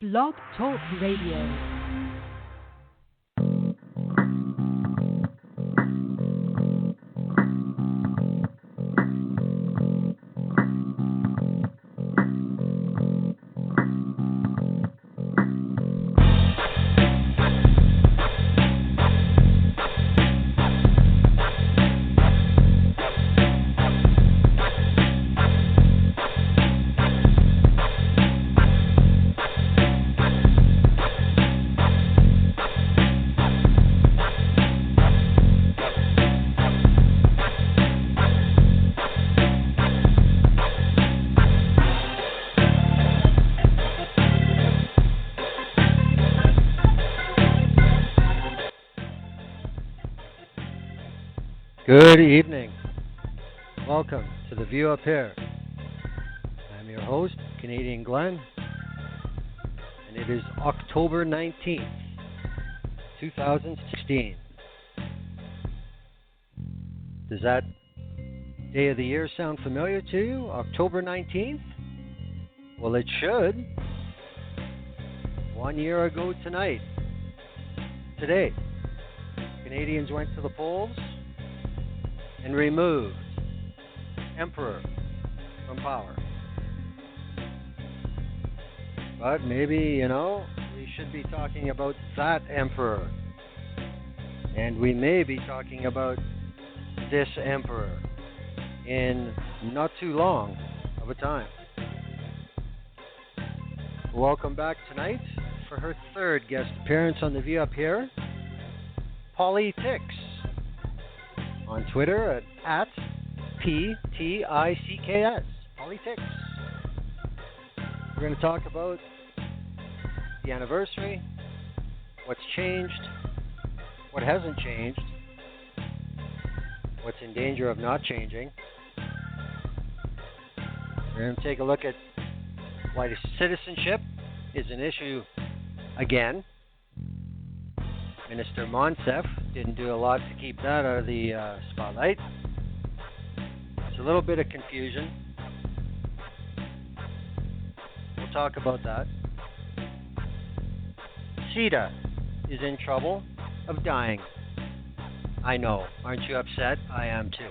Blog Talk Radio. Good evening. Welcome to The View Up Here. I'm your host, Canadian Glenn, and it is October 19th, 2016. Does that day of the year sound familiar to you? October 19th? Well, it should. 1 year ago tonight, today, Canadians went to the polls and removed Emperor from power. But maybe, we should be talking about that Emperor. And we may be talking about this Emperor in not too long of a time. Welcome back tonight for her third guest appearance on The View Up Here, Politics. On Twitter at PTICKS, Politics. We're going to talk about the anniversary, what's changed, what hasn't changed, what's in danger of not changing. We're going to take a look at why citizenship is an issue again. Minister Monsef didn't do a lot to keep that out of the spotlight. It's a little bit of confusion. We'll talk about that. CETA is in trouble of dying. I know. Aren't you upset? I am too.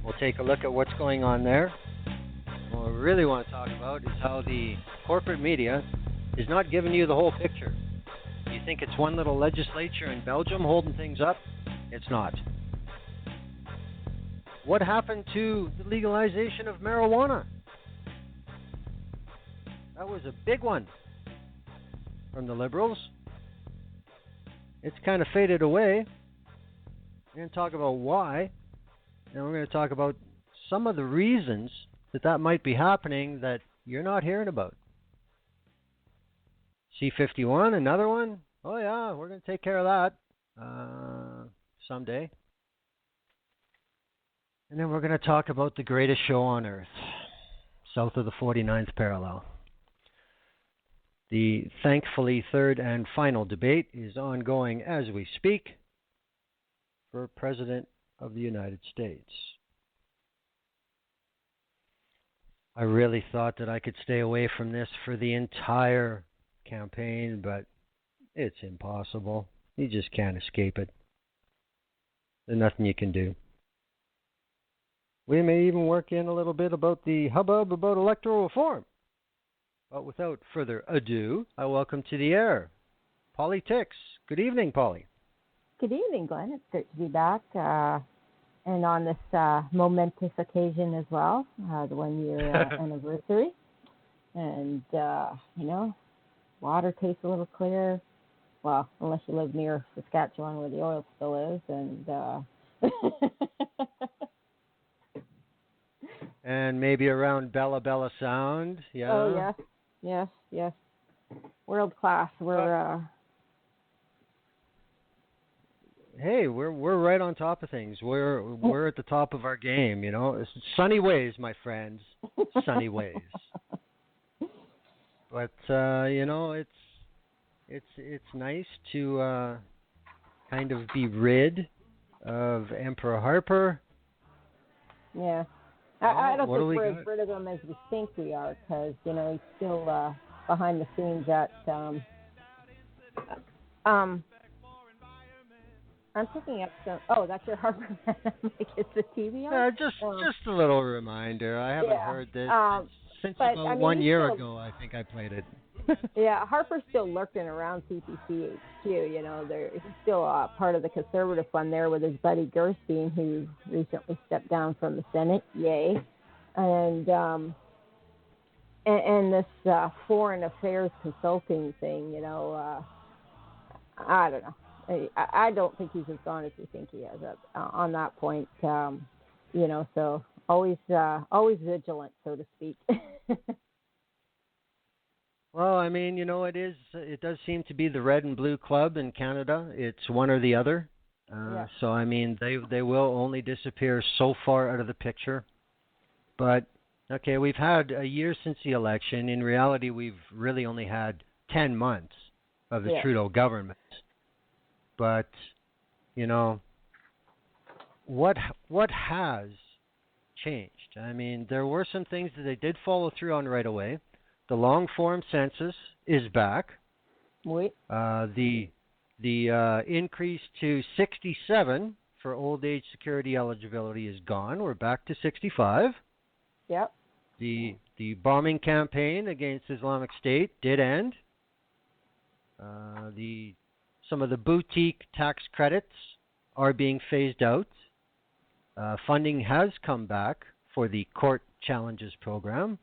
We'll take a look at what's going on there. What we really want to talk about is how the corporate media is not giving you the whole picture. You think it's one little legislature in Belgium holding things up? It's not. What happened to the legalization of marijuana? That was a big one from the Liberals. It's kind of faded away. We're going to talk about why, and we're going to talk about some of the reasons that might be happening that you're not hearing about. C-51, another one? Oh yeah, we're going to take care of that someday. And then we're going to talk about the greatest show on earth, south of the 49th parallel. The thankfully third and final debate is ongoing as we speak for President of the United States. I really thought that I could stay away from this for the entire campaign, but it's impossible. You just can't escape it. There's nothing you can do. We may even work in a little bit about the hubbub about electoral reform. But without further ado, I welcome to the air Politics. Good evening, Polly. Good evening, Glenn. It's great to be back, and on this momentous occasion as well, the 1 year anniversary. And, water tastes a little clear. Well, unless you live near Saskatchewan where the oil spill is. And and maybe around Bella Bella Sound. Yeah. Oh, yes. World class. Hey, we're right on top of things. We're at the top of our game, It's sunny ways, my friends. Sunny ways. But it's nice to kind of be rid of Emperor Harper. Yeah. I don't think we're as rid of him as we think we are, because, he's still behind the scenes at I'm picking up some. Oh, that's your Harper. Like it's the TV on. Yeah, just a little reminder. I haven't heard this since but, about I mean, 1 year still, ago. I think I played it. Yeah, Harper's still lurking around CPC HQ. You know, he's still part of the conservative fund there with his buddy Gerstein, who recently stepped down from the Senate. Yay! And this foreign affairs consulting thing. You know, I don't know. I don't think he's as gone as we think he is on that point. You know, so always vigilant, so to speak. Well, I mean, you know, it does seem to be the red and blue club in Canada. It's one or the other. So, I mean, they will only disappear so far out of the picture. But, okay, we've had a year since the election. In reality, we've really only had 10 months of the Trudeau government. But, you know, what has changed? I mean, there were some things that they did follow through on right away. The long-form census is back. Oui. The increase to 67 for old age security eligibility is gone. We're back to 65. Yep. The bombing campaign against Islamic State did end. Some of the boutique tax credits are being phased out. Funding has come back for the court challenges program.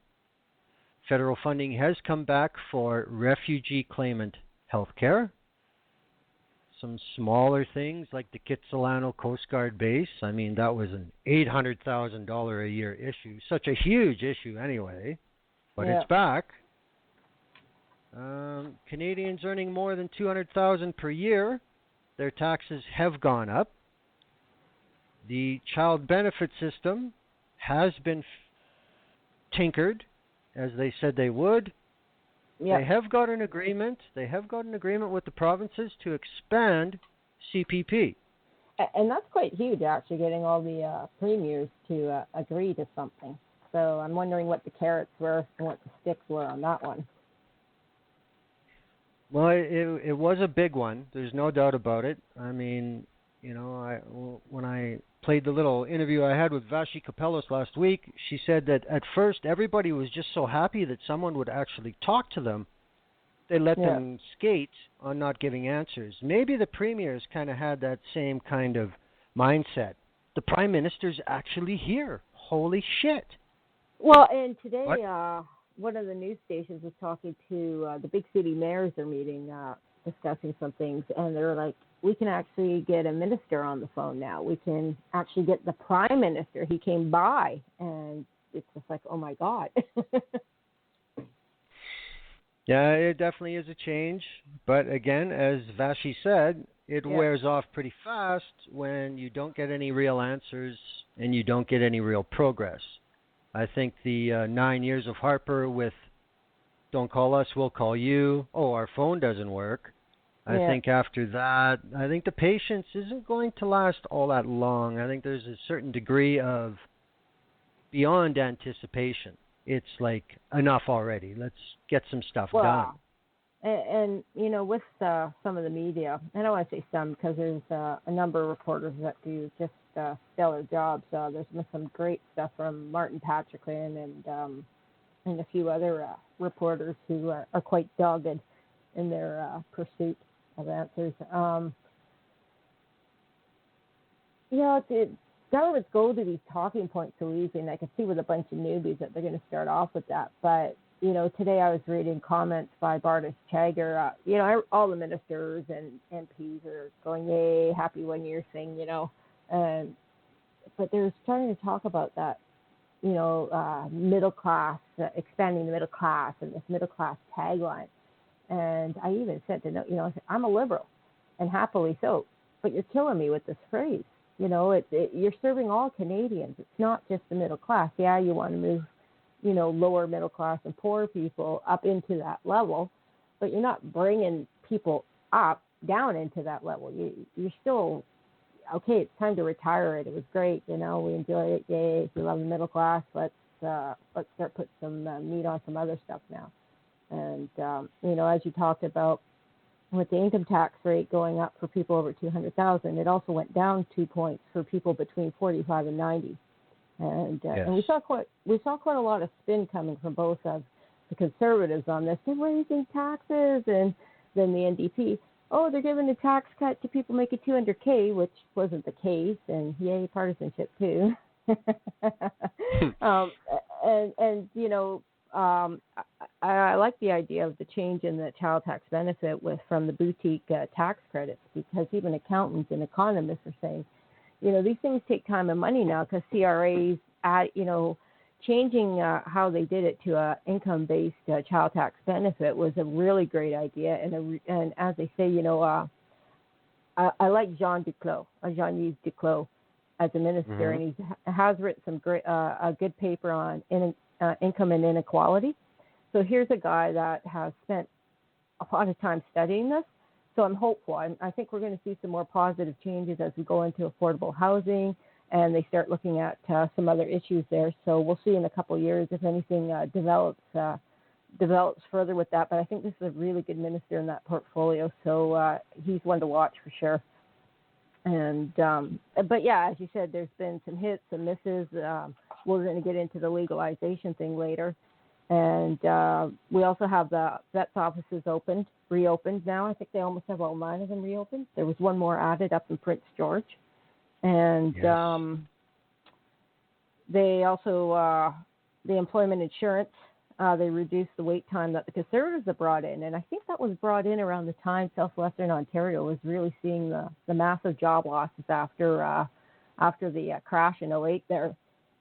Federal funding has come back for refugee claimant health care. Some smaller things like the Kitsilano Coast Guard base. I mean, that was an $800,000 a year issue. Such a huge issue anyway, but it's back. Canadians earning more than $200,000 per year, their taxes have gone up. The child benefit system has been tinkered, as they said they would. Yep. They have got an agreement. They have got an agreement with the provinces to expand CPP. And that's quite huge, actually, getting all the premiers to agree to something. So I'm wondering what the carrots were and what the sticks were on that one. Well, it was a big one. There's no doubt about it. I mean, you know, when I played the little interview I had with Vashi Kapelos last week, she said that at first everybody was just so happy that someone would actually talk to them. They let them skate on not giving answers. Maybe the premiers kind of had that same kind of mindset. The Prime Minister's actually here. Holy shit. Well, and today one of the news stations was talking to the big city mayors they're meeting, discussing some things, and they're like, we can actually get a minister on the phone now. We can actually get the Prime Minister. He came by, and it's just like, oh, my God. Yeah, it definitely is a change. But, again, as Vashi said, it wears off pretty fast when you don't get any real answers and you don't get any real progress. I think the 9 years of Harper with don't call us, we'll call you. Oh, our phone doesn't work. I think after that, I think the patience isn't going to last all that long. I think there's a certain degree of beyond anticipation. It's like, enough already. Let's get some stuff done. And, you know, with some of the media, I don't want to say some because there's a number of reporters that do just stellar jobs. There's been some great stuff from Martin Patrickman and a few other reporters who are quite dogged in their pursuit of answers. Governments go to these talking points so easy, and I can see with a bunch of newbies that they're going to start off with that. But, you know, today I was reading comments by Bartis Chagger. You know, all the ministers and MPs are going, yay, happy 1 year thing, you know. But they're starting to talk about that, you know, middle class, expanding the middle class and this middle class tagline. And I even said to you know, I'm a liberal, and happily so, but you're killing me with this phrase. You know, you're serving all Canadians. It's not just the middle class. Yeah, you want to move, you know, lower middle class and poor people up into that level, but you're not bringing people down into that level. You're still, okay, it's time to retire it. It was great. You know, we enjoyed it. Yay. If you love the middle class, let's start putting some meat on some other stuff now. And, as you talked about, with the income tax rate going up for people over 200,000, it also went down 2 points for people between 45 and 90. And Yes. and we saw quite a lot of spin coming from both of the Conservatives on this. They're raising taxes, and then the NDP, they're giving a tax cut to people making $200K, which wasn't the case, and yay, partisanship too. I like the idea of the change in the child tax benefit from the boutique tax credits, because even accountants and economists are saying, these things take time and money now, because CRAs, changing how they did it to a income-based child tax benefit was a really great idea. And as they say, I like Jean-Yves Duclos as a minister, and he has written some great, a good paper on income and inequality. So here's a guy that has spent a lot of time studying this. So I'm hopeful. I think we're going to see some more positive changes as we go into affordable housing, and they start looking at some other issues there. So we'll see in a couple of years if anything develops further with that. But I think this is a really good minister in that portfolio. So he's one to watch for sure. And but yeah, as you said, there's been some hits and misses. We're going to get into the legalization thing later. And we also have the vets offices reopened now. I think they almost have all 9 of them reopened. There was one more added up in Prince George. And yes. They also, the employment insurance, they reduced the wait time that the Conservatives have brought in. And I think that was brought in around the time Southwestern Ontario was really seeing the massive job losses after the crash in 2008 there.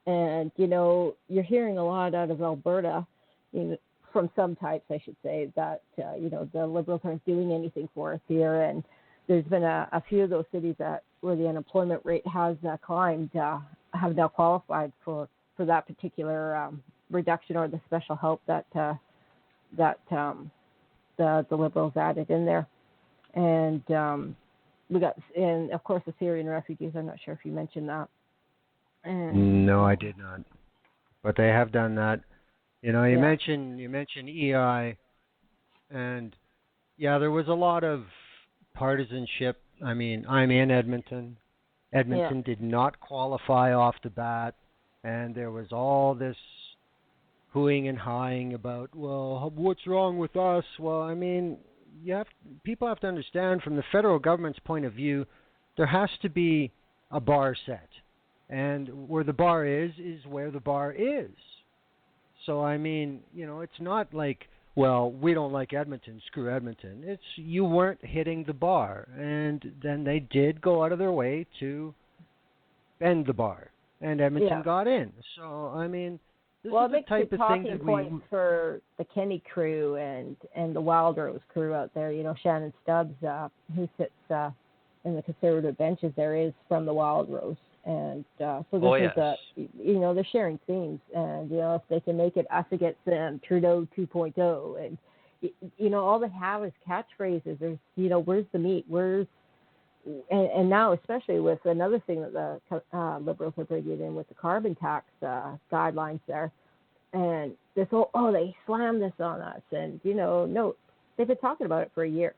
And, you're hearing a lot out of Alberta, from some types, I should say, that, the Liberals aren't doing anything for us here. And there's been a few of those cities where the unemployment rate has climbed, have now qualified for that particular reduction or the special help that the Liberals added in there. And we got, and of course, the Syrian refugees. I'm not sure if you mentioned that. And, no, I did not. But they have done that. You mentioned EI, and yeah, there was a lot of partisanship. I mean, I'm in Edmonton. Edmonton did not qualify off the bat, and there was all this hooing and hawing about, well, what's wrong with us? Well, I mean, people have to understand, from the federal government's point of view, there has to be a bar set. And where the bar is where the bar is. So, I mean, it's not like, well, we don't like Edmonton, screw Edmonton. It's you weren't hitting the bar. And then they did go out of their way to bend the bar. And Edmonton got in. So, I mean, this is the type of thing that we... for the Kenny crew and the Wild Rose crew out there. Shannon Stubbs, who sits in the Conservative benches there, is from the Wild Rose. And so this is they're sharing themes, and if they can make it us against them, Trudeau 2.0, and all they have is catchphrases. There's where's the meat? And now, especially with another thing that the Liberals are bringing in with the carbon tax guidelines there, and this they slammed this on us, and no, they've been talking about it for a year.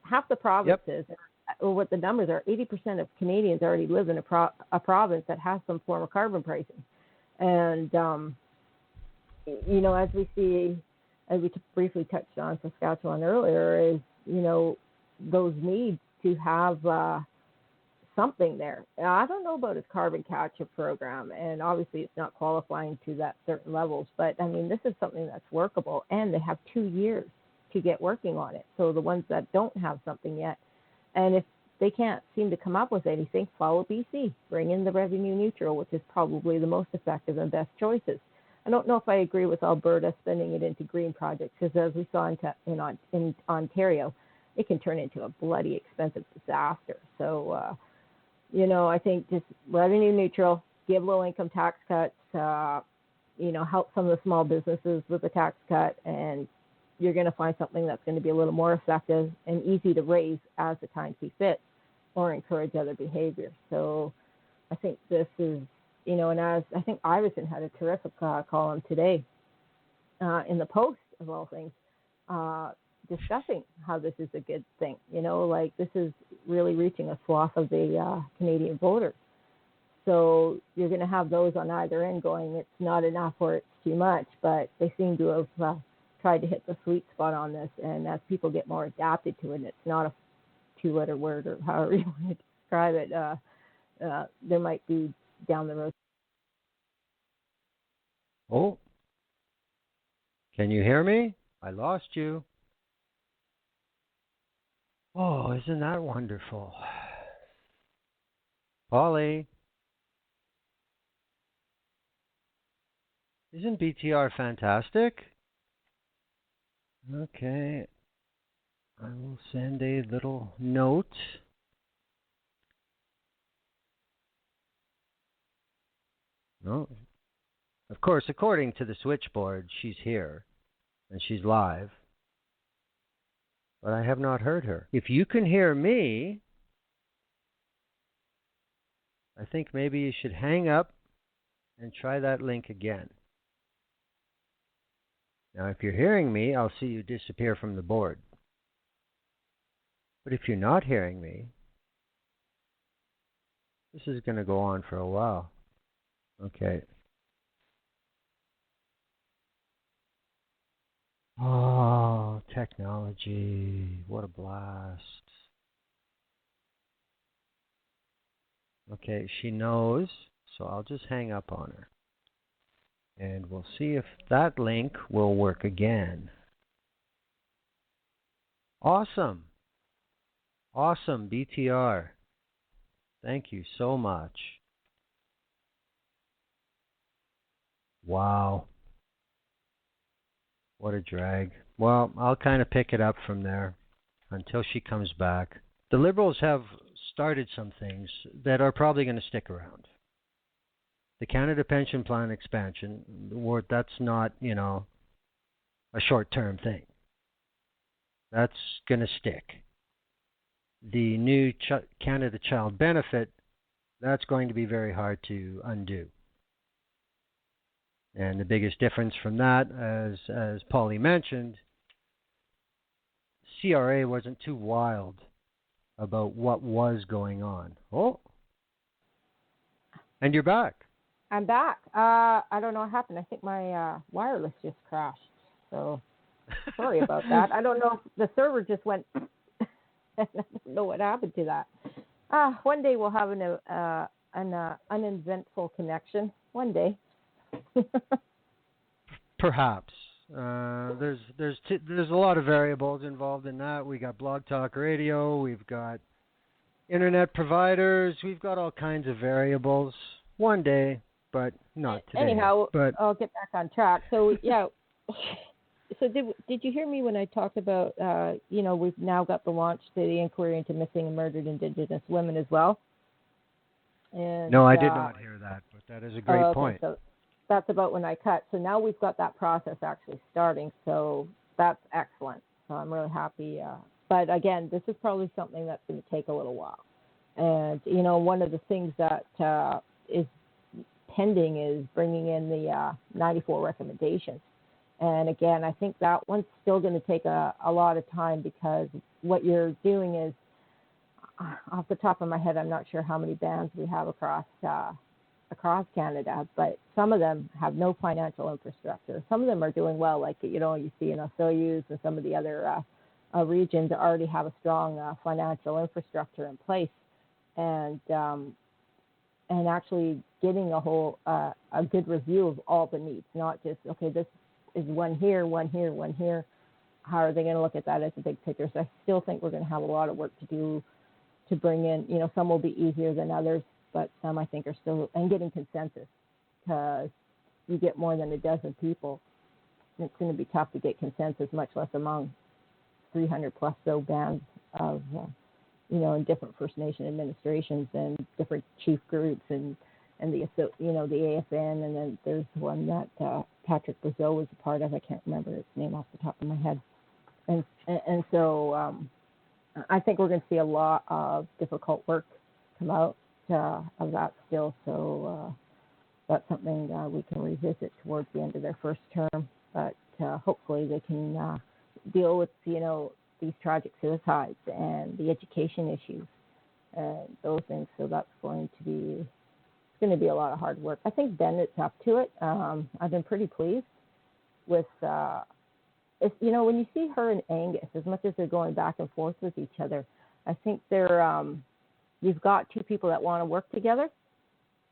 Half the provinces. Yep. What the numbers are, 80% of Canadians already live in a province that has some form of carbon pricing. And, as we briefly touched on Saskatchewan earlier, is, those needs to have something there. Now, I don't know about his carbon capture program, and obviously it's not qualifying to that certain levels, but, I mean, this is something that's workable, and they have 2 years to get working on it. So the ones that don't have something yet, and if they can't seem to come up with anything, follow BC. Bring in the revenue neutral, which is probably the most effective and best choices. I don't know if I agree with Alberta spending it into green projects, because as we saw in Ontario, it can turn into a bloody expensive disaster. So, I think just revenue neutral, give low-income tax cuts, help some of the small businesses with the tax cut, and you're going to find something that's going to be a little more effective and easy to raise as the time sees fit, or encourage other behavior. So I think this is, and as I think Iverson had a terrific column today in the Post, of all things, discussing how this is a good thing. Like this is really reaching a swath of the Canadian voters. So you're going to have those on either end going, it's not enough or it's too much, but they seem to have tried to hit the sweet spot on this. And as people get more adapted to it, and it's not a two-letter word or however you want to describe it, there might be down the road. Oh, can you hear me? I lost you. Oh, isn't that wonderful? Polly, isn't BTR fantastic? Okay, I will send a little note. No, of course, according to the switchboard, she's here and she's live, but I have not heard her. If you can hear me, I think maybe you should hang up and try that link again. Now, if you're hearing me, I'll see you disappear from the board. But if you're not hearing me, this is going to go on for a while. Okay. Oh, technology. What a blast. Okay, she knows, so I'll just hang up on her. And we'll see if that link will work again. Awesome. Awesome, BTR. Thank you so much. Wow. What a drag. Well, I'll kind of pick it up from there until she comes back. The Liberals have started some things that are probably going to stick around. The Canada Pension Plan expansion, that's not, a short-term thing. That's going to stick. The new Canada Child Benefit, that's going to be very hard to undo. And the biggest difference from that, as Paulie mentioned, CRA wasn't too wild about what was going on. Oh, and you're back. I'm back. I don't know what happened. I think my wireless just crashed. So sorry about that. I don't know if the server just went. I don't know what happened to that. One day we'll have an uneventful connection. One day. Perhaps. There's a lot of variables involved in that. We got Blog Talk Radio. We've got internet providers. We've got all kinds of variables. One day, but not today. Anyhow, but I'll get back on track. So yeah. So did you hear me when I talked about we've now got the launch to the inquiry into missing and murdered Indigenous women as well? And, no, I did not hear that, but that is a great point. So that's about when I cut. So now we've got that process actually starting. So that's excellent. So I'm really happy. But again, this is probably something that's going to take a little while. And, one of the things that is pending is bringing in the 94 recommendations. And again, I think that one's still going to take a lot of time because what you're doing is, off the top of my head, I'm not sure how many bands we have across Canada, but some of them have no financial infrastructure. Some of them are doing well, like, you see in Osoyoos and some of the other regions already have a strong financial infrastructure in place. And actually getting a good review of all the needs, not just, okay, this is one here, one here, one here. How are they going to look at that as a big picture? So I still think we're going to have a lot of work to do to bring in, some will be easier than others, but some I think are still, and getting consensus, because you get more than a dozen people, it's going to be tough to get consensus, much less among 300 plus so bands of, in different First Nation administrations and different chief groups and the AFN, and then there's one that Patrick Brazeau was a part of. I can't remember its name off the top of my head. And so I think we're going to see a lot of difficult work come out of that still. So that's something we can revisit towards the end of their first term. But hopefully they can deal with, these tragic suicides and the education issues and those things. So that's going to be a lot of hard work. I think Bennett's up to it. I've been pretty pleased with, when you see her and Angus, as much as they're going back and forth with each other, I think you've got two people that want to work together,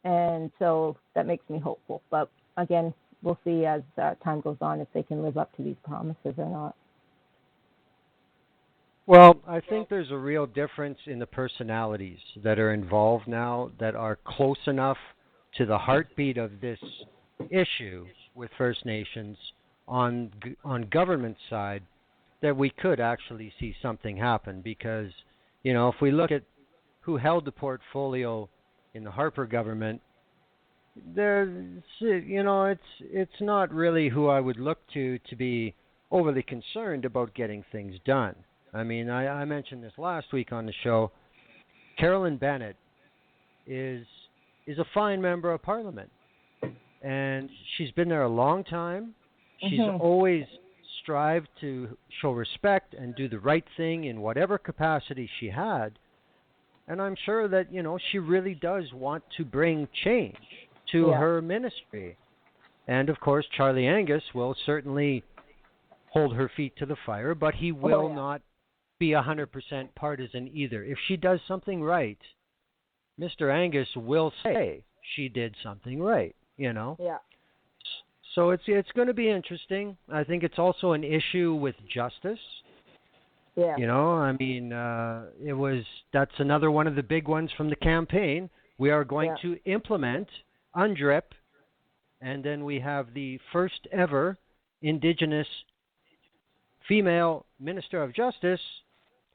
and so that makes me hopeful. But again, we'll see as time goes on if they can live up to these promises or not. Well, I think there's a real difference in the personalities that are involved now that are close enough to the heartbeat of this issue with First Nations on government side that we could actually see something happen. Because, if we look at who held the portfolio in the Harper government, it's not really who I would look to be overly concerned about getting things done. I mean, I mentioned this last week on the show. Carolyn Bennett is a fine member of Parliament, and she's been there a long time. She's always strived to show respect and do the right thing in whatever capacity she had, and I'm sure that, she really does want to bring change to her ministry. And, of course, Charlie Angus will certainly hold her feet to the fire, but he will not be 100% partisan either. If she does something right, Mr. Angus will say she did something right, Yeah. So it's going to be interesting. I think it's also an issue with justice. Yeah. That's another one of the big ones from the campaign. We are going to implement UNDRIP, and then we have the first ever Indigenous female Minister of Justice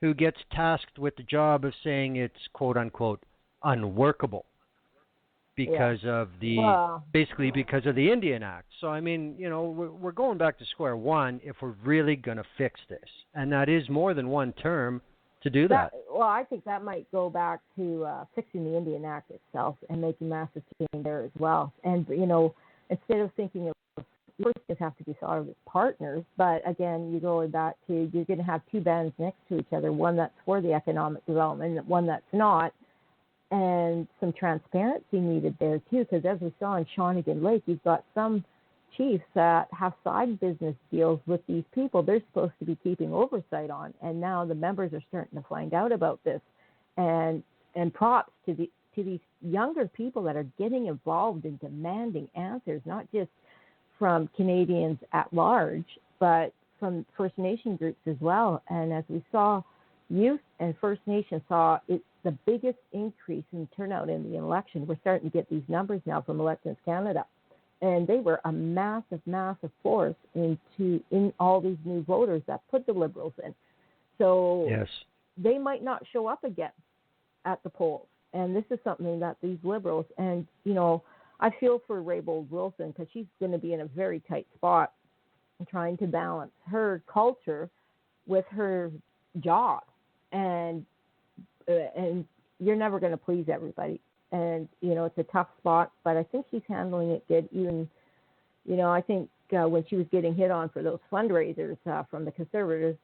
who gets tasked with the job of saying it's quote unquote unworkable because of basically because of the Indian Act. So I mean, we're going back to square one if we're really going to fix this, and that is more than one term to do that. Well, I think that might go back to fixing the Indian Act itself and making massive change there as well. And instead of thinking of first have to be thought of as partners, but again, you're going back to you're going to have two bands next to each other, one that's for the economic development and one that's not, and some transparency needed there too, because as we saw in Shawnigan Lake, you've got some chiefs that have side business deals with these people they're supposed to be keeping oversight on, and now the members are starting to find out about this, and props to these younger people that are getting involved in demanding answers, not just from Canadians at large, but from First Nation groups as well. And as we saw, youth and First Nation saw it's the biggest increase in turnout in the election. We're starting to get these numbers now from Elections Canada. And they were a massive, massive force in all these new voters that put the Liberals in. So they might not show up again at the polls. And this is something that these Liberals, and, I feel for Raybould Wilson because she's going to be in a very tight spot trying to balance her culture with her job. And you're never going to please everybody. And, it's a tough spot, but I think she's handling it good. Even, I think when she was getting hit on for those fundraisers from the Conservatives,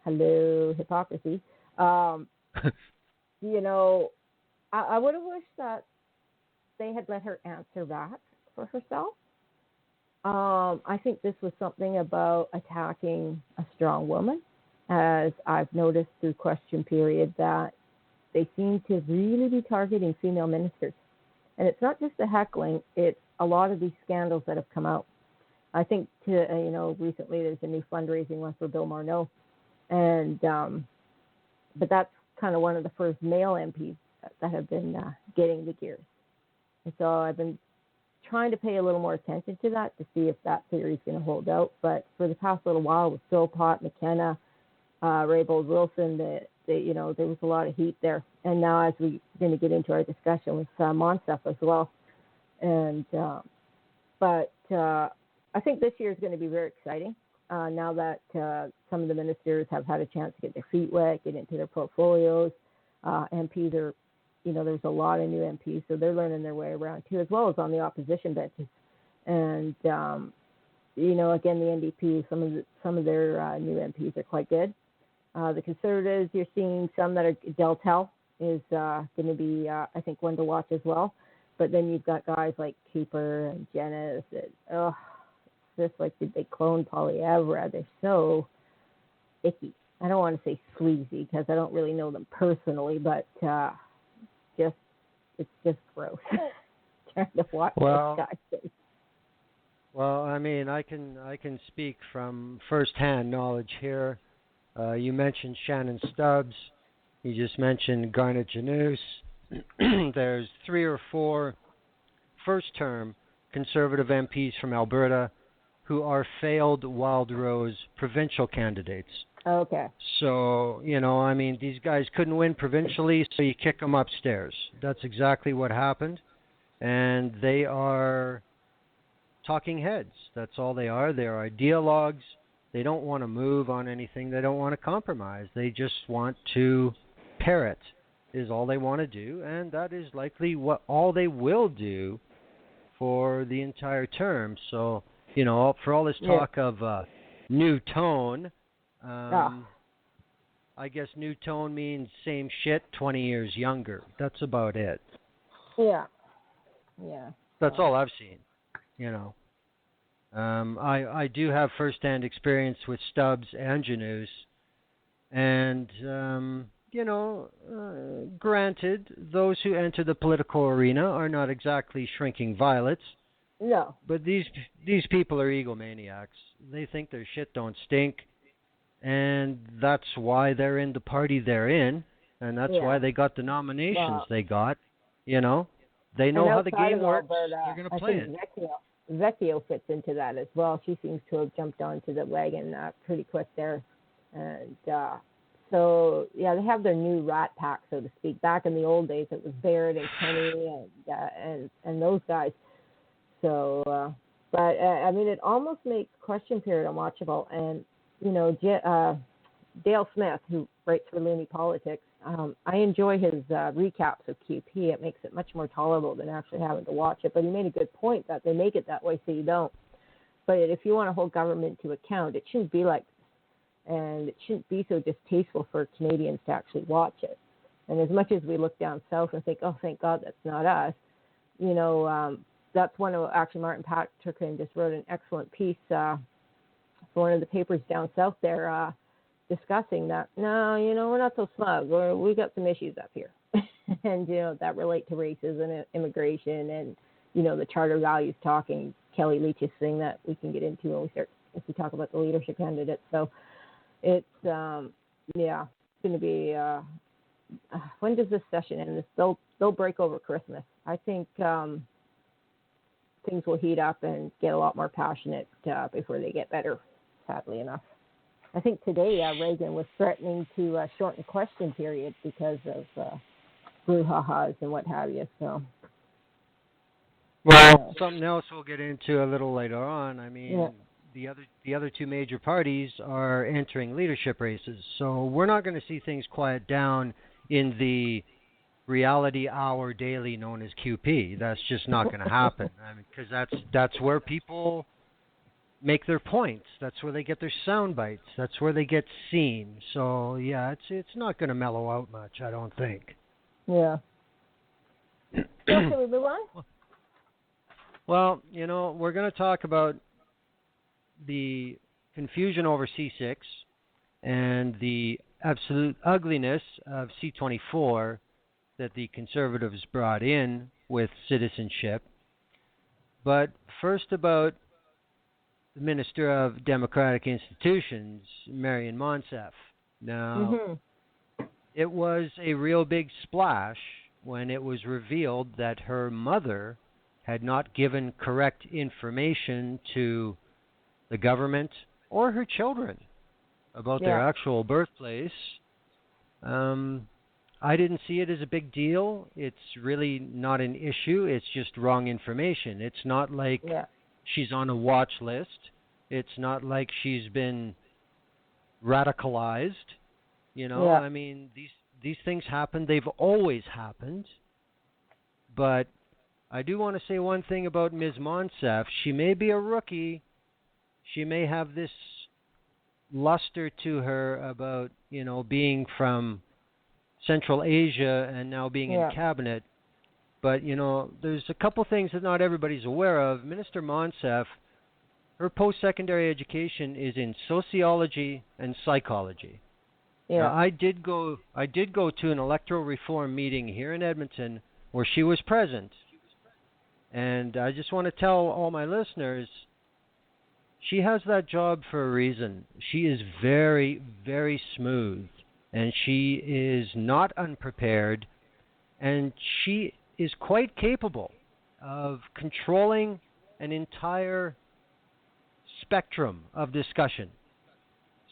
hello, hypocrisy, I would have wished that they had let her answer that for herself. I think this was something about attacking a strong woman, as I've noticed through question period that they seem to really be targeting female ministers. And it's not just the heckling, it's a lot of these scandals that have come out. I think, recently there's a new fundraising one for Bill Marneau. And, but that's kind of one of the first male MPs that have been getting the gears. And so I've been trying to pay a little more attention to that to see if that theory is going to hold out. But for the past little while with Philpott, McKenna, Raybould Wilson, there was a lot of heat there. And now as we're going to get into our discussion with Monsef as well. And but I think this year is going to be very exciting now that some of the ministers have had a chance to get their feet wet, get into their portfolios. MPs are, there's a lot of new MPs, so they're learning their way around too, as well as on the opposition benches. And, again, the NDP, some of their new MPs are quite good. The Conservatives, you're seeing some that are Deltel is going to be, I think, one to watch as well. But then you've got guys like Cooper and Janice. It's just like, did they clone Poilievre? They're so icky. I don't want to say sleazy because I don't really know them personally, but it's just gross trying to watch those guys. Well, I mean, I can speak from firsthand knowledge here. You mentioned Shannon Stubbs. You just mentioned Garnet Janus. There's 3 or 4 first-term Conservative MPs from Alberta who are failed Wildrose provincial candidates. Okay. So, I mean, these guys couldn't win provincially, so you kick them upstairs. That's exactly what happened. And they are talking heads. That's all they are. They're ideologues. They don't want to move on anything. They don't want to compromise. They just want to parrot is all they want to do, and that is likely all they will do for the entire term. So, for all this talk of new tone, I guess new tone means same shit, 20 years younger. That's about it. Yeah. That's all I've seen, I do have first-hand experience with Stubbs and Janus, and, granted, those who enter the political arena are not exactly shrinking violets. No. But these people are egomaniacs. They think their shit don't stink, and that's why they're in the party they're in, and that's why they got the nominations they got. They know how the game works. They're going to play it. Vecchio fits into that as well. She seems to have jumped onto the wagon pretty quick there. And so, they have their new rat pack, so to speak. Back in the old days, it was Barrett and Kenny and those guys. So, but, I mean, it almost makes Question Period unwatchable. And, Dale Smith, who writes for Looney Politics, I enjoy his recaps of QP. It makes it much more tolerable than actually having to watch it. But he made a good point that they make it that way so you don't. But if you want to hold government to account, it shouldn't be like this. And it shouldn't be so distasteful for Canadians to actually watch it. And as much as we look down south and think, oh, thank God that's not us, that's one of, actually, Martin Patrick just wrote an excellent piece for one of the papers down south there, discussing that, no, we're not so smug. We got some issues up here. And, that relate to racism and immigration and, the charter values talking, Kelly Leach's thing that we can get into when if we talk about the leadership candidates. So it's, it's going to be, when does this session end? They'll break over Christmas. I think things will heat up and get a lot more passionate before they get better, sadly enough. I think today Reagan was threatening to shorten question period because of brouhahas and what have you. So, well, something else we'll get into a little later on. I mean, the other 2 major parties are entering leadership races, so we're not going to see things quiet down in the reality hour daily known as QP. That's just not going to happen. I mean, because that's where people make their points. That's where they get their sound bites. That's where they get seen. So it's not going to mellow out much, I don't think. Yeah. So can we move on? Well, we're going to talk about the confusion over C6 and the absolute ugliness of C24 that the Conservatives brought in with citizenship. But first about the Minister of Democratic Institutions, Marion Monsef. Now, it was a real big splash when it was revealed that her mother had not given correct information to the government or her children about their actual birthplace. I didn't see it as a big deal. It's really not an issue. It's just wrong information. It's not like she's on a watch list. It's not like she's been radicalized. I mean, these things happen. They've always happened. But I do want to say one thing about Ms. Monsef. She may be a rookie, she may have this luster to her about, being from Central Asia and now being in Yeah. cabinet. But, there's a couple things that not everybody's aware of. Minister Monsef, her post-secondary education is in sociology and psychology. Yeah. Now, I did go to an electoral reform meeting here in Edmonton where she was present, and I just want to tell all my listeners, she has that job for a reason. She is very, very smooth, and she is not unprepared, and she is quite capable of controlling an entire spectrum of discussion.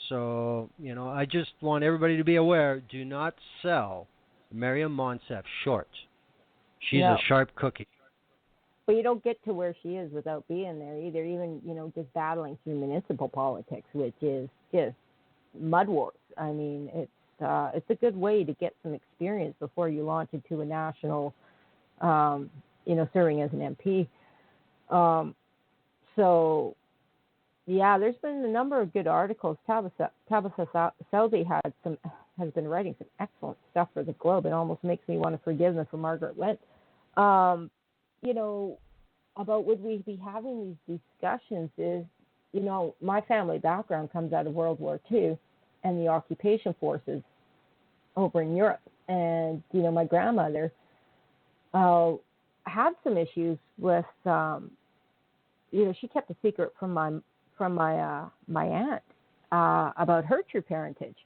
So, I just want everybody to be aware, do not sell Miriam Monsef short. She's a No. sharp cookie. But you don't get to where she is without being there either, even, just battling through municipal politics, which is just mud wars. I mean, it's a good way to get some experience before you launch into a national, serving as an MP. So, yeah, there's been a number of good articles. Tabitha Southey has been writing some excellent stuff for the Globe. It almost makes me want to forgive them for Margaret Went. About would we be having these discussions is, my family background comes out of World War II and the occupation forces over in Europe. And, my grandmother had some issues with, she kept a secret from my aunt about her true parentage.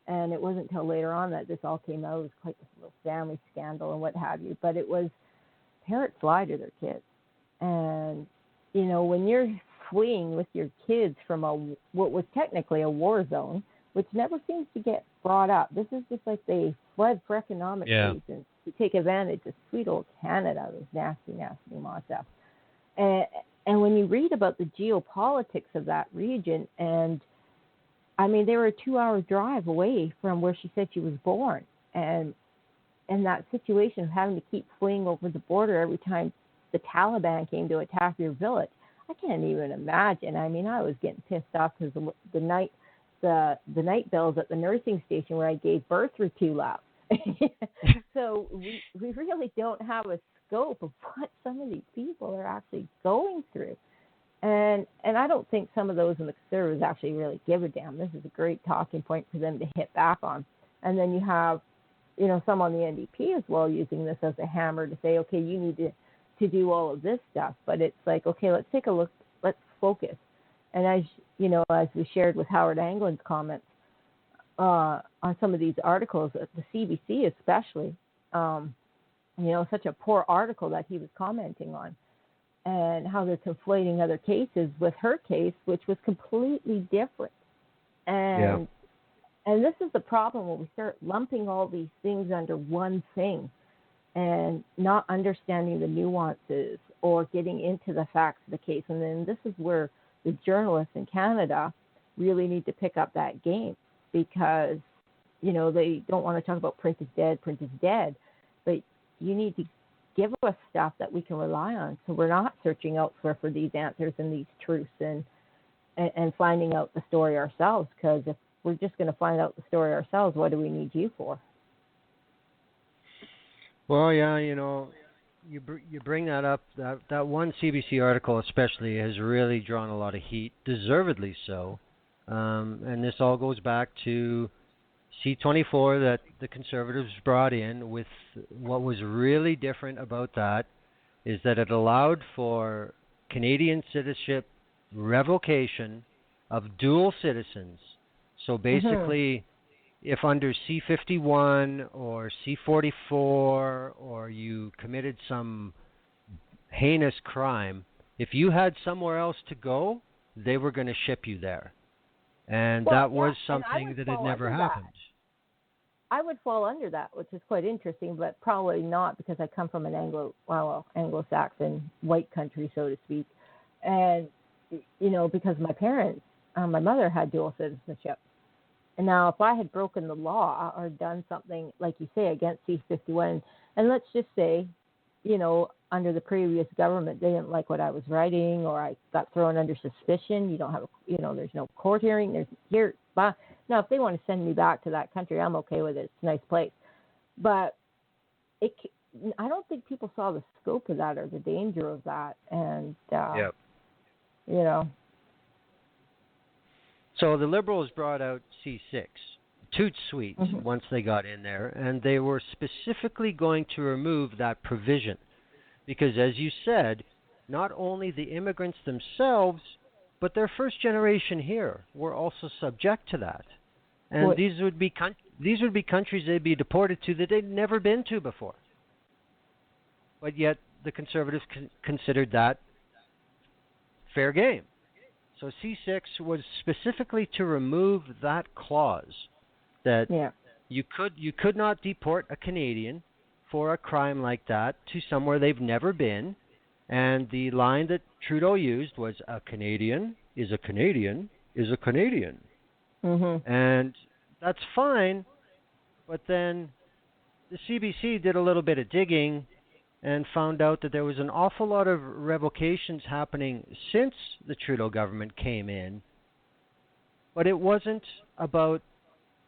And it wasn't until later on that this all came out. It was quite this little family scandal and what have you. But it was parents lie to their kids. And, when you're fleeing with your kids from what was technically a war zone, which never seems to get brought up. This is just like they fled for economic reasons to take advantage of sweet old Canada, those nasty, nasty Montef. And when you read about the geopolitics of that region, and, I mean, they were a 2-hour drive away from where she said she was born. And that situation of having to keep fleeing over the border every time the Taliban came to attack your village, I can't even imagine. I mean, I was getting pissed off because the night bells at the nursing station where I gave birth were too loud. So we really don't have a scope of what some of these people are actually going through. And I don't think some of those in the Conservatives actually really give a damn. This is a great talking point for them to hit back on. And then you have, some on the NDP as well using this as a hammer to say, okay, you need to do all of this stuff. But it's like, okay, let's take a look, let's focus. And as we shared with Howard Anglin's comments on some of these articles, the CBC especially, such a poor article that he was commenting on, and how they're conflating other cases with her case, which was completely different. And this is the problem when we start lumping all these things under one thing and not understanding the nuances or getting into the facts of the case. And then this is where the journalists in Canada really need to pick up that game, because, they don't want to talk about print is dead, but you need to give us stuff that we can rely on, so we're not searching out for these answers and these truths and finding out the story ourselves. Because if we're just going to find out the story ourselves, what do we need you for? Well, yeah, you bring that up. That one CBC article especially has really drawn a lot of heat, deservedly so. And this all goes back to C-24 that the Conservatives brought in. With what was really different about that is that it allowed for Canadian citizenship revocation of dual citizens. So basically, if under C-51 or C-44 or you committed some heinous crime, if you had somewhere else to go, they were going to ship you there. And that was something that had never happened. I would fall under that, which is quite interesting, but probably not, because I come from an Anglo-Saxon white country, so to speak. And, because my parents, my mother had dual citizenship. And now if I had broken the law or done something, like you say, against C-51, and let's just say, under the previous government, they didn't like what I was writing, or I got thrown under suspicion. You don't have, there's no court hearing. There's here. Now, if they want to send me back to that country, I'm okay with it. It's a nice place. But I don't think people saw the scope of that or the danger of that. And, So the Liberals brought out C6, toot sweet, once they got in there, and they were specifically going to remove that provision. Because, as you said, not only the immigrants themselves, but their first generation here were also subject to that. And these would be countries they'd be deported to that they'd never been to before. But yet the Conservatives considered that fair game. So C6 was specifically to remove that clause that you could not deport a Canadian for a crime like that to somewhere they've never been. And the line that Trudeau used was, a Canadian is a Canadian is a Canadian. And that's fine, but then the CBC did a little bit of digging and found out that there was an awful lot of revocations happening since the Trudeau government came in, but it wasn't about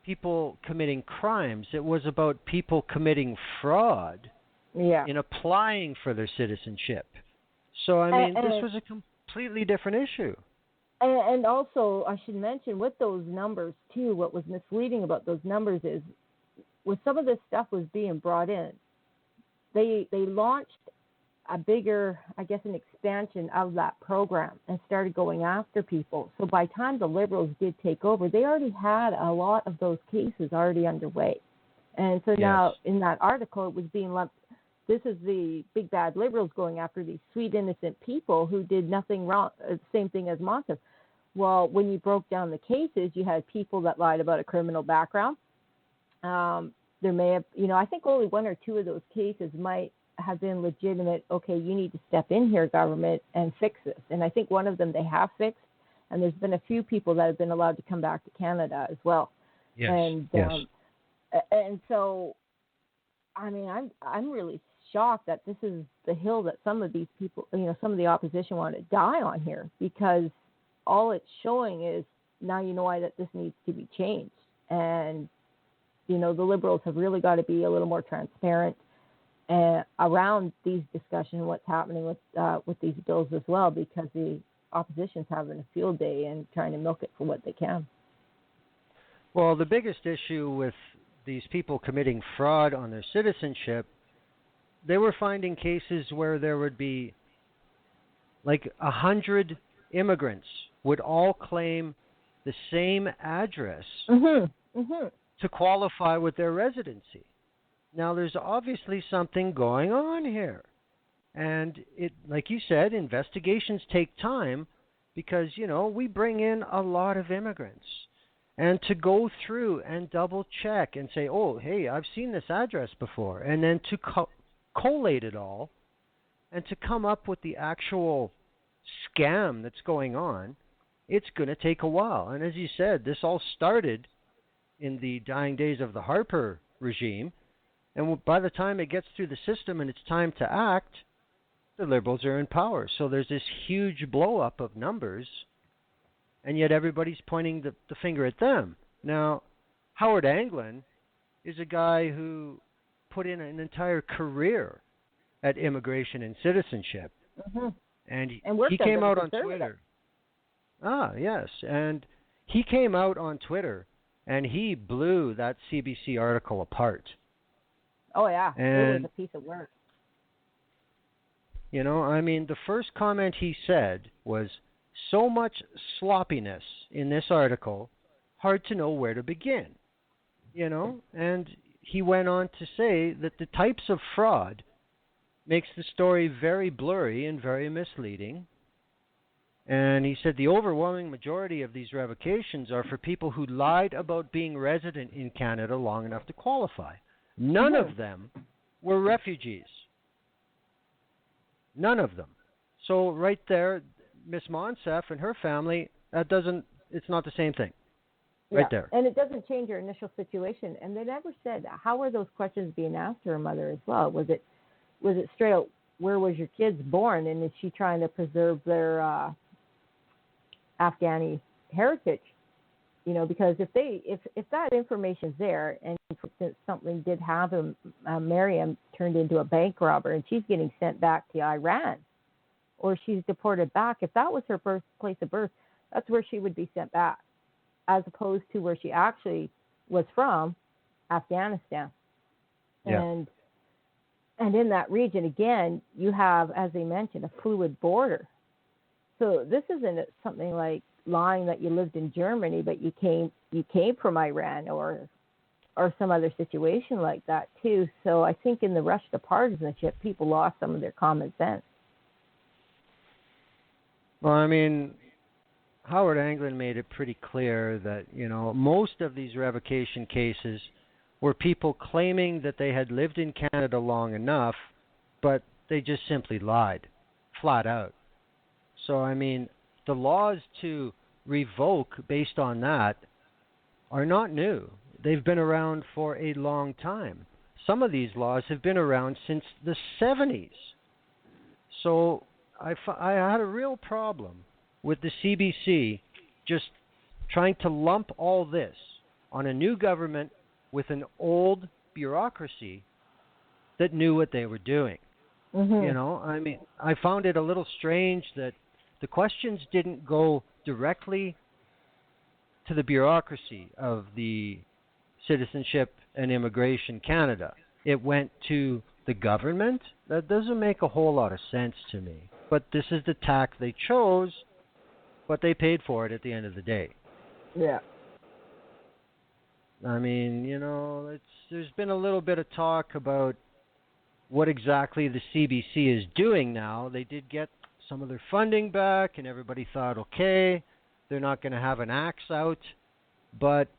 people committing crimes. It was about people committing fraud in applying for their citizenship. So, I mean, this was a completely different issue. And also, I should mention, with those numbers, too, what was misleading about those numbers is, when some of this stuff was being brought in, they launched a bigger, I guess, an expansion of that program and started going after people. So by the time the Liberals did take over, they already had a lot of those cases already underway. And so now, in that article, it was being lumped, this is the big bad Liberals going after these sweet, innocent people who did nothing wrong, same thing as Montez. Well, when you broke down the cases, you had people that lied about a criminal background. There may have, I think only one or two of those cases might have been legitimate. Okay, you need to step in here, government, and fix this. And I think one of them they have fixed, and there's been a few people that have been allowed to come back to Canada as well. And so, I mean, I'm really shocked that this is the hill that some of these people, some of the opposition want to die on here, because all it's showing is, now you know why that this needs to be changed. And the Liberals have really got to be a little more transparent around these discussions, what's happening with these bills as well, because the opposition's having a field day and trying to milk it for what they can. Well, the biggest issue with these people committing fraud on their citizenship, they were finding cases where there would be like 100 immigrants would all claim the same address to qualify with their residency. Now, there's obviously something going on here. And it, like you said, investigations take time because, we bring in a lot of immigrants. And to go through and double check and say, oh, hey, I've seen this address before, and then to collate it all and to come up with the actual scam that's going on, it's going to take a while. And as you said, this all started in the dying days of the Harper regime, and by the time it gets through the system and it's time to act, the Liberals are in power. So there's this huge blow-up of numbers, and yet everybody's pointing the finger at them. Now, Howard Anglin is a guy who put in an entire career at immigration and citizenship. And he came out on Twitter. And he came out on Twitter, and he blew that CBC article apart. Oh, yeah. It was a piece of work. The first comment he said was, so much sloppiness in this article, hard to know where to begin. And he went on to say that the types of fraud makes the story very blurry and very misleading. And he said the overwhelming majority of these revocations are for people who lied about being resident in Canada long enough to qualify. None of them were refugees. None of them. So right there, Miss Monsef and her family, it's not the same thing. Right there. And it doesn't change her initial situation. And they never said, how were those questions being asked to her mother as well? Was it straight out, where was your kids born, and is she trying to preserve their Afghani heritage? You know, because if that information's there, and for instance, something did happen, Miriam turned into a bank robber, and she's getting sent back to Iran, or she's deported back. If that was her place of birth, that's where she would be sent back, as opposed to where she actually was from, Afghanistan. Yeah. And in that region, again, you have, as they mentioned, a fluid border. So this isn't something like lying that you lived in Germany, but you came from Iran or some other situation like that too. So I think in the rush to partisanship, people lost some of their common sense. Well, I mean, Howard Anglin made it pretty clear that, you know, most of these revocation cases were people claiming that they had lived in Canada long enough, but they just simply lied, flat out. So, I mean, the laws to revoke based on that are not new. They've been around for a long time. Some of these laws have been around since the 70s. So I had a real problem with the CBC just trying to lump all this on a new government with an old bureaucracy that knew what they were doing. Mm-hmm. You know, I mean, I found it a little strange that the questions didn't go directly to the bureaucracy of the Citizenship and Immigration Canada. It went to the government. That doesn't make a whole lot of sense to me. But this is the tack they chose, but they paid for it at the end of the day. Yeah. I mean, you know, there's been a little bit of talk about what exactly the CBC is doing now. They did get some of their funding back, and everybody thought, okay, they're not going to have an axe out. But,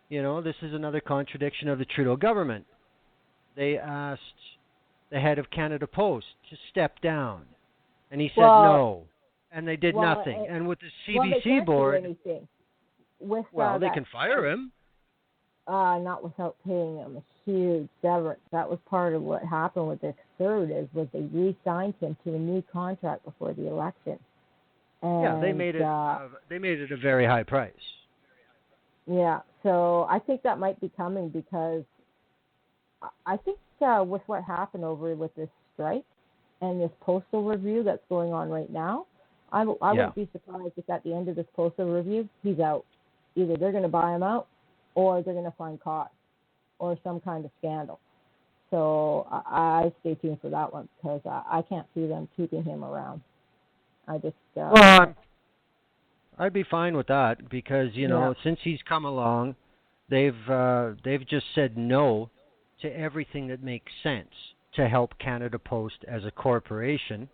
you know, this is another contradiction of the Trudeau government. They asked the head of Canada Post to step down, and he said no, and they did nothing. And with the CBC they can't board, do anything. With, they can fire him. Not without paying him a huge severance. That was part of what happened with the Conservatives, was they re-signed him to a new contract before the election. And, they made it a very high price. Yeah, so I think that might be coming, because I think with what happened over with this strike and this postal review that's going on right now, I wouldn't be surprised if at the end of this postal review, he's out. Either they're going to buy him out, or they're going to find cause or some kind of scandal. So I stay tuned for that one, because I can't see them keeping him around. I just... I'd be fine with that, because, you know, since he's come along, they've just said no to everything that makes sense to help Canada Post as a corporation.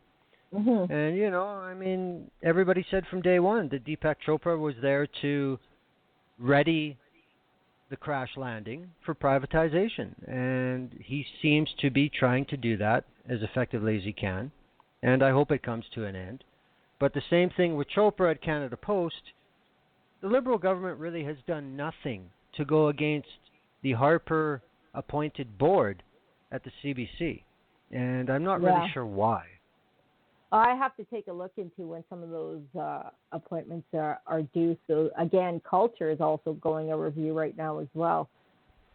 Mm-hmm. And, you know, I mean, everybody said from day one that Deepak Chopra was there to ready the crash landing for privatization. And he seems to be trying to do that as effectively as he can. And I hope it comes to an end. But the same thing with Chopra at Canada Post, the Liberal government really has done nothing to go against the Harper-appointed board at the CBC. And I'm not really sure why. I have to take a look into when some of those appointments are due. So, again, culture is also going a review right now as well.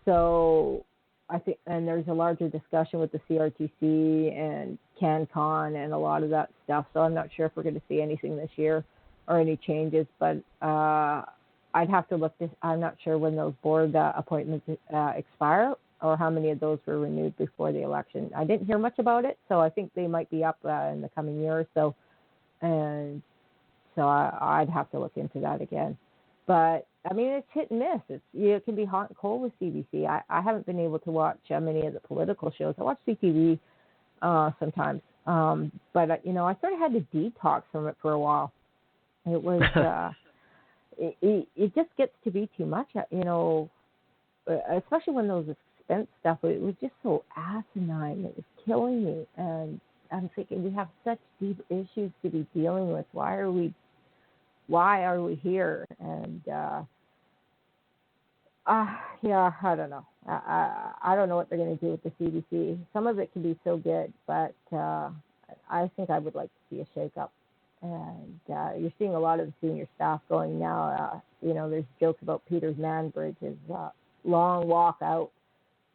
So I think, and there's a larger discussion with the CRTC and CanCon and a lot of that stuff. So I'm not sure if we're going to see anything this year or any changes, but I'd have to look. I'm not sure when those board appointments expire, or how many of those were renewed before the election. I didn't hear much about it, so I think they might be up in the coming year or so. And so I'd have to look into that again. But, I mean, it's hit and miss. It can be hot and cold with CBC. I haven't been able to watch many of the political shows. I watch CTV sometimes. But, you know, I sort of had to detox from it for a while. It was, it just gets to be too much, you know, especially when those expense stuff, it was just so asinine. It was killing me. And I'm thinking, we have such deep issues to be dealing with. Why are we here? And Yeah, I don't know. I don't know what they're going to do with the CDC. Some of it can be so good, but I think I would like to see a shakeup. And you're seeing a lot of the senior staff going now. There's jokes about Peter's Man Bridge, his long walk out.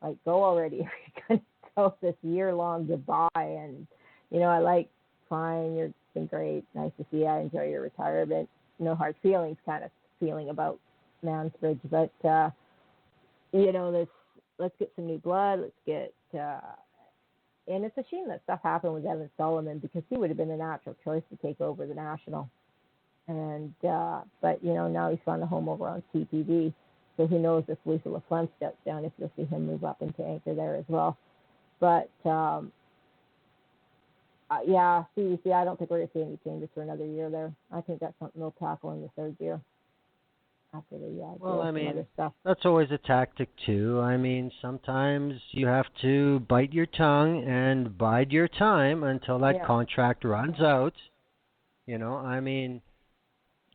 Like, go already. You're going to tell this year-long goodbye. And, I like, fine, you've been great. Nice to see you. I enjoy your retirement. No hard feelings kind of feeling about Mansbridge. But, let's get some new blood. Let's get, and it's a shame that stuff happened with Evan Solomon, because he would have been a natural choice to take over the National. And, but, now he's found a home over on CTV. So who knows if Lisa LaFlemme steps down, if you'll see him move up into anchor there as well. But, yeah, CDC, I don't think we're going to see any changes for another year there. I think that's something they'll tackle in the third year after they well, I mean, other stuff. that's always a tactic too. I mean, sometimes you have to bite your tongue and bide your time until that contract runs out. I mean,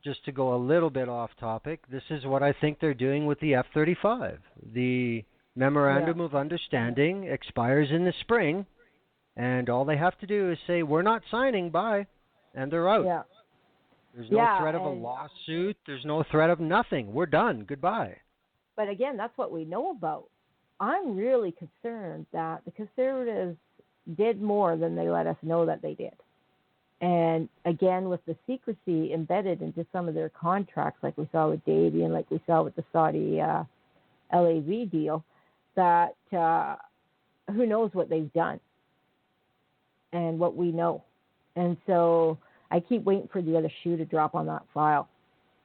just to go a little bit off topic, this is what I think they're doing with the F-35. The Memorandum of Understanding expires in the spring, and all they have to do is say, we're not signing, bye, and they're out. Yeah. There's no threat of a lawsuit. There's no threat of nothing. We're done. Goodbye. But again, that's what we know about. I'm really concerned that the Conservatives did more than they let us know that they did. And again, with the secrecy embedded into some of their contracts, like we saw with Davy and like we saw with the Saudi LAV deal, that who knows what they've done and what we know. And so I keep waiting for the other shoe to drop on that file.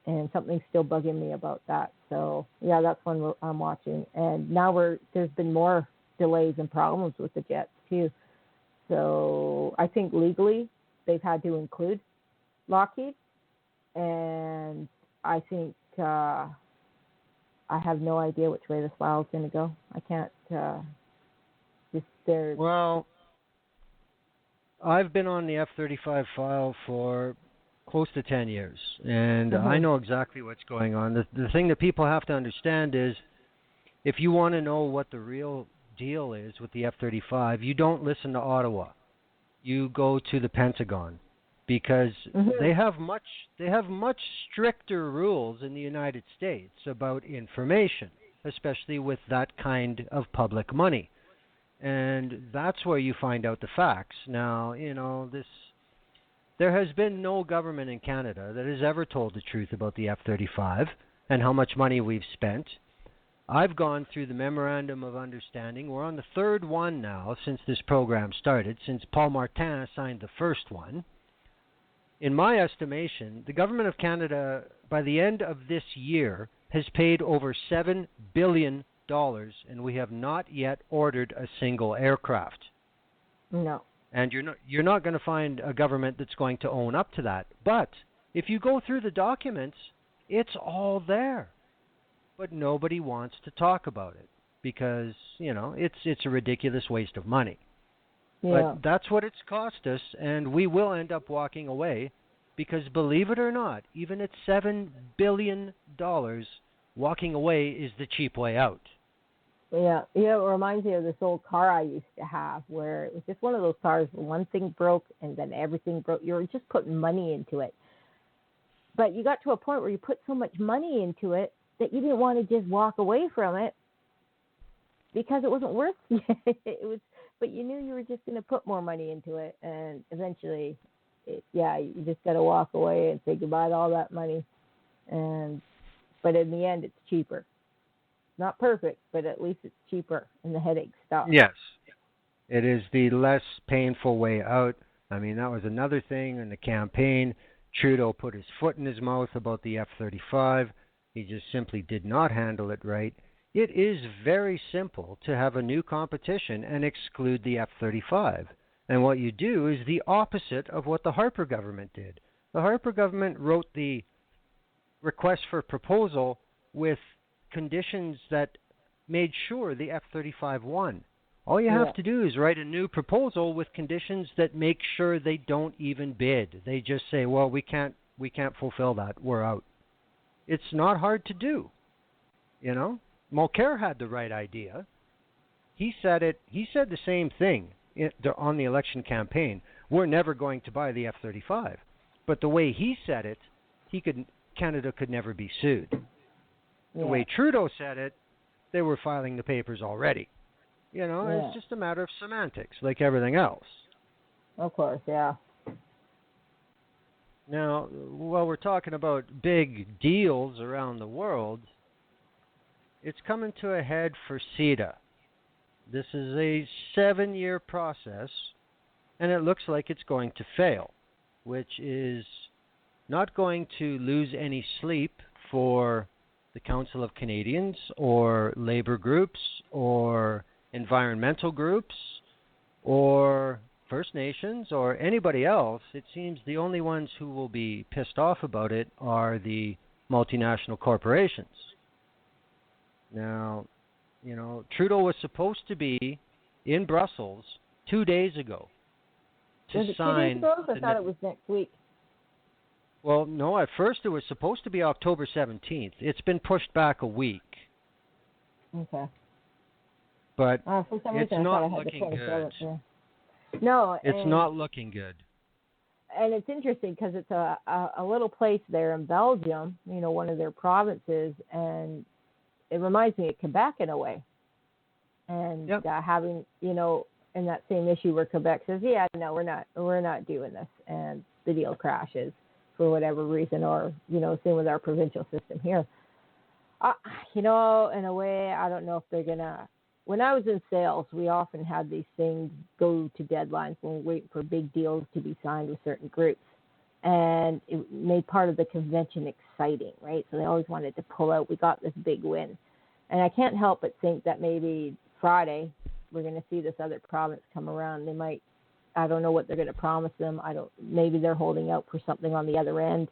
And something's still bugging me about that. So, yeah, that's one I'm watching. And now there's been more delays and problems with the jets, too. So I think legally they've had to include Lockheed. And I think I have no idea which way this file is going to go. I can't Well, I've been on the F-35 file for close to 10 years, and I know exactly what's going on. The thing that people have to understand is, if you want to know what the real deal is with the F-35, you don't listen to Ottawa. You go to the Pentagon, because they have much stricter rules in the United States about information, especially with that kind of public money. And that's where you find out the facts. Now, there has been no government in Canada that has ever told the truth about the F-35 and how much money we've spent. I've gone through the Memorandum of Understanding. We're on the third one now since this program started, since Paul Martin signed the first one. In my estimation, the Government of Canada, by the end of this year, has paid over $7 billion, and we have not yet ordered a single aircraft. No. And you're not going to find a government that's going to own up to that. But if you go through the documents, it's all there. But nobody wants to talk about it because, it's a ridiculous waste of money. Yeah. But that's what it's cost us, and we will end up walking away because, believe it or not, even at $7 billion, walking away is the cheap way out. Yeah, it reminds me of this old car I used to have where it was just one of those cars where one thing broke and then everything broke. You were just putting money into it. But you got to a point where you put so much money into it that you didn't want to just walk away from it because it wasn't worth it. But you knew you were just going to put more money into it. And eventually, you just got to walk away and say goodbye to all that money. But in the end, it's cheaper. Not perfect, but at least it's cheaper and the headache stops. Yes. It is the less painful way out. I mean, that was another thing in the campaign. Trudeau put his foot in his mouth about the F-35. He just simply did not handle it right. It is very simple to have a new competition and exclude the F-35. And what you do is the opposite of what the Harper government did. The Harper government wrote the request for proposal with conditions that made sure the F-35 won. All you have to do is write a new proposal with conditions that make sure they don't even bid. They just say, well, we can't fulfill that. We're out. It's not hard to do, Mulcair had the right idea. He said it. He said the same thing on the election campaign. We're never going to buy the F-35. But the way he said it, Canada could never be sued. The way Trudeau said it, they were filing the papers already. It's just a matter of semantics, like everything else. Of course, yeah. Now, while we're talking about big deals around the world, it's coming to a head for CETA. This is a 7-year process, and it looks like it's going to fail, which is not going to lose any sleep for the Council of Canadians or labor groups or environmental groups or First Nations or anybody else. It seems the only ones who will be pissed off about it are the multinational corporations. Now, Trudeau was supposed to be in Brussels 2 days ago to was it sign. 2 days ago? I thought it was next week. Well, no, at first it was supposed to be October 17th. It's been pushed back a week. Okay. But for some it's reason, not I thought looking I had the 27th, good. yeah. No. It's not looking good. And it's interesting because it's a little place there in Belgium, one of their provinces, and it reminds me of Quebec in a way. And having, in that same issue where Quebec says, yeah, no, we're not doing this, and the deal crashes for whatever reason, or same with our provincial system here. In a way, I don't know if they're gonna. When I was in sales, we often had these things go to deadlines when we wait for big deals to be signed with certain groups, and it made part of the convention exciting, right? So they always wanted to pull out. We got this big win, and I can't help but think that maybe Friday we're going to see this other province come around. They might. I don't know what they're going to promise them. Maybe they're holding out for something on the other end,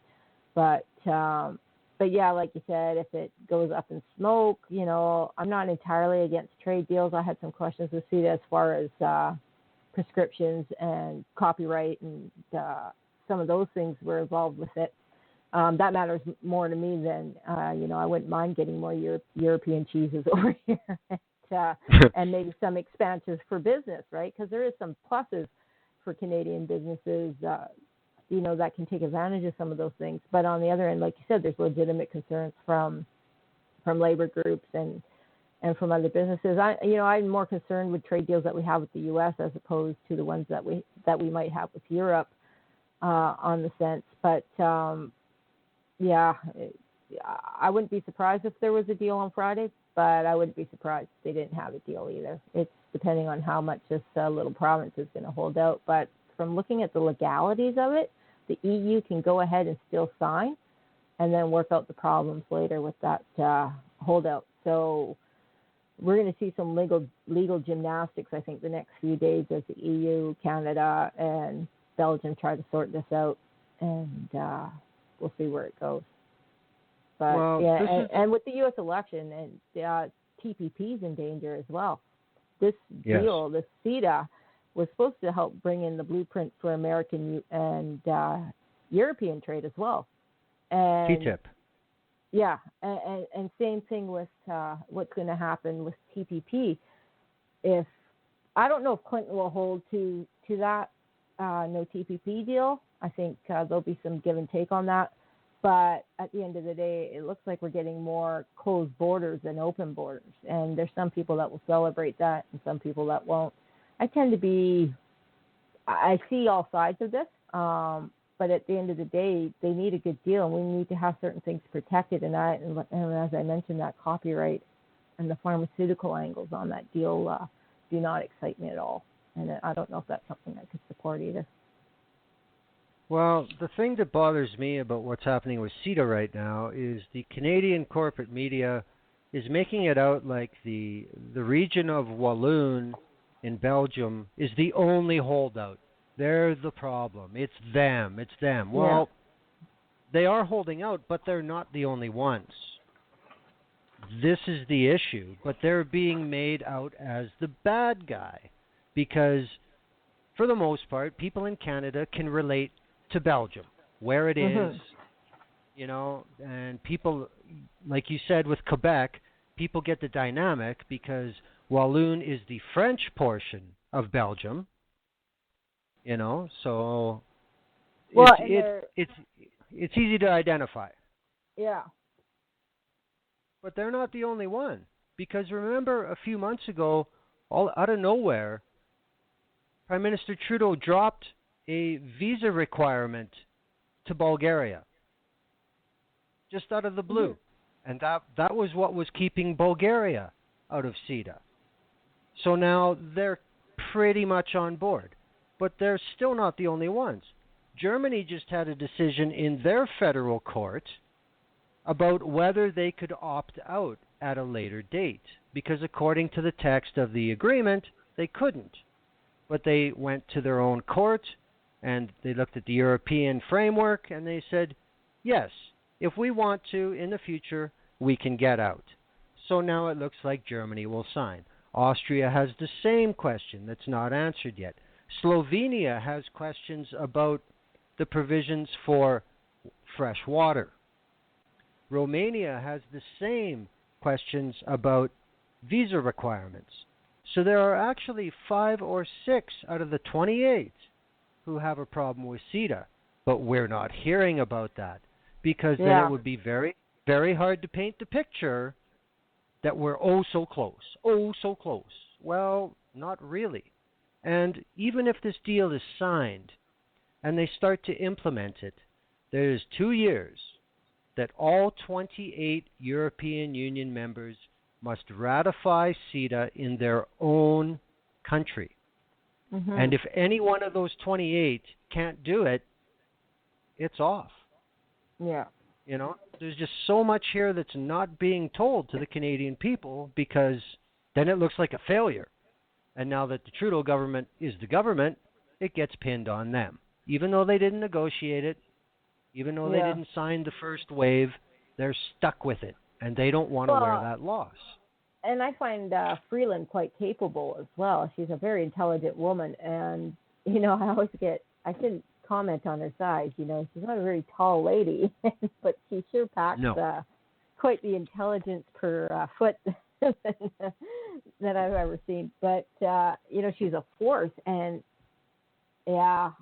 but yeah, like you said, if it goes up in smoke, I'm not entirely against trade deals. I had some questions with CETA as far as prescriptions and copyright, and some of those things were involved with it. That matters more to me than I wouldn't mind getting more European cheeses over here, and maybe some expansions for business, right? Because there is some pluses for Canadian businesses, that can take advantage of some of those things. But on the other end, like you said, there's legitimate concerns from labor groups and from other businesses. I'm more concerned with trade deals that we have with the U.S. as opposed to the ones that we might have with Europe on the sense. But I wouldn't be surprised if there was a deal on Friday, but I wouldn't be surprised if they didn't have a deal either. It's depending on how much this little province is going to hold out. But from looking at the legalities of it, the EU can go ahead and still sign and then work out the problems later with that holdout. So we're going to see some legal gymnastics, I think, the next few days as the EU, Canada, and Belgium try to sort this out, and we'll see where it goes. But and with the U.S. election, and TPP's in danger as well. This deal, this CETA, was supposed to help bring in the blueprint for American and European trade as well. And TTIP. Yeah, and same thing with what's going to happen with TPP. If I don't know if Clinton will hold to that no TPP deal. I think there'll be some give and take on that. But at the end of the day, it looks like we're getting more closed borders than open borders. And there's some people that will celebrate that and some people that won't. I see all sides of this. But at the end of the day, they need a good deal, and we need to have certain things protected. And as I mentioned, that copyright and the pharmaceutical angles on that deal do not excite me at all. And I don't know if that's something I could support either. Well, the thing that bothers me about what's happening with CETA right now is the Canadian corporate media is making it out like the region of Walloon in Belgium is the only holdout. They're the problem. It's them. Well, they are holding out, but they're not the only ones. This is the issue, but they're being made out as the bad guy because, for the most part, people in Canada can relate to Belgium, where it is, and people, like you said with Quebec, people get the dynamic because Walloon is the French portion of Belgium, so Well, it's easy to identify. yeah. But they're not the only one, because remember a few months ago, all out of nowhere, Prime Minister Trudeau dropped a visa requirement to Bulgaria, just out of the blue. And that was what was keeping Bulgaria out of CETA. So now they're pretty much on board. But they're still not the only ones. Germany just had a decision in their federal court about whether they could opt out at a later date. Because according to the text of the agreement, they couldn't. But they went to their own court and they looked at the European framework and they said, yes, if we want to in the future, we can get out. So now it looks like Germany will sign. Austria has the same question that's not answered yet. Slovenia has questions about the provisions for fresh water. Romania has the same questions about visa requirements. So there are actually 5 or 6 out of the 28 who have a problem with CETA, but we're not hearing about that because then it would be very, very hard to paint the picture that we're so close. Well, not really. And even if this deal is signed and they start to implement it, there is 2 years that all 28 European Union members must ratify CETA in their own country. Mm-hmm. And if any one of those 28 can't do it, it's off. Yeah. There's just so much here that's not being told to the Canadian people because then it looks like a failure. And now that the Trudeau government is the government, it gets pinned on them. Even though they didn't negotiate it, even though they didn't sign the first wave, they're stuck with it. And they don't want to wear that loss. And I find Freeland quite capable as well. She's a very intelligent woman. And, I shouldn't comment on her size. She's not a very tall lady, but she sure packs quite the intelligence per foot that I've ever seen. But, she's a force. And, and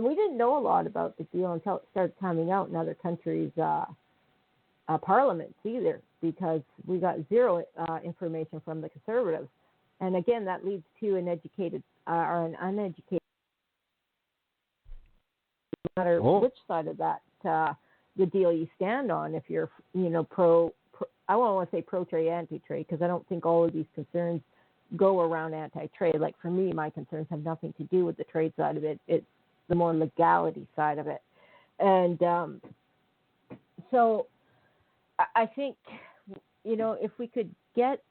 we didn't know a lot about the deal until it started coming out in other countries' parliaments either, because we got zero information from the Conservatives. And again, that leads to an educated or an uneducated, no matter which side of that the deal you stand on. If you're, pro, I won't want to say pro-trade, anti-trade, because I don't think all of these concerns go around anti-trade. Like for me, my concerns have nothing to do with the trade side of it. It's the more legality side of it. And so I think, if we could get,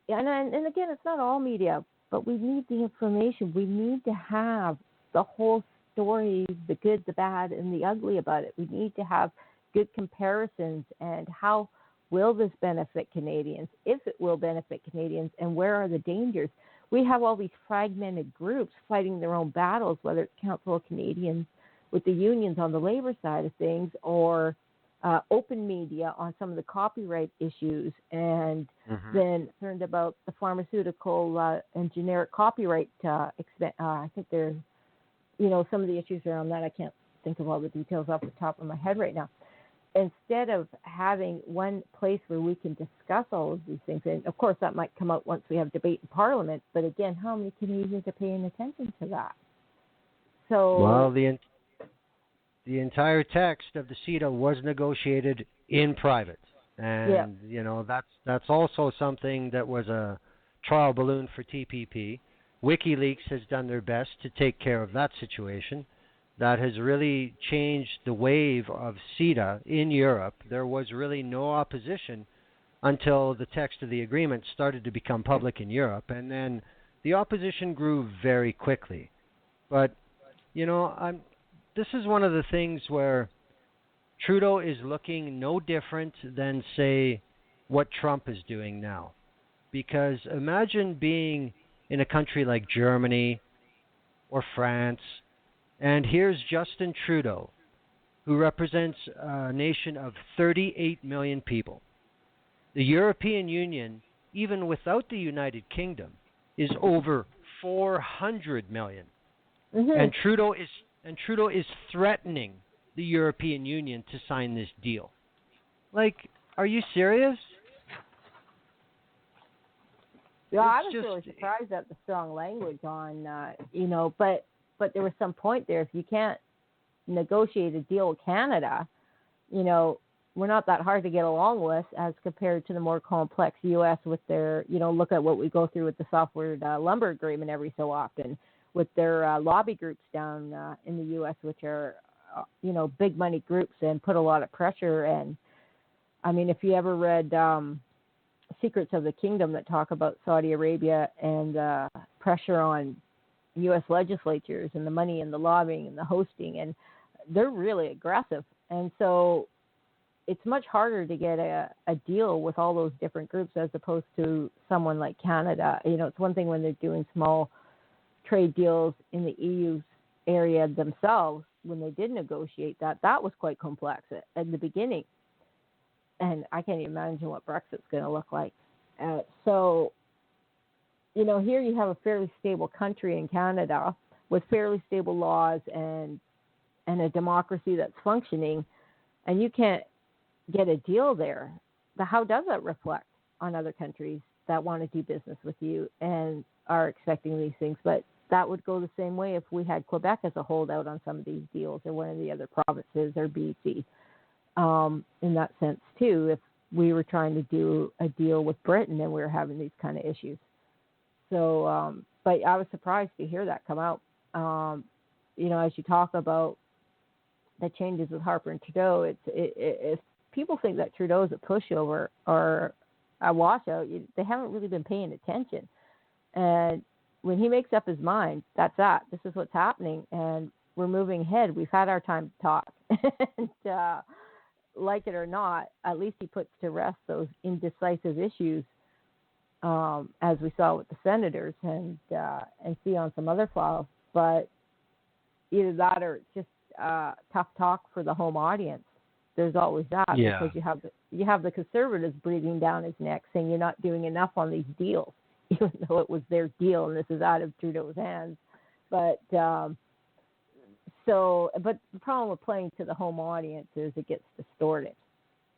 and again, it's not all media, but we need the information. We need to have the whole story, the good, the bad, and the ugly about it. We need to have good comparisons and how will this benefit Canadians, if it will benefit Canadians, and where are the dangers. We have all these fragmented groups fighting their own battles, whether it's Council of Canadians with the unions on the labor side of things, or open media on some of the copyright issues, and then concerned about the pharmaceutical and generic copyright. I think there's, some of the issues around that. I can't think of all the details off the top of my head right now. Instead of having one place where we can discuss all of these things, and of course that might come out once we have debate in Parliament, but again, how many Canadians are paying attention to that? So, well, the entire text of the CETA was negotiated in private, and that's also something that was a trial balloon for TPP. WikiLeaks has done their best to take care of that situation. That has really changed the wave of CETA in Europe. There was really no opposition until the text of the agreement started to become public in Europe, and then the opposition grew very quickly. But, this is one of the things where Trudeau is looking no different than, say, what Trump is doing now. Because imagine being in a country like Germany or France, and here's Justin Trudeau, who represents a nation of 38 million people. The European Union, even without the United Kingdom, is over 400 million. Mm-hmm. And Trudeau is threatening the European Union to sign this deal. Like, are you serious? Yeah, I was It's really just surprised at the strong language on, but there was some point there. If you can't negotiate a deal with Canada, we're not that hard to get along with as compared to the more complex U.S. with their, look at what we go through with the softwood lumber agreement every so often, with their lobby groups down in the U.S., which are, big money groups and put a lot of pressure. And I mean, if you ever read Secrets of the Kingdom that talk about Saudi Arabia and pressure on U.S. legislatures and the money and the lobbying and the hosting, and they're really aggressive. And so it's much harder to get a deal with all those different groups as opposed to someone like Canada. It's one thing when they're doing small trade deals in the EU area themselves. When they did negotiate that was quite complex at the beginning. And I can't even imagine what Brexit's going to look like. So, here you have a fairly stable country in Canada with fairly stable laws and a democracy that's functioning, and you can't get a deal there. How does that reflect on other countries that want to do business with you and are expecting these things? But that would go the same way if we had Quebec as a holdout on some of these deals, or one of the other provinces, or BC. In that sense too, if we were trying to do a deal with Britain and we were having these kind of issues. So, but I was surprised to hear that come out. As you talk about the changes with Harper and Trudeau, if people think that Trudeau is a pushover or a washout, they haven't really been paying attention. And when he makes up his mind, that's that. This is what's happening, and we're moving ahead. We've had our time to talk. And, like it or not, at least he puts to rest those indecisive issues, as we saw with the senators and see on some other files. But either that or it's just tough talk for the home audience. There's always that, because you have the conservatives breathing down his neck, saying you're not doing enough on these deals, even though it was their deal and this is out of Trudeau's hands. But but the problem with playing to the home audience is it gets distorted,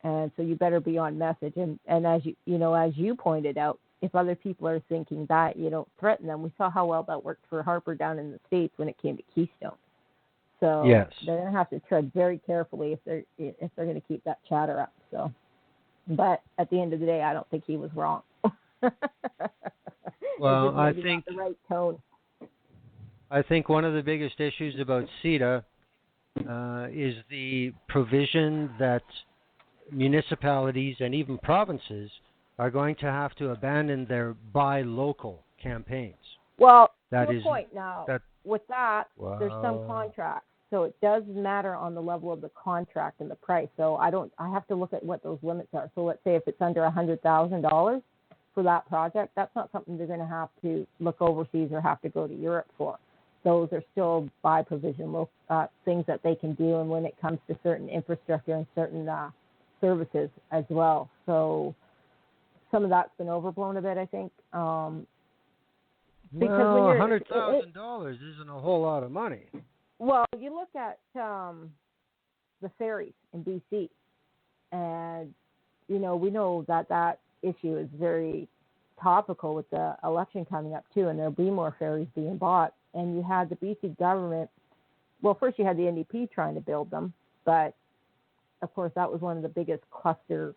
and so you better be on message. And as as you pointed out, if other people are thinking that, you don't threaten them. We saw how well that worked for Harper down in the States when it came to Keystone. So they're going to have to tread very carefully if they're going to keep that chatter up. So, but at the end of the day, I don't think he was wrong. Well, I think the right tone. I think one of the biggest issues about CETA is the provision that municipalities and even provinces are going to have to abandon their buy local campaigns. Well, that to a is point now. With that, there's some contracts, so it does matter on the level of the contract and the price. So I have to look at what those limits are. So let's say if it's under $100,000 for that project, that's not something they're going to have to look overseas or have to go to Europe for. Those are still by provision things that they can do, and when it comes to certain infrastructure and certain services as well. So some of that's been overblown a bit, I think. Because $100,000 isn't a whole lot of money. Well, you look at the ferries in BC, and we know that issue is very topical with the election coming up too, and there'll be more ferries being bought. And you had the BC government. Well, first you had the NDP trying to build them, but of course that was one of the biggest cluster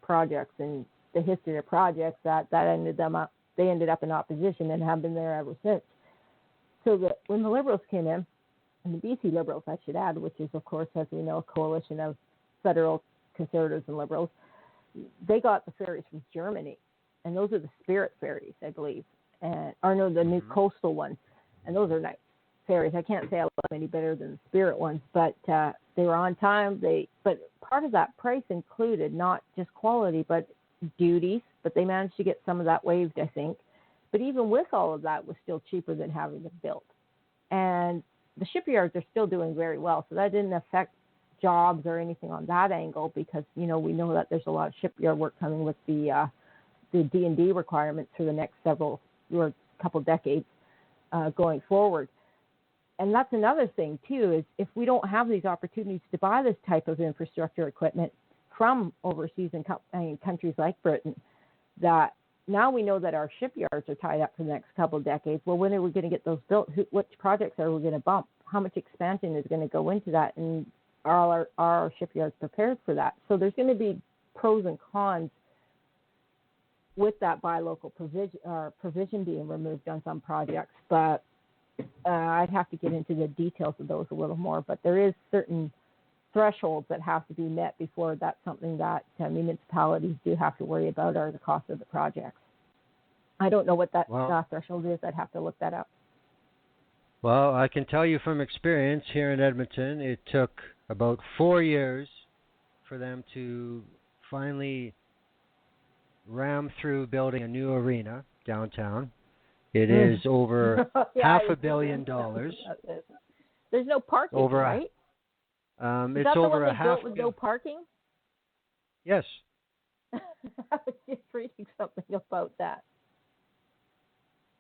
projects in the history of projects that ended them up. They ended up in opposition and have been there ever since. So when the Liberals came in, and the BC Liberals, I should add, which is, of course, as we know, a coalition of federal Conservatives and Liberals, they got the ferries from Germany. And those are the Spirit ferries, I believe. The new coastal ones. And those are nice ferries. I can't say I love them any better than the Spirit ones, but they were on time. But part of that price included not just quality, but duties, but they managed to get some of that waived, I think. But even with all of that, it was still cheaper than having them built. And the shipyards are still doing very well, so that didn't affect jobs or anything on that angle, because we know that there's a lot of shipyard work coming with the D&D requirements for the next several or couple decades going forward. And that's another thing too, is if we don't have these opportunities to buy this type of infrastructure equipment from overseas and countries like Britain, that now we know that our shipyards are tied up for the next couple of decades. Well, when are we going to get those built? Which projects are we going to bump? How much expansion is going to go into that? And are our shipyards prepared for that? So there's going to be pros and cons with that buy local provision being removed on some projects. But I'd have to get into the details of those a little more. But there is certain thresholds that have to be met before that's something that municipalities do have to worry about, are the cost of the projects. I don't know what that threshold is. I'd have to look that up. Well, I can tell you from experience here in Edmonton, it took about 4 years for them to finally ram through building a new arena downtown. It is over $500 million. There's no parking, right? It's that over the one a half. Built with no parking? Yes. I was just reading something about that.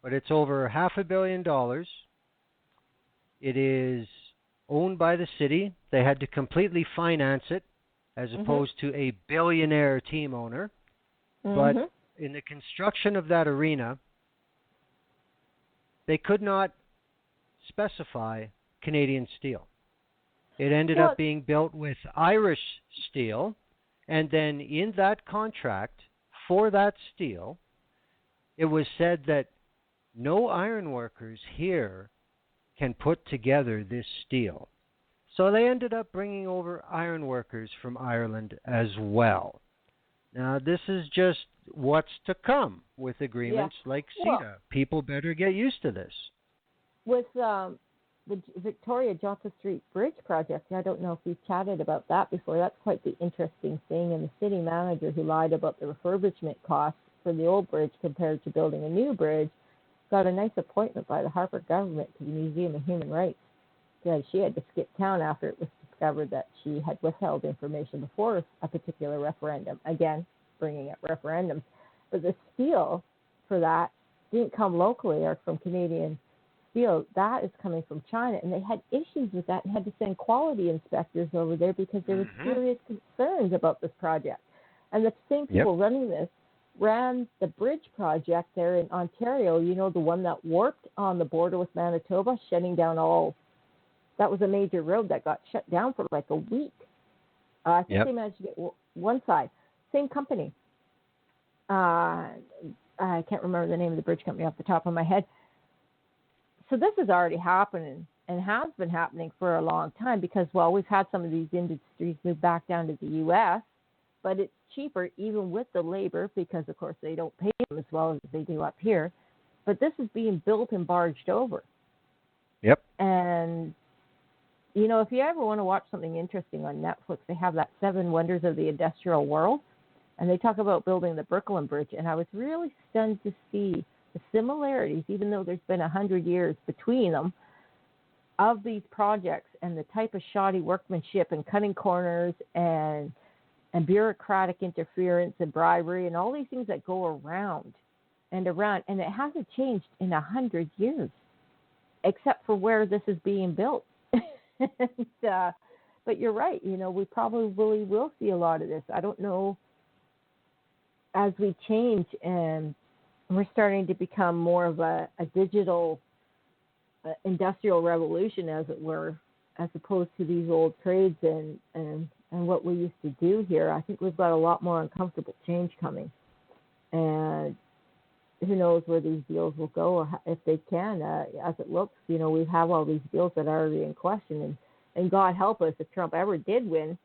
But it's over $500 million. It is owned by the city. They had to completely finance it, as opposed to a billionaire team owner. But in the construction of that arena, they could not specify Canadian steel. It ended up being built with Irish steel, and then in that contract for that steel, it was said that no ironworkers here can put together this steel. So they ended up bringing over ironworkers from Ireland as well. Now, this is just what's to come with agreements like CETA. Well, people better get used to this. With the Victoria Johnson Street Bridge project, I don't know if we've chatted about that before. That's quite the interesting thing. And the city manager who lied about the refurbishment costs for the old bridge compared to building a new bridge got a nice appointment by the Harper government to the Museum of Human Rights. Because she had to skip town after it was discovered that she had withheld information before a particular referendum. Again, bringing up referendums. But the steel for that didn't come locally or from Canadian steel. That is coming from China. And they had issues with that and had to send quality inspectors over there because there were serious concerns about this project. And the same people running this ran the bridge project there in Ontario, the one that warped on the border with Manitoba, shutting down all. That was a major road that got shut down for like a week. I think they managed to get one side. Same company. I can't remember the name of the bridge company off the top of my head. So this is already happening and has been happening for a long time because, we've had some of these industries move back down to the U.S., but it's cheaper even with the labor because, of course, they don't pay them as well as they do up here. But this is being built and barged over. Yep. And if you ever want to watch something interesting on Netflix, they have that 7 Wonders of the Industrial World, and they talk about building the Brooklyn Bridge, and I was really stunned to see the similarities, even though there's been 100 years between them, of these projects and the type of shoddy workmanship and cutting corners and bureaucratic interference and bribery and all these things that go around, and it hasn't changed in 100 years, except for where this is being built. But you're right. We probably will see a lot of this. I don't know. As we change and we're starting to become more of a digital industrial revolution, as it were, as opposed to these old trades and what we used to do here, I think we've got a lot more uncomfortable change coming. And who knows where these deals will go, or if they can. As it looks, we have all these deals that are already in question. And God help us if Trump ever did win,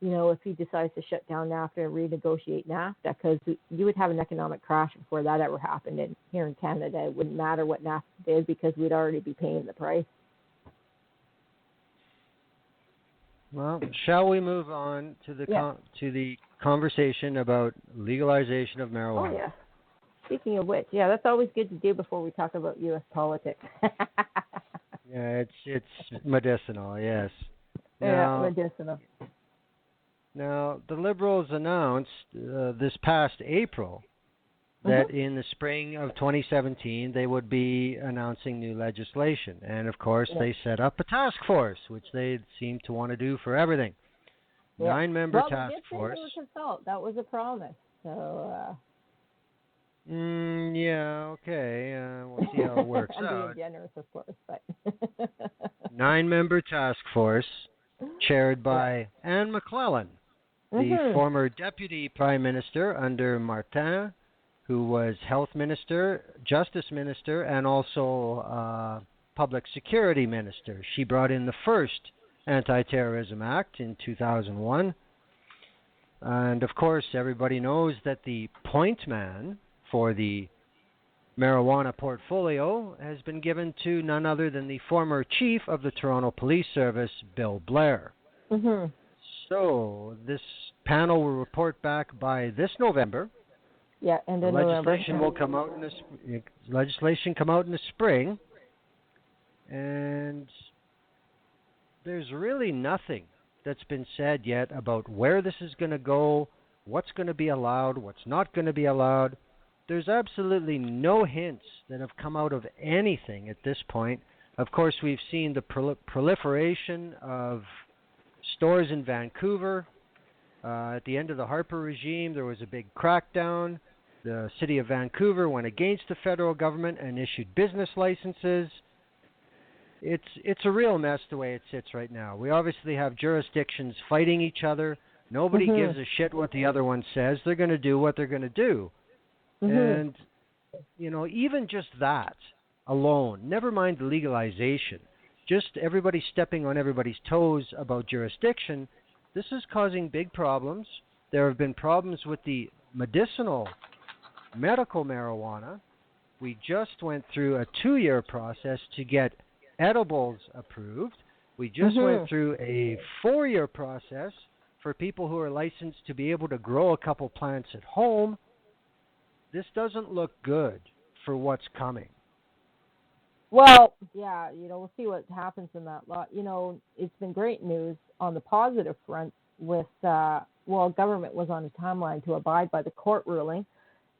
if he decides to shut down NAFTA and renegotiate NAFTA, because you would have an economic crash before that ever happened. And here in Canada, it wouldn't matter what NAFTA did because we'd already be paying the price. Well, shall we move on to the conversation about legalization of marijuana? Oh, yeah. Speaking of which, that's always good to do before we talk about U.S. politics. Yeah, it's medicinal, yes. Now, medicinal. Now, the Liberals announced this past April that in the spring of 2017 they would be announcing new legislation. And of course, they set up a task force, which they seem to want to do for everything. Yeah. 9-member well, task they did force. Say they would consult. That was a promise. So. Yeah, okay. We'll see how it works I'm out. being generous, of course, but 9-member task force chaired by Anne McClellan, the former deputy prime minister under Martin, who was health minister, justice minister, and also public security minister. She brought in the first Anti-Terrorism Act in 2001. And of course, everybody knows that the point man for the marijuana portfolio has been given to none other than the former chief of the Toronto Police Service, Bill Blair. So this panel will report back by this November. Yeah, and the legislation will come out in the spring, and there's really nothing that's been said yet about where this is going to go, what's going to be allowed, what's not going to be allowed. There's absolutely no hints that have come out of anything at this point. Of course, we've seen the proliferation of stores in Vancouver. At the end of the Harper regime, there was a big crackdown. The city of Vancouver went against the federal government and issued business licenses. It's a real mess the way it sits right now. We obviously have jurisdictions fighting each other. Nobody gives a shit what the other one says. They're going to do what they're going to do. And, even just that alone, never mind the legalization, just everybody stepping on everybody's toes about jurisdiction, this is causing big problems. There have been problems with the medical marijuana. We just went through a 2-year process to get edibles approved. We just went through a 4-year process for people who are licensed to be able to grow a couple plants at home. This doesn't look good for what's coming. Well, yeah, we'll see what happens in that lot. It's been great news on the positive front with, government was on a timeline to abide by the court ruling,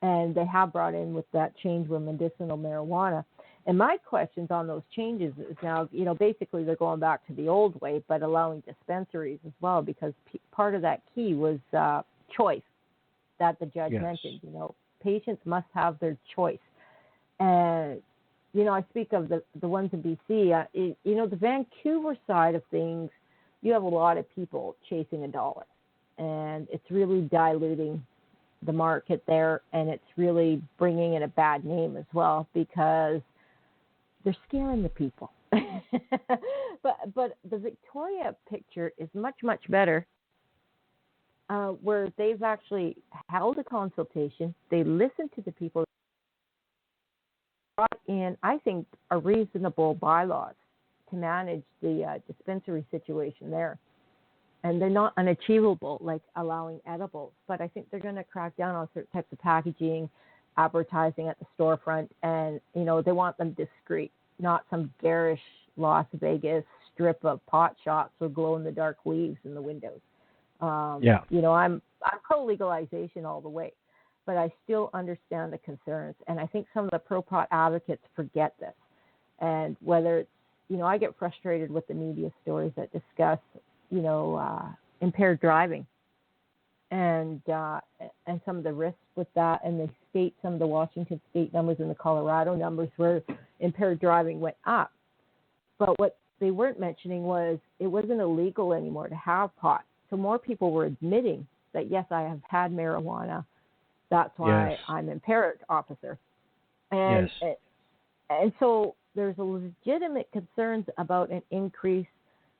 and they have brought in with that change with medicinal marijuana. And my questions on those changes is now, basically they're going back to the old way, but allowing dispensaries as well, because part of that key was choice that the judge mentioned. Patients must have their choice. And, I speak of the ones in BC, the Vancouver side of things, you have a lot of people chasing a dollar. And it's really diluting the market there, and it's really bringing in a bad name as well, because they're scaring the people. But the Victoria picture is much, much better, where they've actually held a consultation. They listened to the people, brought in, I think, a reasonable bylaws to manage the dispensary situation there. And they're not unachievable, like allowing edibles. But I think they're going to crack down on certain types of packaging, advertising at the storefront. And, they want them discreet, not some garish Las Vegas strip of pot shops or glow-in-the-dark leaves in the windows. I'm pro-legalization all the way. But I still understand the concerns. And I think some of the pro-pot advocates forget this. And whether it's, I get frustrated with the media stories that discuss impaired driving and some of the risks with that, and they state some of the Washington state numbers and the Colorado numbers where impaired driving went up. But what they weren't mentioning was it wasn't illegal anymore to have pot. So more people were admitting that, yes, I have had marijuana. That's why I'm impaired, officer. And so there's a legitimate concerns about an increase,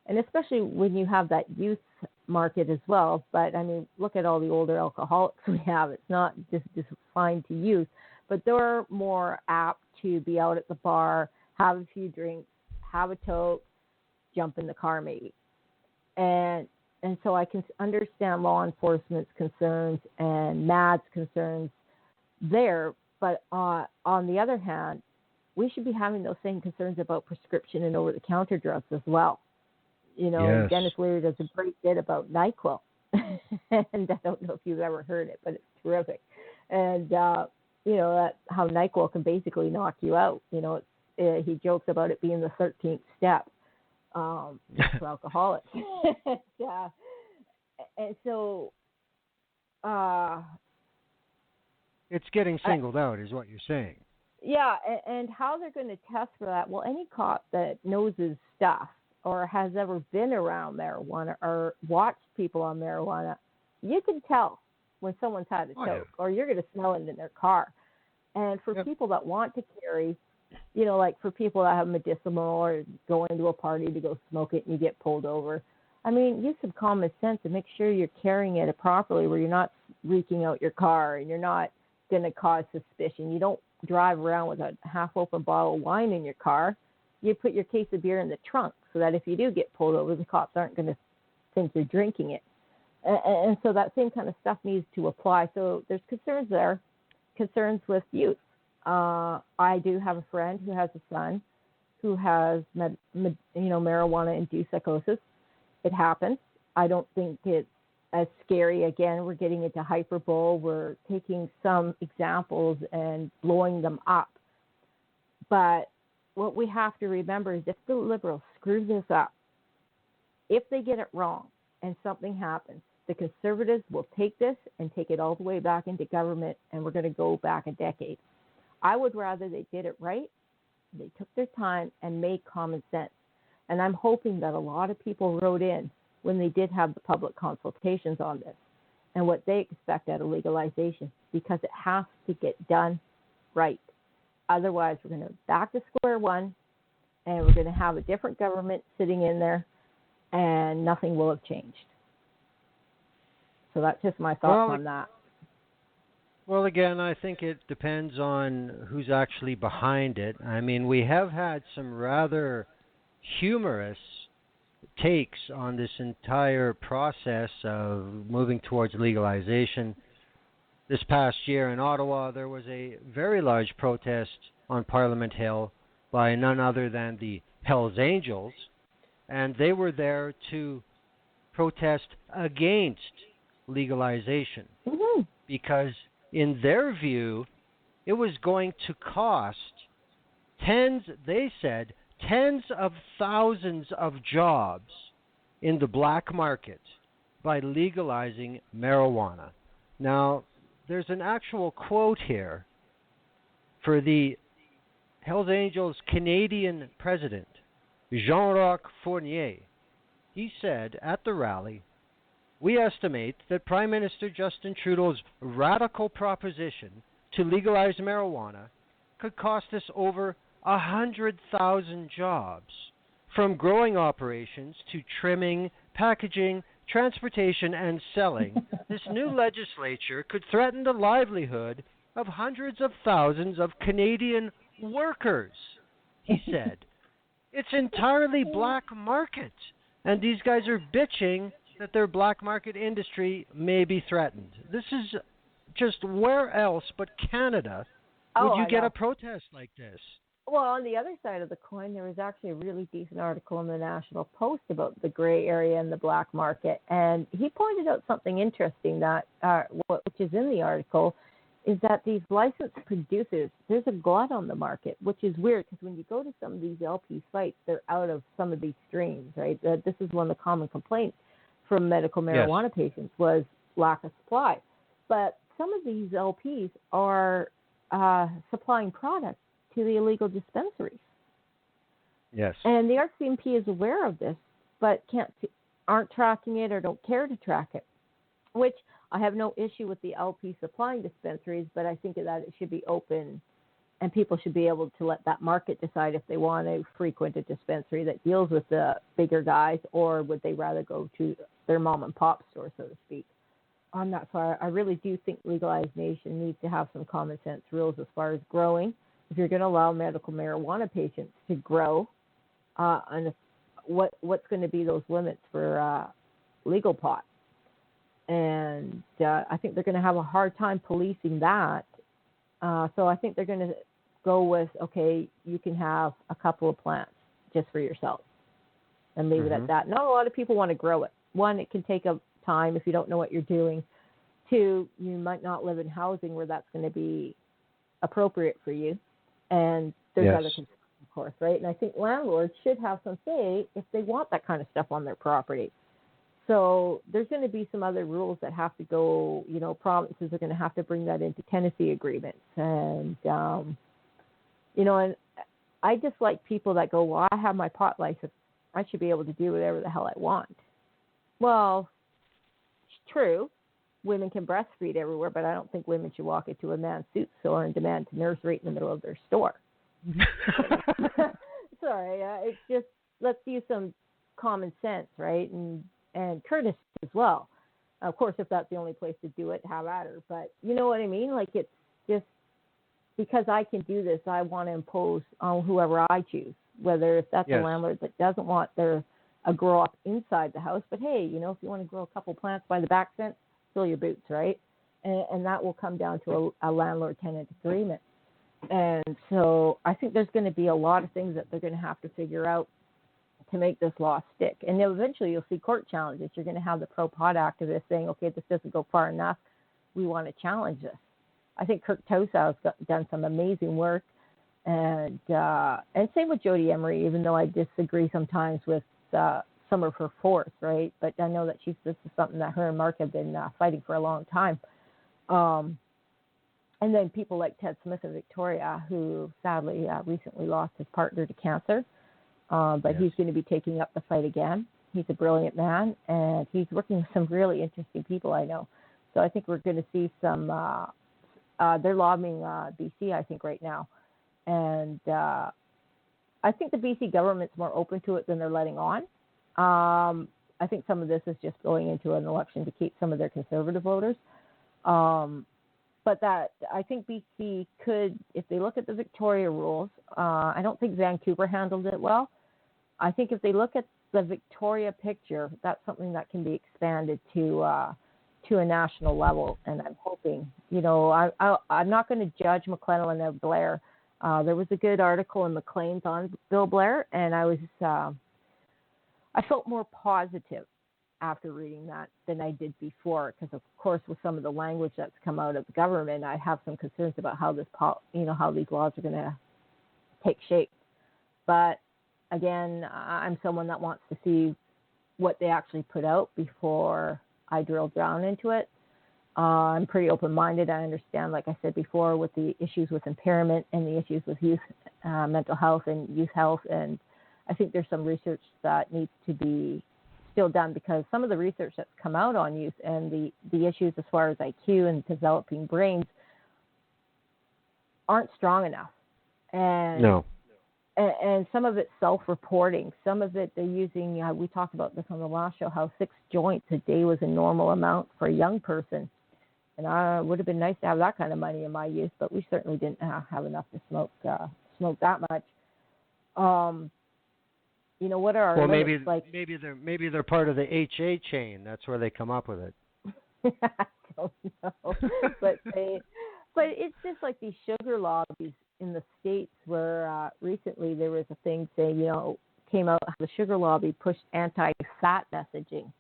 and especially when you have that youth market as well. But, look at all the older alcoholics we have. It's not just confined to youth, but they're more apt to be out at the bar, have a few drinks, have a toke, jump in the car maybe. And so I can understand law enforcement's concerns and MAD's concerns there. But on the other hand, we should be having those same concerns about prescription and over-the-counter drugs as well. Dennis Leary does a great bit about NyQuil. and I don't know if you've ever heard it, but it's terrific. And that how NyQuil can basically knock you out. He jokes about it being the 13th step for alcoholics. And so it's getting singled out, is what you're saying. Yeah, and how they're going to test for that? Well, any cop that knows his stuff or has ever been around marijuana or watched people on marijuana, you can tell when someone's had a toke, or you're going to smell it in their car. And for people that want to carry, like for people that have medicinal or going to a party to go smoke it and you get pulled over, I mean, use some common sense and make sure you're carrying it properly where you're not reeking out your car and you're not going to cause suspicion. You don't drive around with a half-open bottle of wine in your car. You put your case of beer in the trunk so that if you do get pulled over, the cops aren't going to think you're drinking it. And so that same kind of stuff needs to apply. So there's concerns there, concerns with youth. I do have a friend who has a son who has marijuana-induced psychosis. It happens. I don't think it's as scary. Again, we're getting into hyperbole. We're taking some examples and blowing them up. But what we have to remember is if the Liberals screw this up, if they get it wrong and something happens, the Conservatives will take this and take it all the way back into government, and we're going to go back a decade. I would rather they did it right, they took their time and made common sense. And I'm hoping that a lot of people wrote in when they did have the public consultations on this and what they expect out of legalization, because it has to get done right. Otherwise, we're going to back to square one, and we're going to have a different government sitting in there, and nothing will have changed. So that's just my thoughts on that. Well, again, I think it depends on who's actually behind it. I mean, we have had some rather humorous takes on this entire process of moving towards legalization. This past year in Ottawa, there was a very large protest on Parliament Hill by none other than the Hells Angels, and they were there to protest against legalization because in their view, it was going to cost tens of thousands of jobs in the black market by legalizing marijuana. Now, there's an actual quote here for the Hells Angels Canadian president, Jean-Roch Fournier. He said at the rally, "We estimate that Prime Minister Justin Trudeau's radical proposition to legalize marijuana could cost us over 100,000 jobs, from growing operations to trimming, packaging, transportation, and selling. This new legislature could threaten the livelihood of hundreds of thousands of Canadian workers," he said. It's entirely black market, and these guys are bitching that their black market industry may be threatened. This is just where else but Canada would you get a protest like this? Well, on the other side of the coin, there was actually a really decent article in the National Post about the gray area and the black market. And he pointed out something interesting that, which is in the article, is that these licensed producers, there's a glut on the market, which is weird because when you go to some of these LP sites, they're out of some of these streams, right? This is one of the common complaints from medical marijuana patients was lack of supply. But some of these LPs are supplying products to the illegal dispensaries. Yes. And the RCMP is aware of this, but aren't tracking it or don't care to track it, which I have no issue with the LP supplying dispensaries, but I think that it should be open and people should be able to let that market decide if they want to frequent a dispensary that deals with the bigger guys, or would they rather go to their mom and pop store, so to speak. On that, so I really do think legalization needs to have some common sense rules as far as growing. If you're going to allow medical marijuana patients to grow, and what's going to be those limits for legal pot? And I think they're going to have a hard time policing that. So I think they're going to go with, okay, you can have a couple of plants just for yourself and leave it at that. Not a lot of people want to grow it. One, it can take up time if you don't know what you're doing. 2, you might not live in housing where that's going to be appropriate for you. And there's other concerns, of course, right? And I think landlords should have some say if they want that kind of stuff on their property. So there's going to be some other rules that have to go, provinces are going to have to bring that into tenancy agreements. And, and I dislike people that go, well, I have my pot license. I should be able to do whatever the hell I want. Well, it's true. Women can breastfeed everywhere, but I don't think women should walk into a man's suit store and demand to nurse right in the middle of their store. Sorry, it's just, let's use some common sense, right? And courtesy as well. Of course, if that's the only place to do it, have at her. But you know what I mean? Like, it's just because I can do this, I want to impose on whoever I choose, whether if that's a landlord that doesn't want a grow up inside the house. But hey, if you want to grow a couple plants by the back fence, fill your boots, right? And that will come down to a landlord-tenant agreement. And so I think there's going to be a lot of things that they're going to have to figure out to make this law stick. And then eventually you'll see court challenges. You're going to have the pro-pot activists saying, okay, this doesn't go far enough. We want to challenge this. I think Kirk Tosa has done some amazing work. And same with Jody Emery, even though I disagree sometimes with some of her force, right? But I know that this is something that her and Mark have been fighting for a long time. And then people like Ted Smith of Victoria, who sadly recently lost his partner to cancer. But he's going to be taking up the fight again. He's a brilliant man, and he's working with some really interesting people I know. So I think we're going to see some, they're lobbying BC, I think, right now. And I think the BC government's more open to it than they're letting on. I think some of this is just going into an election to keep some of their conservative voters. But that I think BC could, if they look at the Victoria rules, I don't think Vancouver handled it well. I think if they look at the Victoria picture, that's something that can be expanded to a national level. And I'm hoping, I'm not going to judge McClellan or Blair. There was a good article in Maclean's on Bill Blair, and I felt more positive after reading that than I did before, because of course with some of the language that's come out of the government, I have some concerns about how how these laws are going to take shape. But again, I'm someone that wants to see what they actually put out before I drill down into it. I'm pretty open-minded. I understand, like I said before, with the issues with impairment and the issues with youth mental health and youth health, and I think there's some research that needs to be still done, because some of the research that's come out on youth and the issues as far as IQ and developing brains aren't strong enough. And no. And some of it's self-reporting. Some of it they're using, we talked about this on the last show, how 6 joints a day was a normal amount for a young person. And it would have been nice to have that kind of money in my youth, but we certainly didn't have enough to smoke that much. What are our limits? Maybe they're part of the HA chain. That's where they come up with it. I don't know, but it's just like these sugar lobbies in the States, where recently there was a thing saying, came out, the sugar lobby pushed anti-fat messaging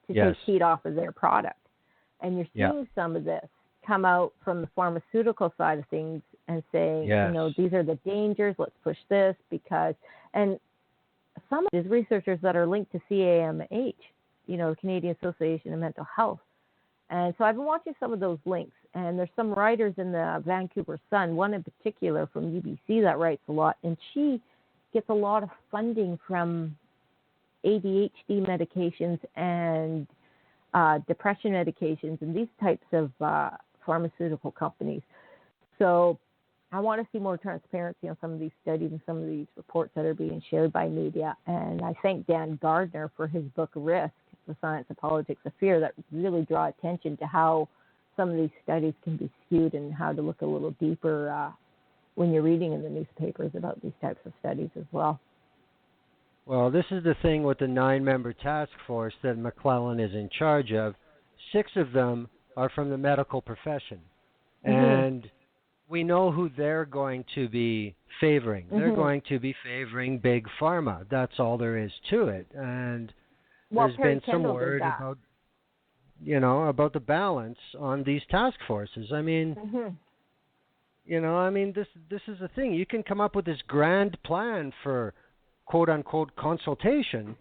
to take heat off of their product. And you're seeing some of this come out from the pharmaceutical side of things and saying, these are the dangers, let's push this, and some of these researchers that are linked to CAMH, the Canadian Association of Mental Health. And so I've been watching some of those links, and there's some writers in the Vancouver Sun, one in particular from UBC that writes a lot, and she gets a lot of funding from ADHD medications and depression medications and these types of pharmaceutical companies. So I want to see more transparency on some of these studies and some of these reports that are being shared by media. And I thank Dan Gardner for his book, Risk, The Science and Politics of Fear, that really draw attention to how some of these studies can be skewed and how to look a little deeper when you're reading in the newspapers about these types of studies as well. Well, this is the thing with the 9-member task force that McClellan is in charge of. 6 of them are from the medical profession. And we know who they're going to be favoring. They're going to be favoring Big Pharma. That's all there is to it. And there's been some word about... about the balance on these task forces. I mean, this is the thing. You can come up with this grand plan for quote unquote consultation,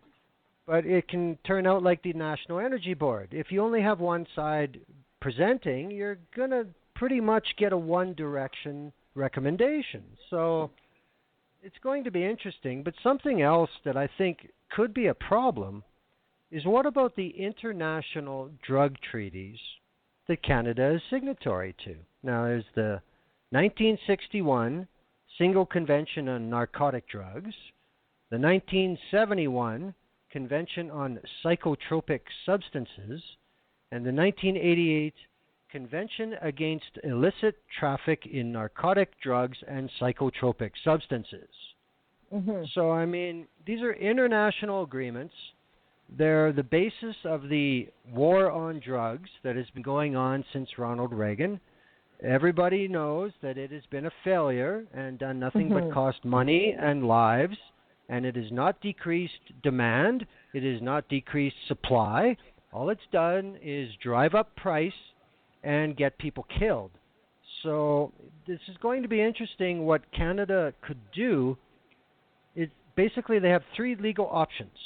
but it can turn out like the National Energy Board. If you only have one side presenting, you're going to pretty much get a one direction recommendation. So it's going to be interesting. But something else that I think could be a problem is, what about the international drug treaties that Canada is signatory to? Now, there's the 1961 Single Convention on Narcotic Drugs, the 1971 Convention on Psychotropic Substances, and the 1988 Convention Against Illicit Traffic in Narcotic Drugs and Psychotropic Substances. So, I mean, these are international agreements. They're the basis of the war on drugs that has been going on since Ronald Reagan. Everybody knows that it has been a failure and done nothing but cost money and lives, and it has not decreased demand. It has not decreased supply. All it's done is drive up price and get people killed. So this is going to be interesting. What Canada could do is basically they have three legal options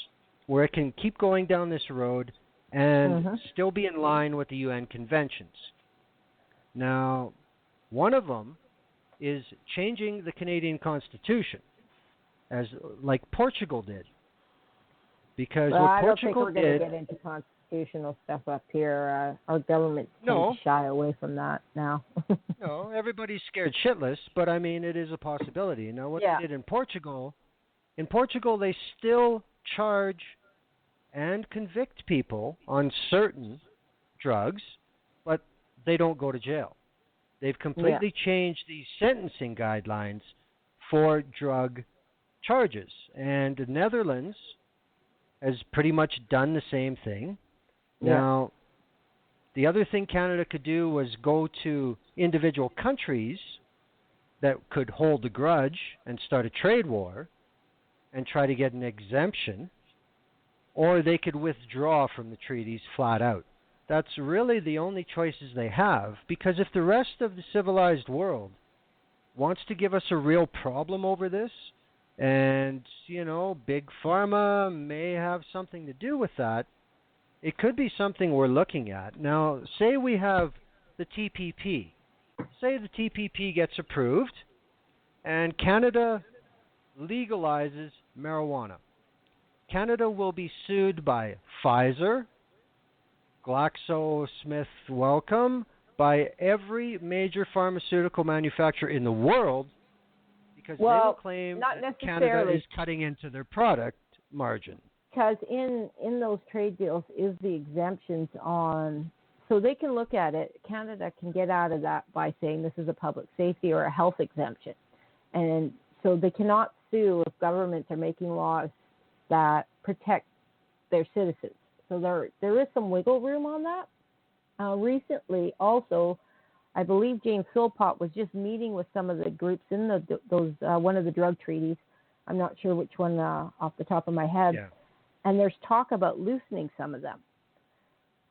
where it can keep going down this road and still be in line with the UN conventions. Now, one of them is changing the Canadian Constitution, as like Portugal did. Because what I don't think Portugal we're going to did, get into constitutional stuff up here. Our government tends to shy away from that now. No, everybody's scared shitless, but I mean, it is a possibility. Now, what they did in Portugal they still charge and convict people on certain drugs, but they don't go to jail. They've completely changed the sentencing guidelines for drug charges. And the Netherlands has pretty much done the same thing. Now, the other thing Canada could do was go to individual countries that could hold a grudge and start a trade war and try to get an exemption, or they could withdraw from the treaties flat out. That's really the only choices they have, because if the rest of the civilized world wants to give us a real problem over this, and, Big Pharma may have something to do with that, it could be something we're looking at. Now, say we have the TPP. Say the TPP gets approved, and Canada legalizes marijuana. Canada will be sued by Pfizer, GlaxoSmithKline, by every major pharmaceutical manufacturer in the world, because they will claim that Canada is cutting into their product margin. Because in those trade deals is the exemptions on, so they can look at it. Canada can get out of that by saying this is a public safety or a health exemption. And so they cannot sue if governments are making laws that protect their citizens. So there is some wiggle room on that. Recently, also, I believe James Philpott was just meeting with some of the groups in those one of the drug treaties. I'm not sure which one off the top of my head. Yeah. And there's talk about loosening some of them.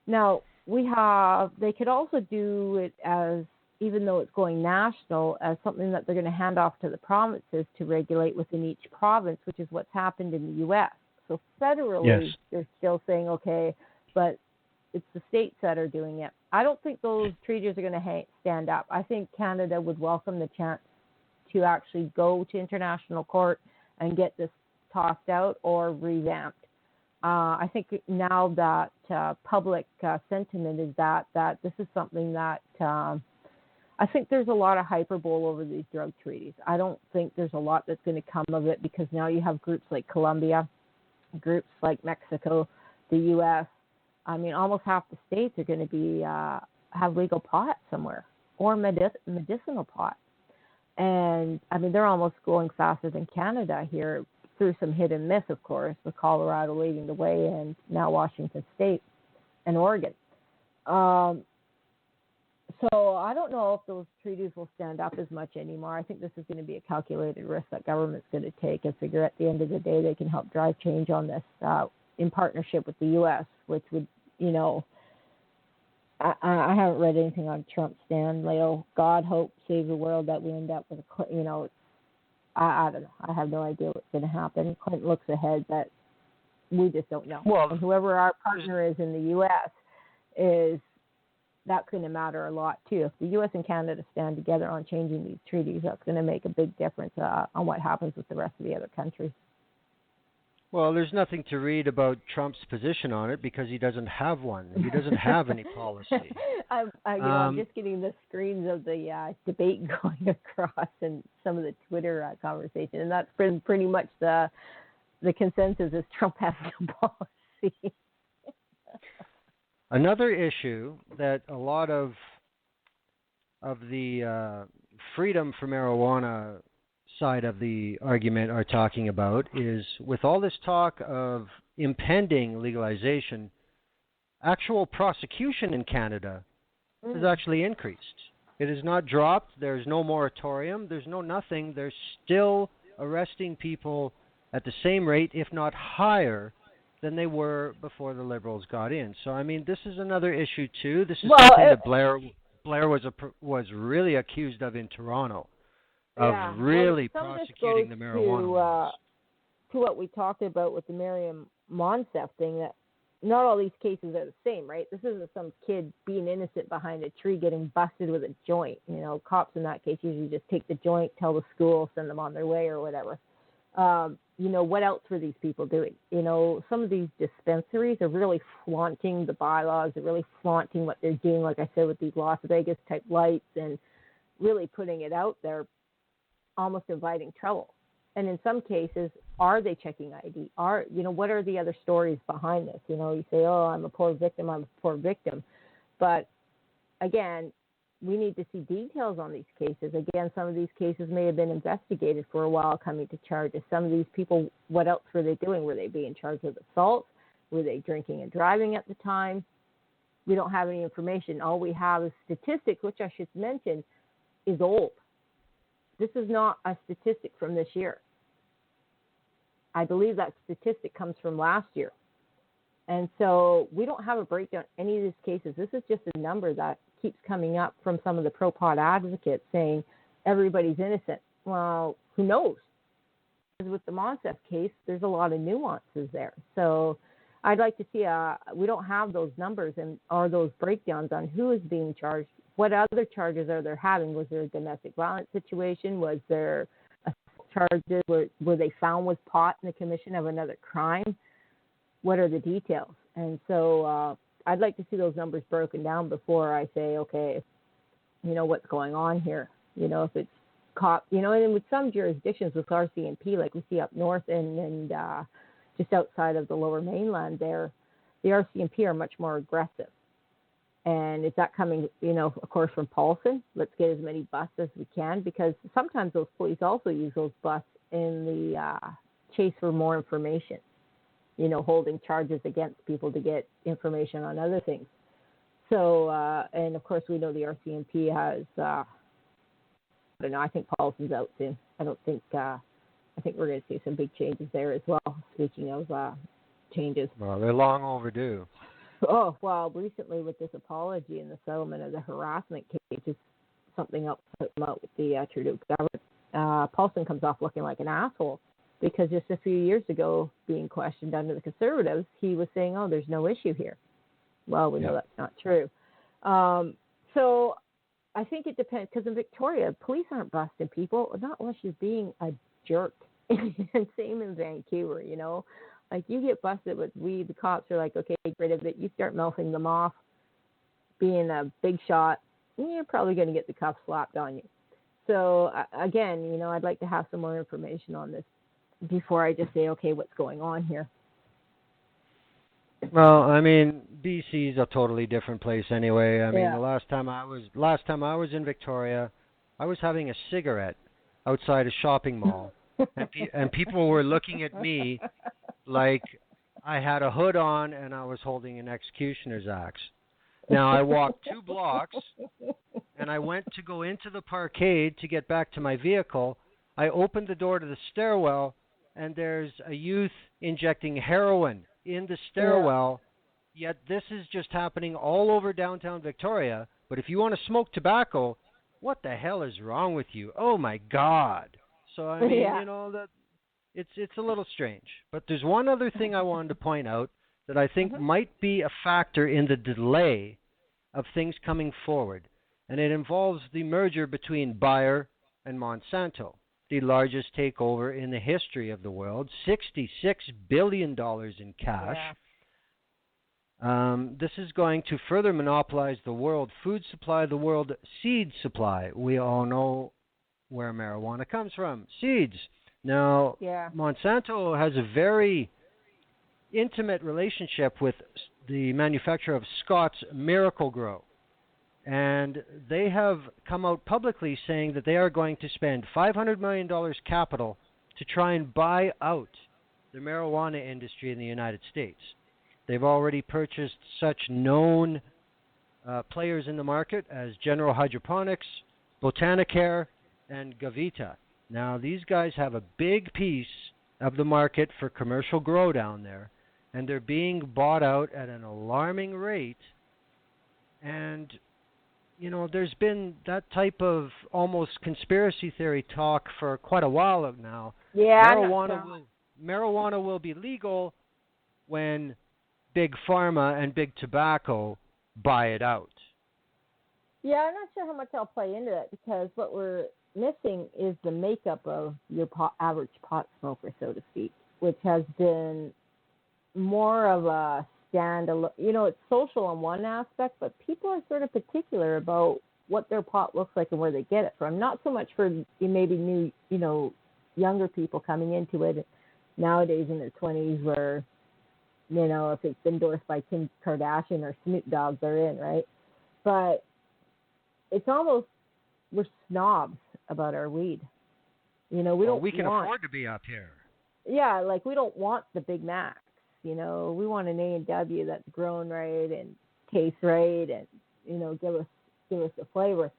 Now, they could also do it as, even though it's going national, as something that they're going to hand off to the provinces to regulate within each province, which is what's happened in the U.S. So federally, they're still saying, okay, but it's the states that are doing it. I don't think those treaties are going to stand up. I think Canada would welcome the chance to actually go to international court and get this tossed out or revamped. I think now that public sentiment is that this is something that I think there's a lot of hyperbole over these drug treaties. I don't think there's a lot that's going to come of it, because now you have groups like Colombia, groups like Mexico, the U.S. I mean, almost half the states are going to be have legal pot somewhere, or medicinal pot. And, I mean, they're almost going faster than Canada here, through some hit and miss, of course, with Colorado leading the way, and now Washington State and Oregon. So I don't know if those treaties will stand up as much anymore. I think this is going to be a calculated risk that government's going to take, and figure at the end of the day they can help drive change on this in partnership with the U.S., which would, I haven't read anything on Trump's stand. Like, oh, God hope save the world that we end up with a, I don't know. I have no idea what's going to happen. Clinton looks ahead, but we just don't know. Well, and whoever our partner is in the U.S. That's going to matter a lot too. If the U.S. and Canada stand together on changing these treaties, that's going to make a big difference on what happens with the rest of the other countries. Well, there's nothing to read about Trump's position on it because he doesn't have one. He doesn't have any policy. I'm just getting the screens of the debate going across and some of the Twitter conversation, and that's pretty much the consensus is Trump has no policy. Another issue that a lot of the freedom for marijuana side of the argument are talking about is, with all this talk of impending legalization, actual prosecution in Canada has actually increased. It has not dropped. There's no moratorium. There's no nothing. They're still arresting people at the same rate, if not higher, than they were before the Liberals got in. So, I mean, this is another issue, too. This is something that Blair was really accused of in Toronto, of really prosecuting the marijuana. To what we talked about with the Miriam Monsef thing, that not all these cases are the same, right? This isn't some kid being innocent behind a tree getting busted with a joint. Cops in that case usually just take the joint, tell the school, send them on their way or whatever. What else were these people doing? Some of these dispensaries are really flaunting the bylaws. They're really flaunting what they're doing, like I said, with these Las Vegas type lights, and really putting it out there, almost inviting trouble. And in some cases, are they checking ID? What are the other stories behind this? You say, oh, I'm a poor victim. But again, we need to see details on these cases. Again, some of these cases may have been investigated for a while, coming to charges. Some of these people, what else were they doing? Were they being charged with assault? Were they drinking and driving at the time? We don't have any information. All we have is statistics, which I should mention is old. This is not a statistic from this year. I believe that statistic comes from last year. And so we don't have a breakdown of any of these cases. This is just a number that keeps coming up from some of the pro-pot advocates saying everybody's innocent. Well, who knows? Because with the Monsef case, there's a lot of nuances there. So I'd like to see we don't have those numbers or those breakdowns on who is being charged. What other charges are they having? Was there a domestic violence situation? Was there charges? Were they found with pot in the commission of another crime? What are the details? And so I'd like to see those numbers broken down before I say, okay, what's going on here? If it's cop, and with some jurisdictions with RCMP, like we see up north and just outside of the Lower Mainland there, the RCMP are much more aggressive. And is that coming, of course, from Paulson? Let's get as many busts as we can, because sometimes those police also use those busts in the chase for more information, holding charges against people to get information on other things. So, and of course, we know the RCMP has, I don't know, I think Paulson's out soon. I think we're going to see some big changes there as well, speaking of changes. Well, they're long overdue. Oh, well, recently with this apology and the settlement of the harassment case, is something else put them out with the Trudeau government. Paulson comes off looking like an asshole, because just a few years ago, being questioned under the Conservatives, he was saying, oh, there's no issue here. Well, we know that's not true. So I think it depends, because in Victoria, police aren't busting people, not unless you're being a jerk. And same in Vancouver, Like, you get busted with weed, the cops are like, okay, get rid of it. You start melting them off, being a big shot, you're probably going to get the cuffs slapped on you. So, again, I'd like to have some more information on this before I just say, okay, what's going on here? Well, I mean, BC is a totally different place anyway. I mean, the last time I was in Victoria, I was having a cigarette outside a shopping mall, and people were looking at me like I had a hood on and I was holding an executioner's axe. Now, I walked 2 blocks, and I went to go into the parkade to get back to my vehicle. I opened the door to the stairwell, and there's a youth injecting heroin in the stairwell Yet this is just happening all over downtown Victoria. But if you want to smoke tobacco, what the hell is wrong with you? Oh my God! So I mean, Yeah. that it's a little strange. But there's one other thing I wanted to point out that I think might be a factor in the delay of things coming forward, and it involves the merger between Bayer and Monsanto, the largest takeover in the history of the world, $66 billion in cash. Yeah. This is going to further monopolize the world food supply, the world seed supply. We all know where marijuana comes from, seeds. Now, Yeah. Monsanto has a very intimate relationship with the manufacturer of Scott's Miracle Grow. And they have come out publicly saying that they are going to spend $500 million capital to try and buy out the marijuana industry in the United States. They've already purchased such known players in the market as General Hydroponics, Botanicare, and Gavita. Now, these guys have a big piece of the market for commercial grow down there, and they're being bought out at an alarming rate. And, there's been that type of almost conspiracy theory talk for quite a while now. Yeah. Marijuana will be legal when Big Pharma and Big Tobacco buy it out. Yeah, I'm not sure how much I'll play into that because what we're missing is the makeup of your average pot smoker, so to speak, which has been more of a standalone. It's social on one aspect, but people are sort of particular about what their pot looks like and where they get it from. Not so much for maybe new, younger people coming into it nowadays in their 20s where, if it's endorsed by Kim Kardashian or Snoop Dogg, they're in, right? But it's almost, we're snobs about our weed. We can afford to be up here. Yeah, like we don't want the Big Macs. We want an A&W that's grown right and tastes right and, give us the flavor.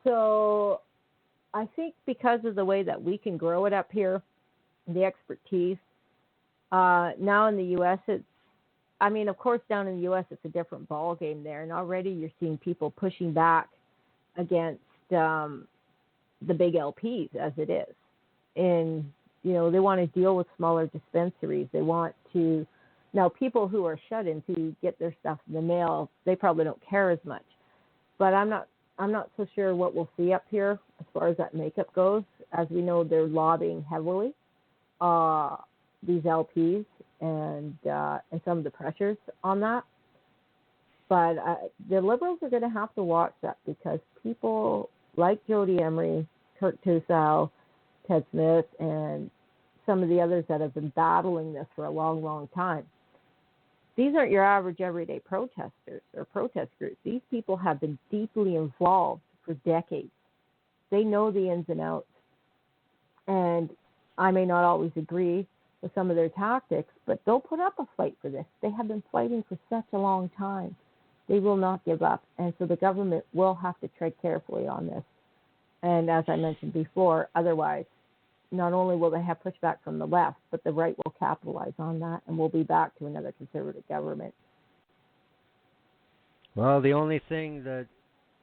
So I think because of the way that we can grow it up here, the expertise, now in the U.S., of course, down in the U.S., it's a different ball game there. And already you're seeing people pushing back against the big LPs as it is. And, they want to deal with smaller dispensaries. They want to, now people who are shut in to get their stuff in the mail, they probably don't care as much. But I'm not so sure what we'll see up here as far as that makeup goes. As we know, they're lobbying heavily, these LPs and some of the pressures on that. But the Liberals are going to have to watch that because people like Jody Emery, Kirk Tusow, Ted Smith, and some of the others that have been battling this for a long, long time. These aren't your average everyday protesters or protest groups. These people have been deeply involved for decades. They know the ins and outs. And I may not always agree with some of their tactics, but they'll put up a fight for this. They have been fighting for such a long time. They will not give up. And so the government will have to tread carefully on this. And as I mentioned before, otherwise, not only will they have pushback from the left, but the right will capitalize on that, and we'll be back to another conservative government. Well, the only thing that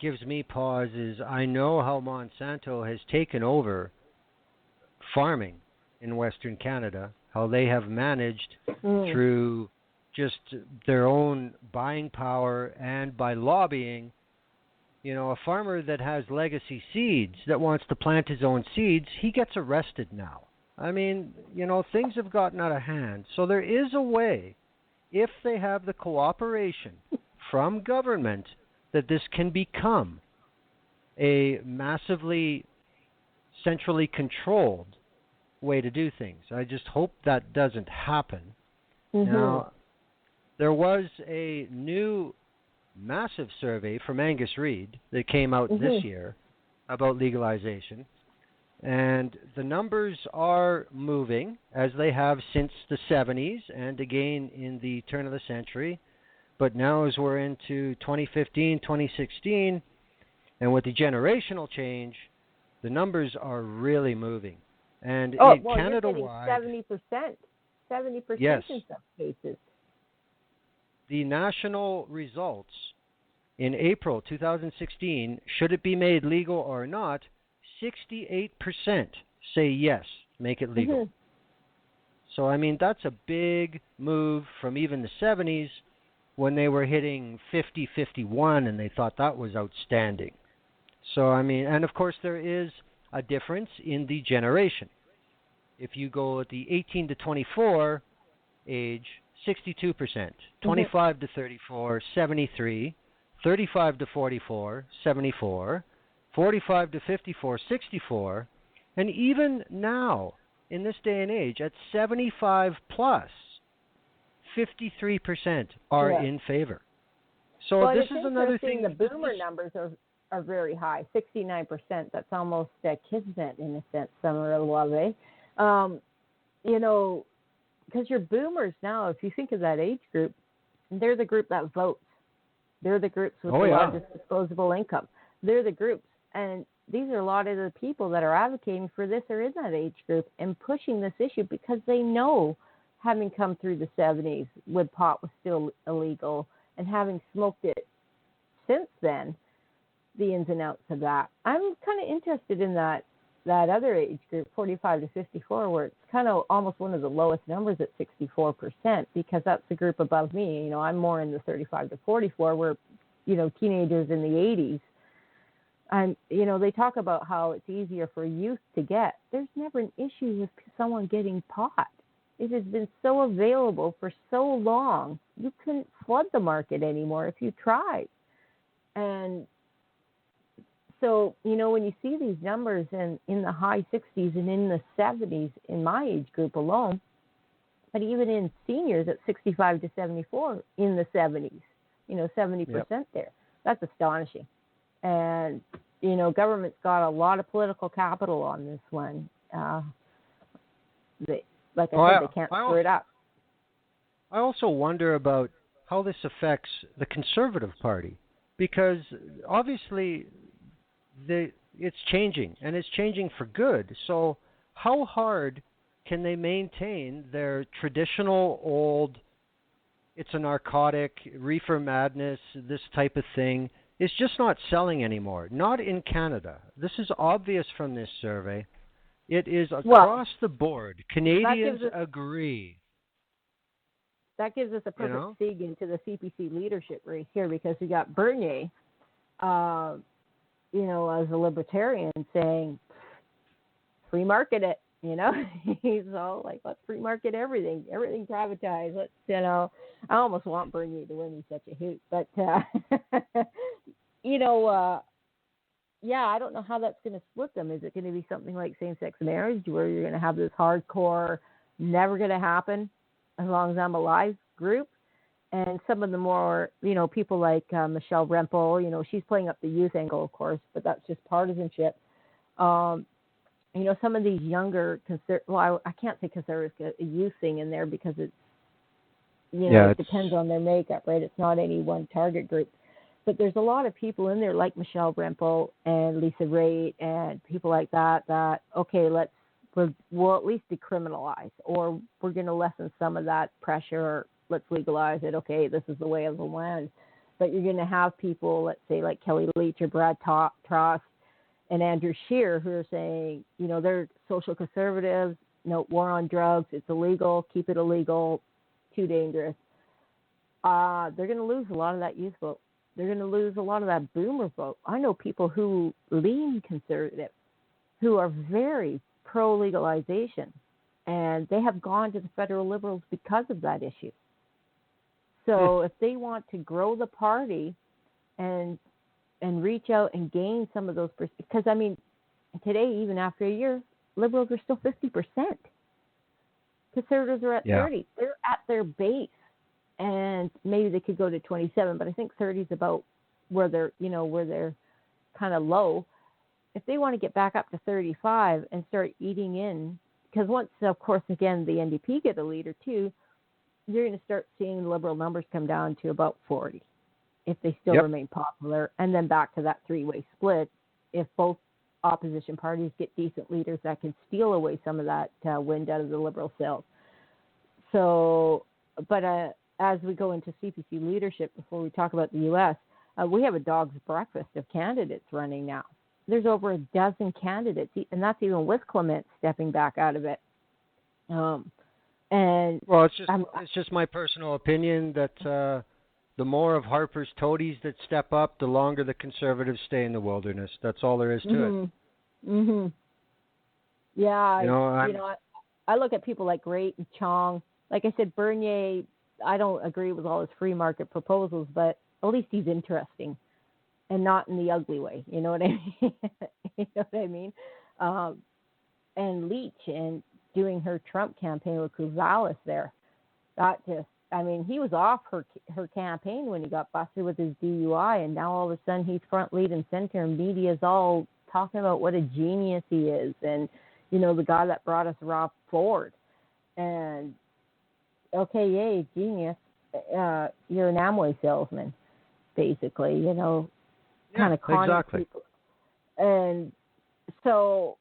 gives me pause is I know how Monsanto has taken over farming in Western Canada, how they have managed through just their own buying power and by lobbying. A farmer that has legacy seeds that wants to plant his own seeds, he gets arrested now. Things have gotten out of hand. So there is a way, if they have the cooperation from government, that this can become a massively centrally controlled way to do things. I just hope that doesn't happen. Now, there was a new massive survey from Angus Reid that came out this year about legalization, and the numbers are moving as they have since the 70s and again in the turn of the century. But now as we're into 2015, 2016, and with the generational change, the numbers are really moving. And Canada-wide, 70% yes, in some cases. the national results in April 2016, should it be made legal or not, 68% say yes, make it legal. So, I mean, that's a big move from even the 70s when they were hitting 50-51 and they thought that was outstanding. So, I mean, and of course there is a difference in the generation. If you go at the 18 to 24 age, 62%, 25 to 34, 73, 35 to 44, 74, 45 to 54, 64, and even now, in this day and age, at 75 plus, 53% are in favor. So well, this is another thing. The boomer numbers are very high, 69%. That's almost kismet in a sense, Summer. You know, because your boomers now, if you think of that age group, they're the group that votes. They're the groups with the largest disposable income. They're the groups. And these are a lot of the people that are advocating for this or in that age group and pushing this issue because they know, having come through the 70s when pot was still illegal and having smoked it since then, the ins and outs of that. I'm kind of interested in that other age group, 45 to 54, where it's kind of almost one of the lowest numbers at 64%, because that's the group above me. You know, I'm more in the 35 to 44, where, you know, teenagers in the 80s. And, you know, they talk about how it's easier for youth to get. There's never an issue with someone getting pot. It has been so available for so long, you couldn't flood the market anymore if you tried. And so, you know, when you see these numbers in the high 60s and in the 70s in my age group alone, but even in seniors at 65 to 74 in the 70s, you know, 70% there, that's astonishing. And, you know, government's got a lot of political capital on this one. They can't screw it up. I also wonder about how this affects the Conservative Party, because obviously it's changing, and it's changing for good. So how hard can they maintain their traditional old, it's a narcotic, reefer madness, this type of thing? It's just not selling anymore. Not in Canada. This is obvious from this survey. It is across the board. Canadians agree. That gives us a perfect segue into the CPC leadership race here, because we got Bernier, you know, as a libertarian saying, free market it, you know. He's all like, let's free market everything privatized. Let's, you know, I almost want Bernier to win. He's such a hoot. But, you know, I don't know how that's going to split them. Is it going to be something like same-sex marriage, where you're going to have this hardcore, never going to happen as long as I'm alive group? And some of the more, you know, people like Michelle Rempel, you know, she's playing up the youth angle, of course, but that's just partisanship. You know, some of these younger, I can't say conservative, a youth thing in there, because it's, you know, it depends on their makeup, right? It's not any one target group. But there's a lot of people in there like Michelle Rempel and Lisa Raitt and people like that, okay, we'll at least decriminalize, or we're going to lessen some of that pressure, or let's legalize it. Okay, this is the way of the land. But you're going to have people, let's say, like Kelly Leach or Brad Trost and Andrew Scheer, who are saying, you know, they're social conservatives, no war on drugs, it's illegal, keep it illegal, too dangerous. They're going to lose a lot of that youth vote. They're going to lose a lot of that boomer vote. I know people who lean conservative, who are very pro-legalization, and they have gone to the federal Liberals because of that issue. So if they want to grow the party and reach out and gain some of those, because, I mean, today, even after a year, Liberals are still 50%. Conservatives are at 30. They're at their base. And maybe they could go to 27, but I think 30 is about where they're kind of low. If they want to get back up to 35 and start eating in, because once, of course, again, the NDP get a leader too, you're going to start seeing Liberal numbers come down to about 40 if they still remain popular, and then back to that three-way split if both opposition parties get decent leaders that can steal away some of that wind out of the Liberal sails. So, but as we go into CPC leadership, before we talk about the U.S., we have a dog's breakfast of candidates running now. There's over a dozen candidates, and that's even with Clement stepping back out of it. And well, it's just my personal opinion that the more of Harper's toadies that step up, the longer the Conservatives stay in the wilderness. That's all there is to it. Mhm. Yeah, I look at people like Raitt and Chong. Like I said, Bernier, I don't agree with all his free market proposals, but at least he's interesting, and not in the ugly way. You know what I mean? You know what I mean? And Leach and doing her Trump campaign with Gonzalez there, that just, I mean, he was off her campaign when he got busted with his DUI, and now all of a sudden he's front, lead, and center, and media's all talking about what a genius he is, and the guy that brought us Rob Ford, and okay, yay, genius, you're an Amway salesman, basically, kind of conning exactly. people, and so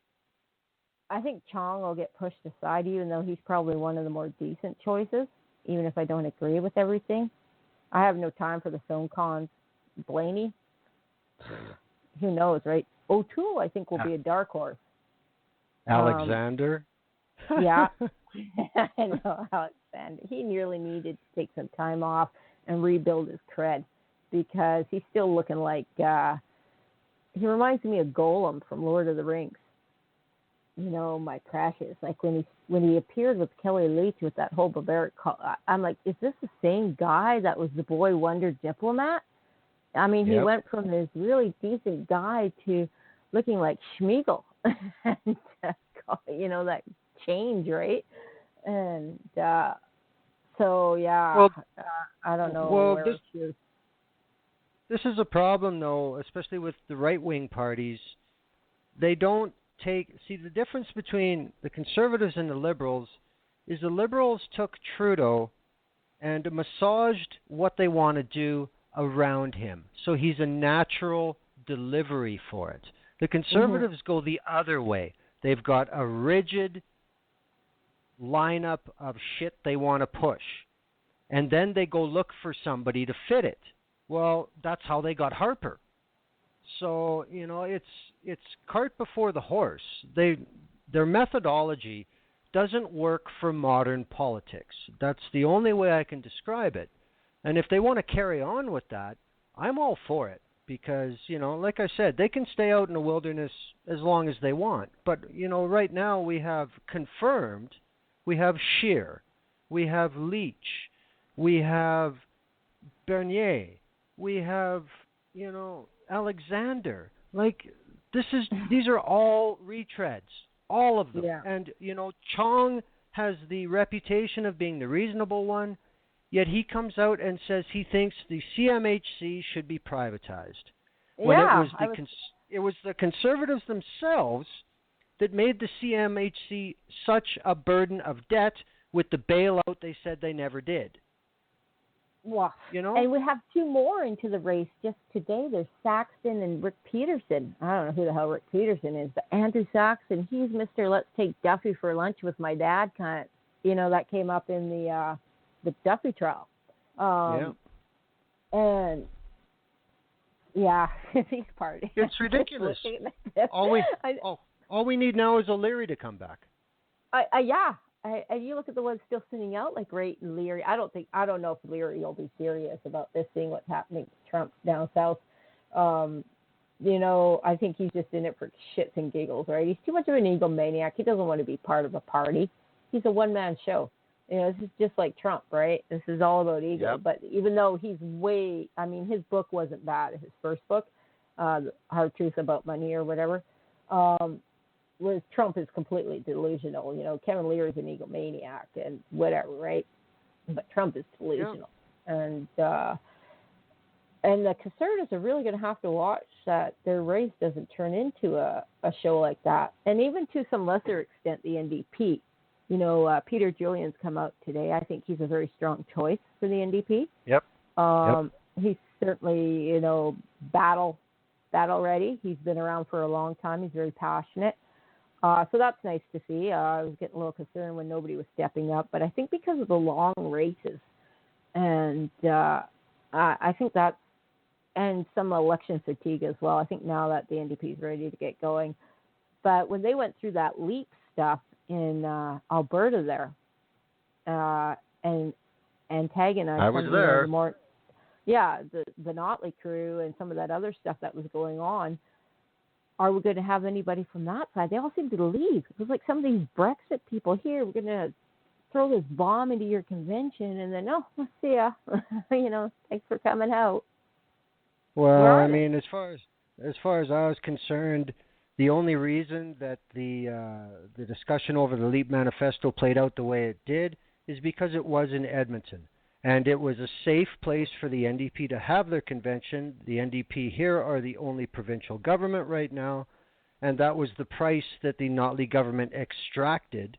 I think Chong will get pushed aside, even though he's probably one of the more decent choices, even if I don't agree with everything. I have no time for the phone cons. Blaney, who knows, right? O'Toole, I think, will be a dark horse. Alexander? Yeah. I know, Alexander. He nearly needed to take some time off and rebuild his cred, because he's still looking like, he reminds me of Golem from Lord of the Rings. My precious. Like when he appeared with Kelly Leach with that whole barbaric call, I'm like, is this the same guy that was the boy wonder diplomat? I mean, he went from this really decent guy to looking like Schmeagol. And, that change, right? And so, yeah, well, I don't know. Well, this is a problem, though, especially with the right-wing parties. They don't see, the difference between the Conservatives and the Liberals is the Liberals took Trudeau and massaged what they want to do around him. So he's a natural delivery for it. The Conservatives go the other way. They've got a rigid lineup of shit they want to push. And then they go look for somebody to fit it. Well, that's how they got Harper. So, it's cart before the horse. Their methodology doesn't work for modern politics. That's the only way I can describe it. And if they want to carry on with that, I'm all for it. Because, like I said, they can stay out in the wilderness as long as they want. But, right now we have confirmed, we have Scheer, we have Leach, we have Bernier, we have, Alexander. Like, these are all retreads, all of them. Yeah. And, Chong has the reputation of being the reasonable one, yet he comes out and says he thinks the CMHC should be privatized. When it was the Conservatives themselves that made the CMHC such a burden of debt with the bailout they said they never did. Well, and we have two more into the race just today. There's Saxton and Rick Peterson. I don't know who the hell Rick Peterson is, but Andrew Saxton, he's Mr. Let's Take Duffy for lunch with my dad kind of, that came up in the Duffy trial. And yeah, these parties. It's ridiculous. All we need now is O'Leary to come back. And you look at the ones still sitting out, like Raitt and Leary. I don't know if Leary will be serious about this, seeing what's happening to Trump down south. I think he's just in it for shits and giggles, right? He's too much of an egomaniac. He doesn't want to be part of a party. He's a one-man show. This is just like Trump, right? This is all about ego. Yep. But even though he's his book wasn't bad, his first book, Hard Truth About Money or whatever, whereas Trump is completely delusional. Kevin Leary is an egomaniac and whatever, right? But Trump is delusional. Yeah. And the Conservatives are really going to have to watch that their race doesn't turn into a show like that. And even to some lesser extent, the NDP. Peter Julian's come out today. I think he's a very strong choice for the NDP. Yep. He's certainly, battle ready. He's been around for a long time. He's very passionate. So that's nice to see. I was getting a little concerned when nobody was stepping up. But I think because of the long races, And I think that's, and some election fatigue as well. I think now that the NDP is ready to get going. But when they went through that LEAP stuff in Alberta there, and antagonized I was some, there. The Notley crew and some of that other stuff that was going on, are we going to have anybody from that side? They all seem to leave. It was like some of these Brexit people here, we're going to throw this bomb into your convention, and then, oh, we'll see ya. Thanks for coming out. Well, I mean, as far as I was concerned, the only reason that the discussion over the LEAP manifesto played out the way it did is because it was in Edmonton. And it was a safe place for the NDP to have their convention. The NDP here are the only provincial government right now. And that was the price that the Notley government extracted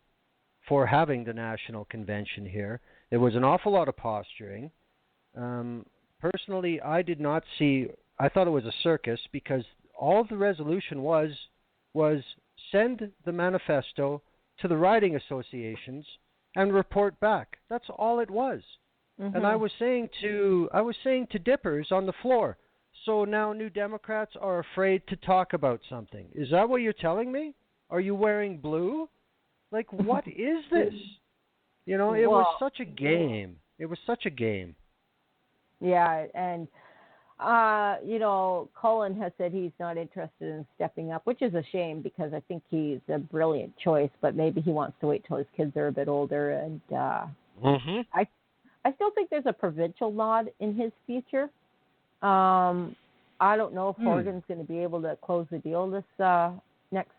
for having the national convention here. There was an awful lot of posturing. Personally, I thought it was a circus, because all the resolution was send the manifesto to the riding associations and report back. That's all it was. Mm-hmm. And I was saying to Dippers on the floor, so now New Democrats are afraid to talk about something. Is that what you're telling me? Are you wearing blue? Like, what is this? It was such a game. It was such a game. Yeah, and Colin has said he's not interested in stepping up, which is a shame, because I think he's a brilliant choice, but maybe he wants to wait till his kids are a bit older. And I still think there's a provincial nod in his future. I don't know if Horgan's going to be able to close the deal this next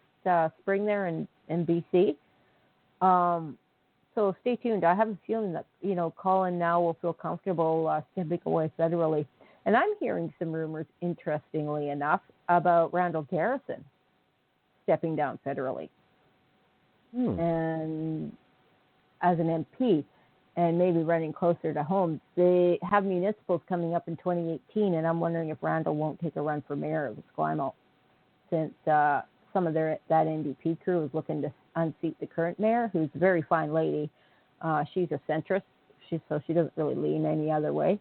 spring there in BC. So stay tuned. I have a feeling that, Colin now will feel comfortable stepping away federally. And I'm hearing some rumors, interestingly enough, about Randall Garrison stepping down federally and as an MP, and maybe running closer to home. They have municipals coming up in 2018, and I'm wondering if Randall won't take a run for mayor of Esquimalt, since some of that NDP crew is looking to unseat the current mayor, who's a very fine lady. She's a centrist, so she doesn't really lean any other way.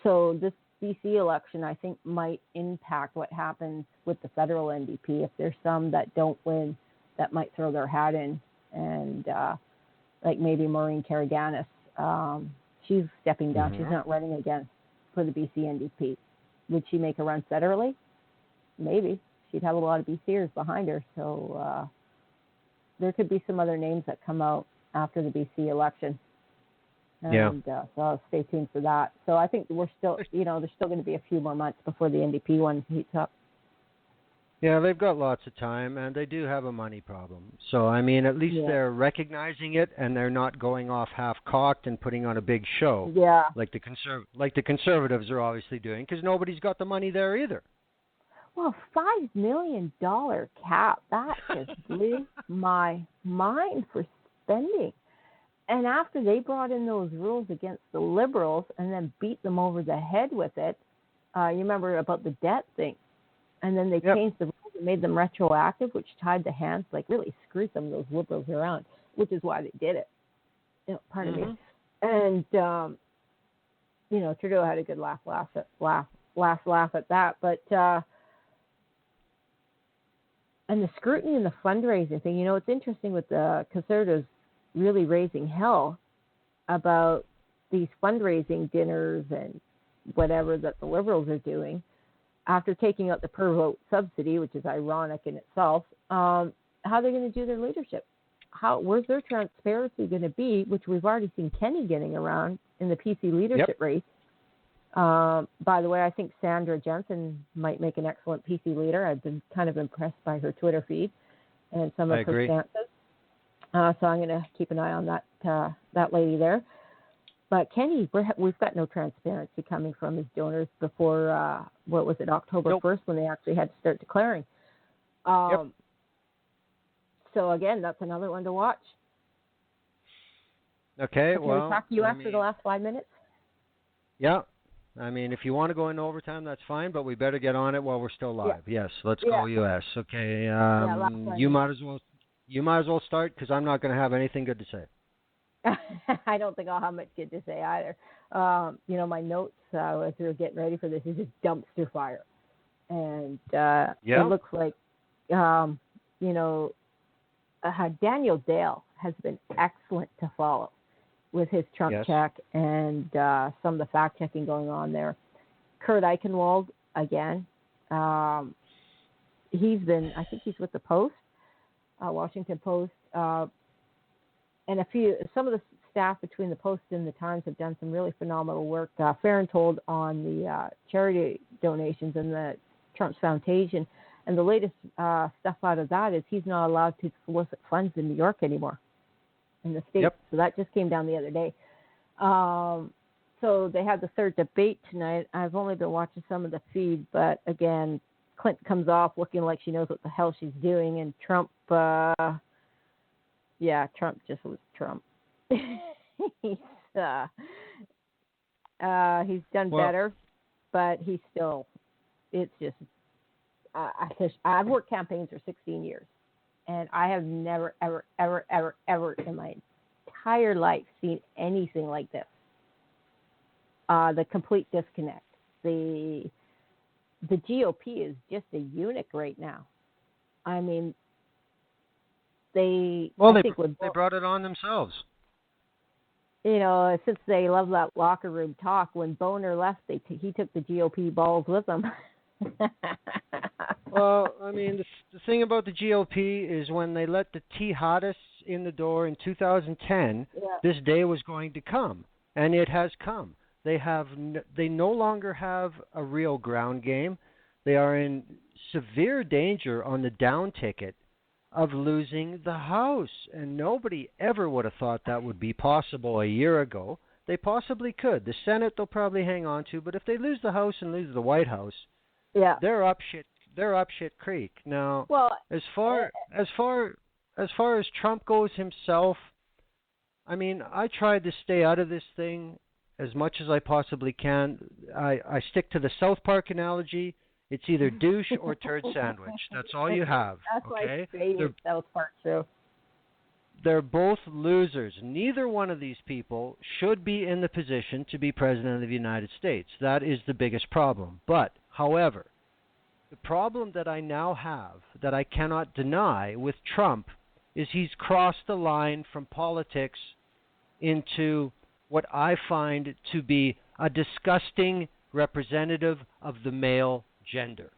So this BC election, I think, might impact what happens with the federal NDP. If there's some that don't win, that might throw their hat in. And like maybe Maureen Karaganis, she's stepping down. She's not running again for the BC NDP. Would she make a run federally? Maybe. She'd have a lot of BCers behind her. So there could be some other names that come out after the BC election. And so I'll stay tuned for that. So I think we're still, there's still going to be a few more months before the NDP one heats up. Yeah, they've got lots of time, and they do have a money problem. So, I mean, at least they're recognizing it, and they're not going off half-cocked and putting on a big show. Yeah. Like the Conservatives are obviously doing, because nobody's got the money there either. Well, $5 million cap, that just blew my mind for spending. And after they brought in those rules against the Liberals and then beat them over the head with it, you remember about the debt thing. And then they changed the rules and made them retroactive, which tied the hands, like really screwed some of those Liberals around, which is why they did it. Pardon me. And, Trudeau had a good laugh at that. But, and the scrutiny and the fundraising thing, it's interesting with the Conservatives really raising hell about these fundraising dinners and whatever that the Liberals are doing after taking out the per vote subsidy, which is ironic in itself. How are they going to do their leadership? Where's their transparency going to be, which we've already seen Kenny getting around in the PC leadership race. By the way, I think Sandra Jensen might make an excellent PC leader. I've been kind of impressed by her Twitter feed and some of her stances. So I'm going to keep an eye on that lady there. But Kenny, we've got no transparency coming from his donors before, October 1st, when they actually had to start declaring. So again, that's another one to watch. Okay, Can we talk to you after the last 5 minutes? Yeah. I mean, if you want to go into overtime, that's fine, but we better get on it while we're still live. Yes, let's go U.S. Okay, you might as well start, because I'm not going to have anything good to say. I don't think I'll have much good to say either. My notes as we were getting ready for this is just dumpster fire, and it looks like, Daniel Dale has been excellent to follow with his Trump check and some of the fact checking going on there. Kurt Eichenwald again. He's been, I think he's with the Post, Washington Post, and some of the staff between the Post and the Times have done some really phenomenal work. Farenthold on the charity donations and the Trump's Foundation, and the latest stuff out of that is he's not allowed to solicit funds in New York anymore, in the state. So that just came down the other day. So they had the third debate tonight. I've only been watching some of the feed, but again, Clinton comes off looking like she knows what the hell she's doing, and Trump, Trump just was Trump. He's done better, but he's still, it's just, I've worked campaigns for 16 years, and I have never, ever, ever, ever, ever in my entire life seen anything like this. The complete disconnect. The GOP is just a eunuch right now. I mean, they brought it on themselves. Since they love that locker room talk, when Boner left, he took the GOP balls with him. Well, I mean, the thing about the GOP is when they let the jihadists in the door in 2010, this day was going to come, and it has come. They no longer have a real ground game. They are in severe danger on the down ticket of losing the House, and nobody ever would have thought that would be possible a year ago. They possibly could. The Senate they'll probably hang on to, but if they lose the House and lose the White House, they're up shit creek. Now, as far as Trump goes himself, I mean, I tried to stay out of this thing as much as I possibly can. I stick to the South Park analogy. It's either douche or turd sandwich. That's all you have. That's my favorite South Park show. They're both losers. Neither one of these people should be in the position to be president of the United States. That is the biggest problem. But, however, the problem that I now have, that I cannot deny with Trump, is he's crossed the line from politics into what I find to be a disgusting representative of the male gender.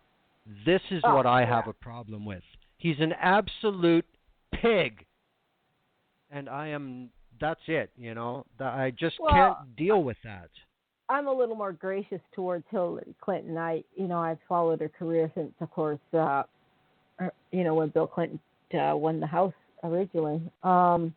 This is what I have a problem with. He's an absolute pig. And that's it, I just can't deal with that. I'm a little more gracious towards Hillary Clinton. I've followed her career since, of course, when Bill Clinton won the House originally. And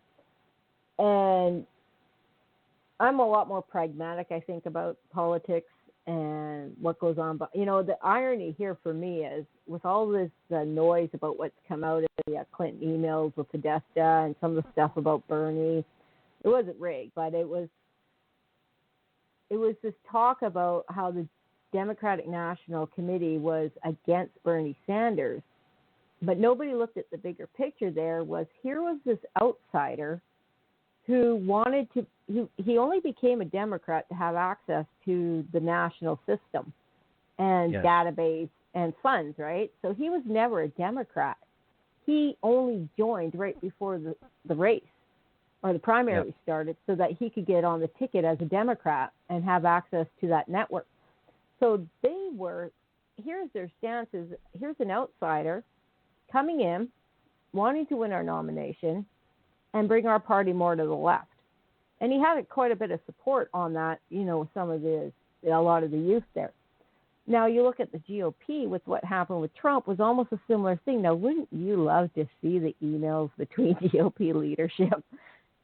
I'm a lot more pragmatic, I think, about politics and what goes on. But, the irony here for me is with all this noise about what's come out of the Clinton emails with Podesta and some of the stuff about Bernie, it wasn't rigged, but it was this talk about how the Democratic National Committee was against Bernie Sanders. But nobody looked at the bigger picture. Here was this outsider who he only became a Democrat to have access to the national system and database and funds, right? So he was never a Democrat. He only joined right before the race or the primary started so that he could get on the ticket as a Democrat and have access to that network. So here's their stance is, here's an outsider coming in, wanting to win our nomination, and bring our party more to the left. And he had quite a bit of support on that, with a lot of the youth there. Now, you look at the GOP with what happened with Trump was almost a similar thing. Now, wouldn't you love to see the emails between GOP leadership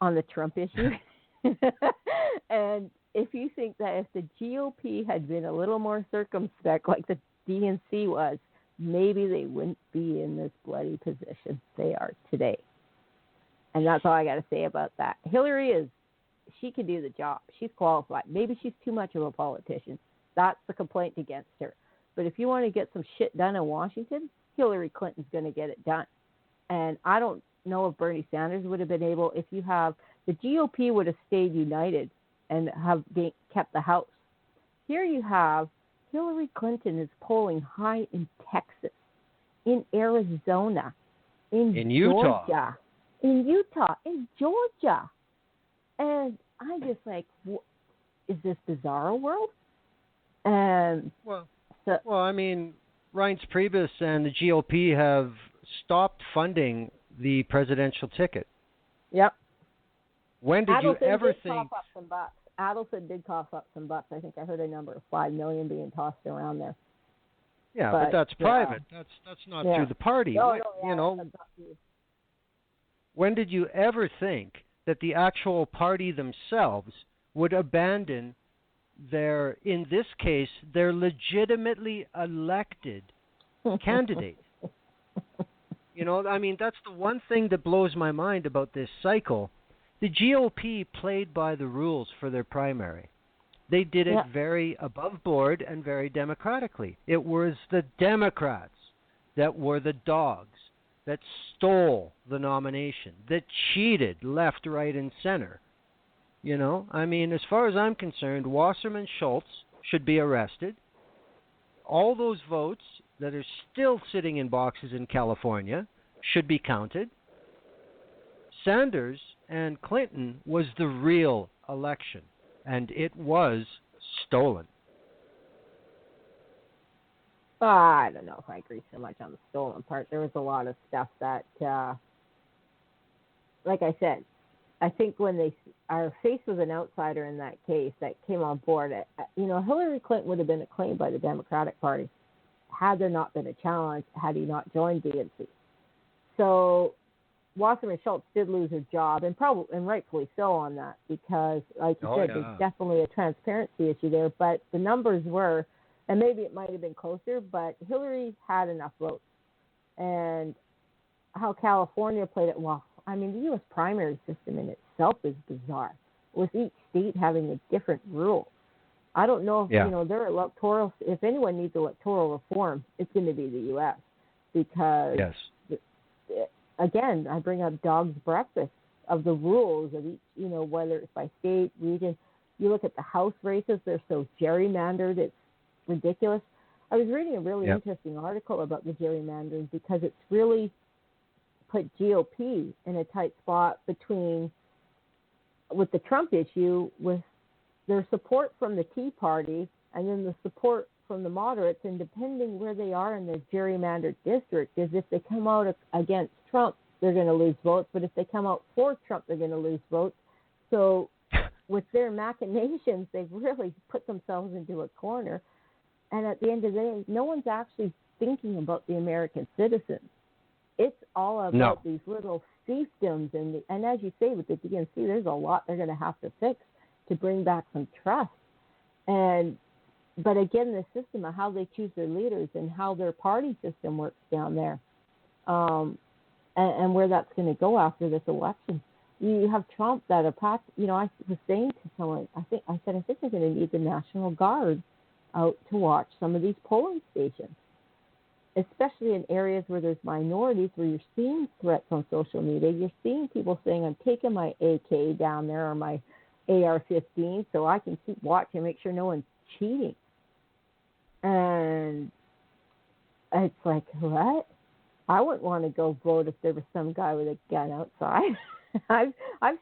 on the Trump issue? And if you think that if the GOP had been a little more circumspect like the DNC was, maybe they wouldn't be in this bloody position they are today. And that's all I got to say about that. Hillary she can do the job. She's qualified. Maybe she's too much of a politician. That's the complaint against her. But if you want to get some shit done in Washington, Hillary Clinton's going to get it done. And I don't know if Bernie Sanders would have been able, if you have the GOP would have stayed united and have kept the House. Here you have Hillary Clinton is polling high in Texas, in Arizona, in Georgia, in Utah, in Georgia. And I'm just like, is this bizarre world? Well, I mean, Reince Priebus and the GOP have stopped funding the presidential ticket. Yep. When did you ever think? Cough up some bucks. Adelson did cough up some bucks. I think I heard a number of $5 million being tossed around there. Yeah, but that's private. That's not through the party. When did you ever think that the actual party themselves would abandon their, in this case, their legitimately elected candidate? I mean, that's the one thing that blows my mind about this cycle. The GOP played by the rules for their primary. They did it very above board and very democratically. It was the Democrats that were the dogs, that stole the nomination, that cheated left, right, and center. I mean, as far as I'm concerned, Wasserman Schultz should be arrested. All those votes that are still sitting in boxes in California should be counted. Sanders and Clinton was the real election, and it was stolen. I don't know if I agree so much on the stolen part. There was a lot of stuff that, like I said, I think when they are faced with an outsider in that case that came on board, Hillary Clinton would have been acclaimed by the Democratic Party had there not been a challenge, had he not joined DNC. So Wasserman Schultz did lose her job, and rightfully so on that, because, like you said, there's definitely a transparency issue there. But the numbers were, and maybe it might have been closer, but Hillary had enough votes. And how California played it, I mean, the U.S. primary system in itself is bizarre, with each state having a different rule. I don't know if, their electoral, if anyone needs electoral reform, it's going to be the U.S. because, again, I bring up dog's breakfast of the rules of each, whether it's by state, region. You look at the House races, they're so gerrymandered, it's ridiculous. I was reading a really interesting article about the gerrymandering because it's really put GOP in a tight spot with the Trump issue, with their support from the Tea Party and then the support from the moderates, and depending where they are in their gerrymandered district, is if they come out against Trump, they're going to lose votes, but if they come out for Trump, they're going to lose votes. So with their machinations, they've really put themselves into a corner. And at the end of the day, no one's actually thinking about the American citizens. It's all about these little fiefdoms. And as you say, with the DNC, there's a lot they're going to have to fix to bring back some trust. But again, the system of how they choose their leaders and how their party system works down there, and where that's going to go after this election. You have Trump that I was saying to someone, I think they're going to need the National Guard out to watch some of these polling stations, especially in areas where there's minorities, where you're seeing threats on social media. You're seeing people saying, I'm taking my AK down there or my AR-15 so I can keep watching, make sure no one's cheating. And it's like, what? I wouldn't want to go vote if there was some guy with a gun outside. I've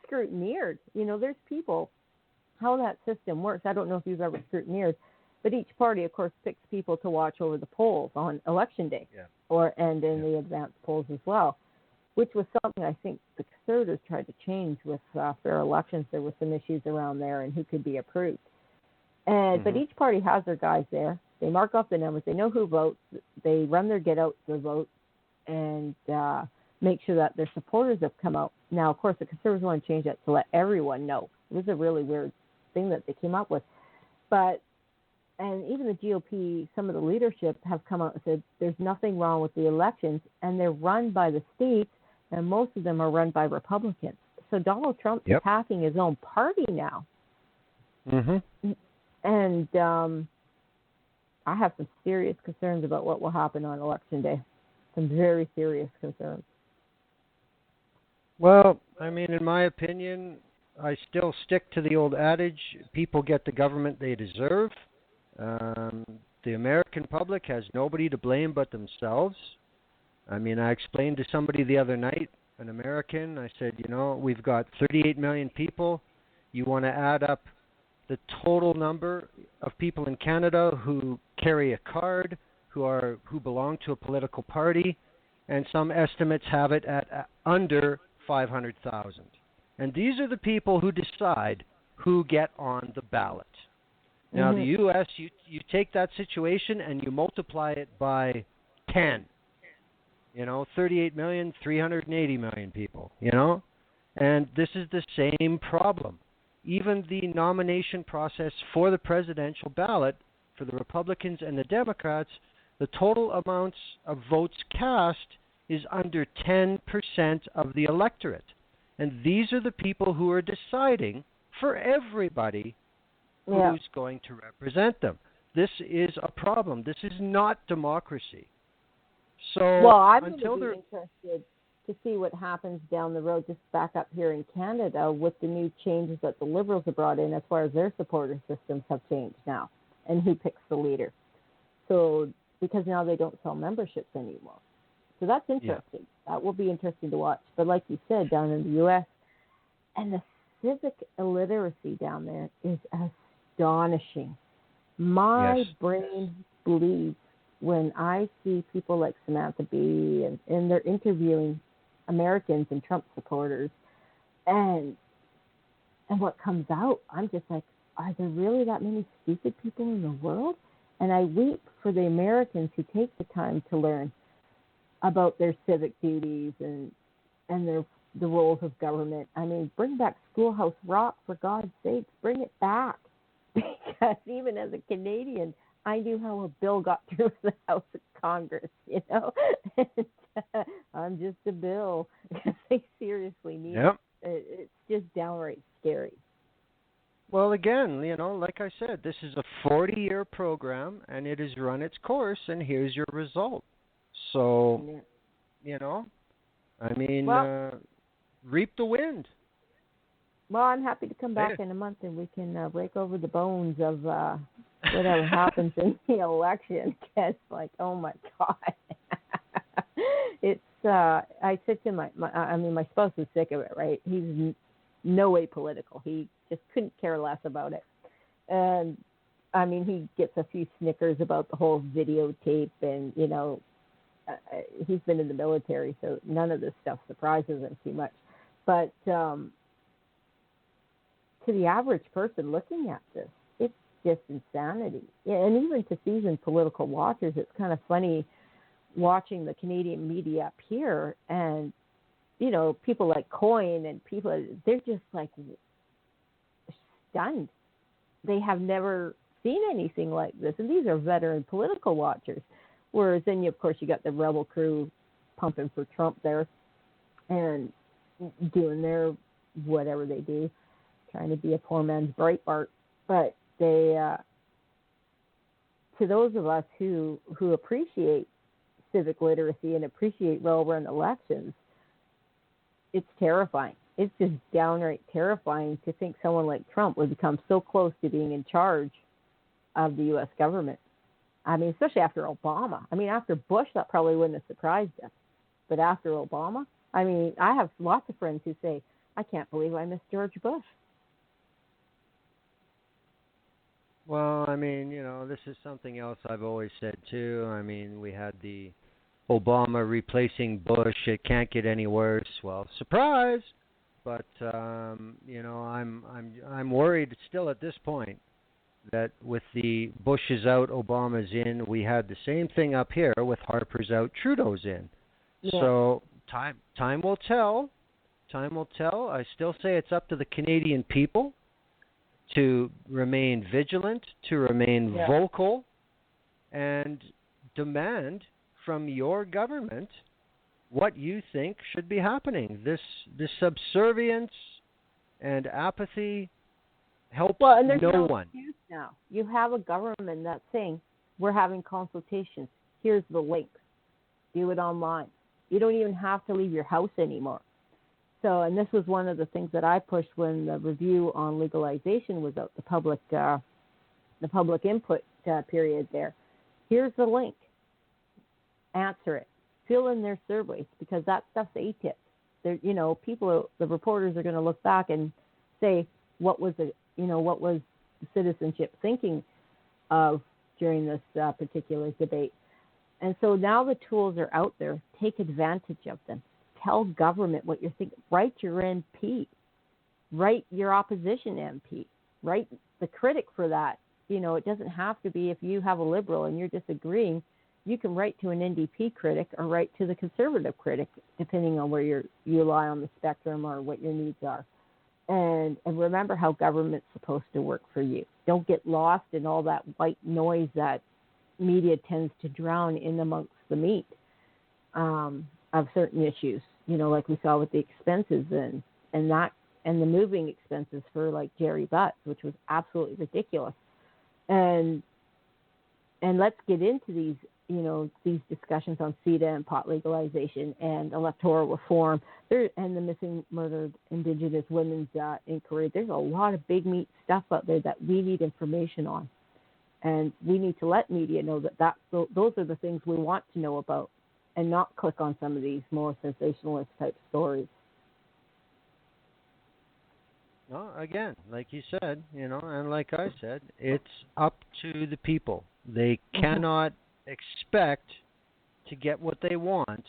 scrutineered. There's people, how that system works. I don't know if you've ever scrutineered, but each party, of course, picks people to watch over the polls on Election Day, and in the advanced polls as well, which was something I think the Conservatives tried to change with fair elections. There were some issues around there and who could be approved. But each party has their guys there. They mark off the numbers. They know who votes. They run their get-outs to vote and make sure that their supporters have come out. Now, of course, the Conservatives want to change that to let everyone know. It was a really weird thing that they came up with. And even the GOP, some of the leadership have come out and said there's nothing wrong with the elections, and they're run by the states, and most of them are run by Republicans. So Donald Trump's attacking his own party now. And I have some serious concerns about what will happen on Election Day. Some very serious concerns. Well, I mean, in my opinion, I still stick to the old adage: people get the government they deserve. The American public has nobody to blame but themselves. I mean, I explained to somebody the other night, an American, I said, we've got 38 million people. You want to add up the total number of people in Canada who carry a card, who belong to a political party, and some estimates have it at under 500,000. And these are the people who decide who get on the ballot. Now, the U.S., you take that situation and you multiply it by 10. 38,380,000 people, And this is the same problem. Even the nomination process for the presidential ballot for the Republicans and the Democrats, the total amounts of votes cast is under 10% of the electorate. And these are the people who are deciding for everybody who's going to represent them. This is a problem. This is not democracy. So I'm going to be interested to see what happens down the road, just back up here in Canada, with the new changes that the Liberals have brought in as far as their supporter systems have changed now, and who picks the leader. So, because now they don't sell memberships anymore. So that's interesting. Yeah. That will be interesting to watch. But like you said, down in the U.S., and the civic illiteracy down there is astonishing. My brain bleeds when I see people like Samantha Bee and they're interviewing Americans and Trump supporters, and what comes out, I'm just like, are there really that many stupid people in the world? And I weep for the Americans who take the time to learn about their civic duties and the roles of government. I mean, bring back Schoolhouse Rock, for God's sakes. Bring it back. Because even as a Canadian, I knew how a bill got through the House of Congress, And, I'm just a bill. They seriously need it. It's just downright scary. Well, again, like I said, this is a 40-year program, and it has run its course, and here's your result. So, reap the wind. Well, I'm happy to come back in a month, and we can break over the bones of whatever happens in the election. It's like, oh my God. It's I said to my spouse is sick of it, right? He's no way political. He just couldn't care less about it. And I mean, he gets a few snickers about the whole videotape, and he's been in the military, so none of this stuff surprises him too much. But to the average person looking at this, it's just insanity. And even to seasoned political watchers, it's kind of funny watching the Canadian media up here, and people like Coyne and people, they're just like stunned. They have never seen anything like this, and these are veteran political watchers. Whereas then, of course, you got the rebel crew pumping for Trump there and doing their whatever they do, trying to be a poor man's Breitbart. But they, to those of us who appreciate civic literacy and appreciate well-run elections, it's terrifying. It's just downright terrifying to think someone like Trump would become so close to being in charge of the U.S. government. I mean, especially after Obama. I mean, after Bush, that probably wouldn't have surprised us. But after Obama, I mean, I have lots of friends who say, I can't believe I missed George Bush. Well, I mean, this is something else I've always said, too. I mean, we had the Obama replacing Bush. It can't get any worse. Well, surprise! But, I'm worried still at this point that with the Bush is out, Obama's in. We had the same thing up here with Harper's out, Trudeau's in. Yeah. So time will tell. Time will tell. I still say it's up to the Canadian people to remain vigilant, to remain vocal, and demand from your government what you think should be happening. This subservience and apathy helps and there's no one. Excuse now. You have a government that's saying, we're having consultations. Here's the links. Do it online. You don't even have to leave your house anymore. So, and this was one of the things that I pushed when the review on legalization was out, the public input period there. Here's the link. Answer it. Fill in their surveys, because that stuff's ATIP. The reporters are going to look back and say, what was the citizenship thinking of during this particular debate? And so now the tools are out there. Take advantage of them. Tell government what you're thinking. Write your MP. Write your opposition MP. Write the critic for that. It doesn't have to be, if you have a Liberal and you're disagreeing, you can write to an NDP critic or write to the Conservative critic, depending on where you lie on the spectrum or what your needs are. And remember how government's supposed to work for you. Don't get lost in all that white noise that media tends to drown in amongst the meat of certain issues. Like we saw with the expenses and the moving expenses for like Jerry Butts, which was absolutely ridiculous. And let's get into these discussions on CETA and pot legalization and electoral reform and the missing, murdered Indigenous women's inquiry. There's a lot of big meat stuff out there that we need information on. And we need to let media know that those are the things we want to know about, and not click on some of these more sensationalist type stories. Well, again, like you said, and like I said, it's up to the people. They cannot expect to get what they want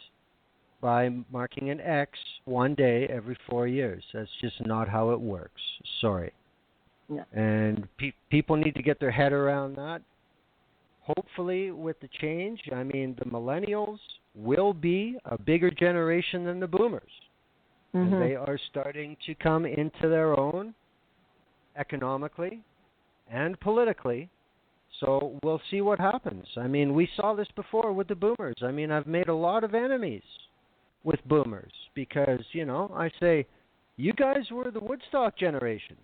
by marking an X one day every 4 years. That's just not how it works. Sorry. Yeah. And people need to get their head around that. Hopefully, with the change, the millennials will be a bigger generation than the boomers. Mm-hmm. And they are starting to come into their own economically and politically. So we'll see what happens. We saw this before with the boomers. I've made a lot of enemies with boomers because, I say, you guys were the Woodstock generation.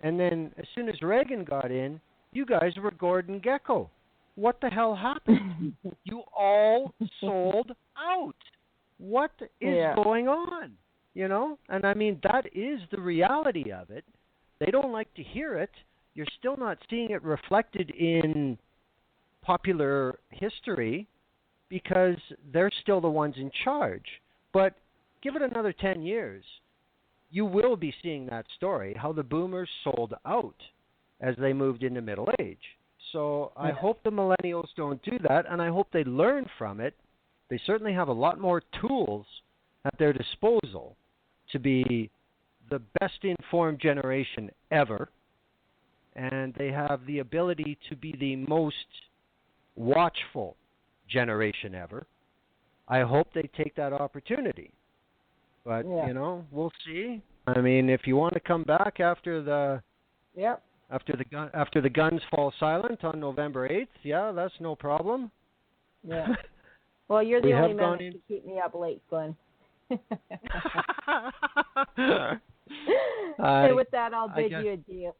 And then as soon as Reagan got in, you guys were Gordon Gekko. What the hell happened? You all sold out. What is going on? And that is the reality of it. They don't like to hear it. You're still not seeing it reflected in popular history because they're still the ones in charge. But give it another 10 years, you will be seeing that story, how the boomers sold out as they moved into middle age. So I hope the millennials don't do that, and I hope they learn from it. They certainly have a lot more tools at their disposal to be the best informed generation ever. And they have the ability to be the most watchful generation ever. I hope they take that opportunity. But, we'll see. If you want to come back after the guns fall silent on November 8th, that's no problem. Yeah. Well, you're the only man that can keep me up late, Glenn. So with that, I'll bid you adieu.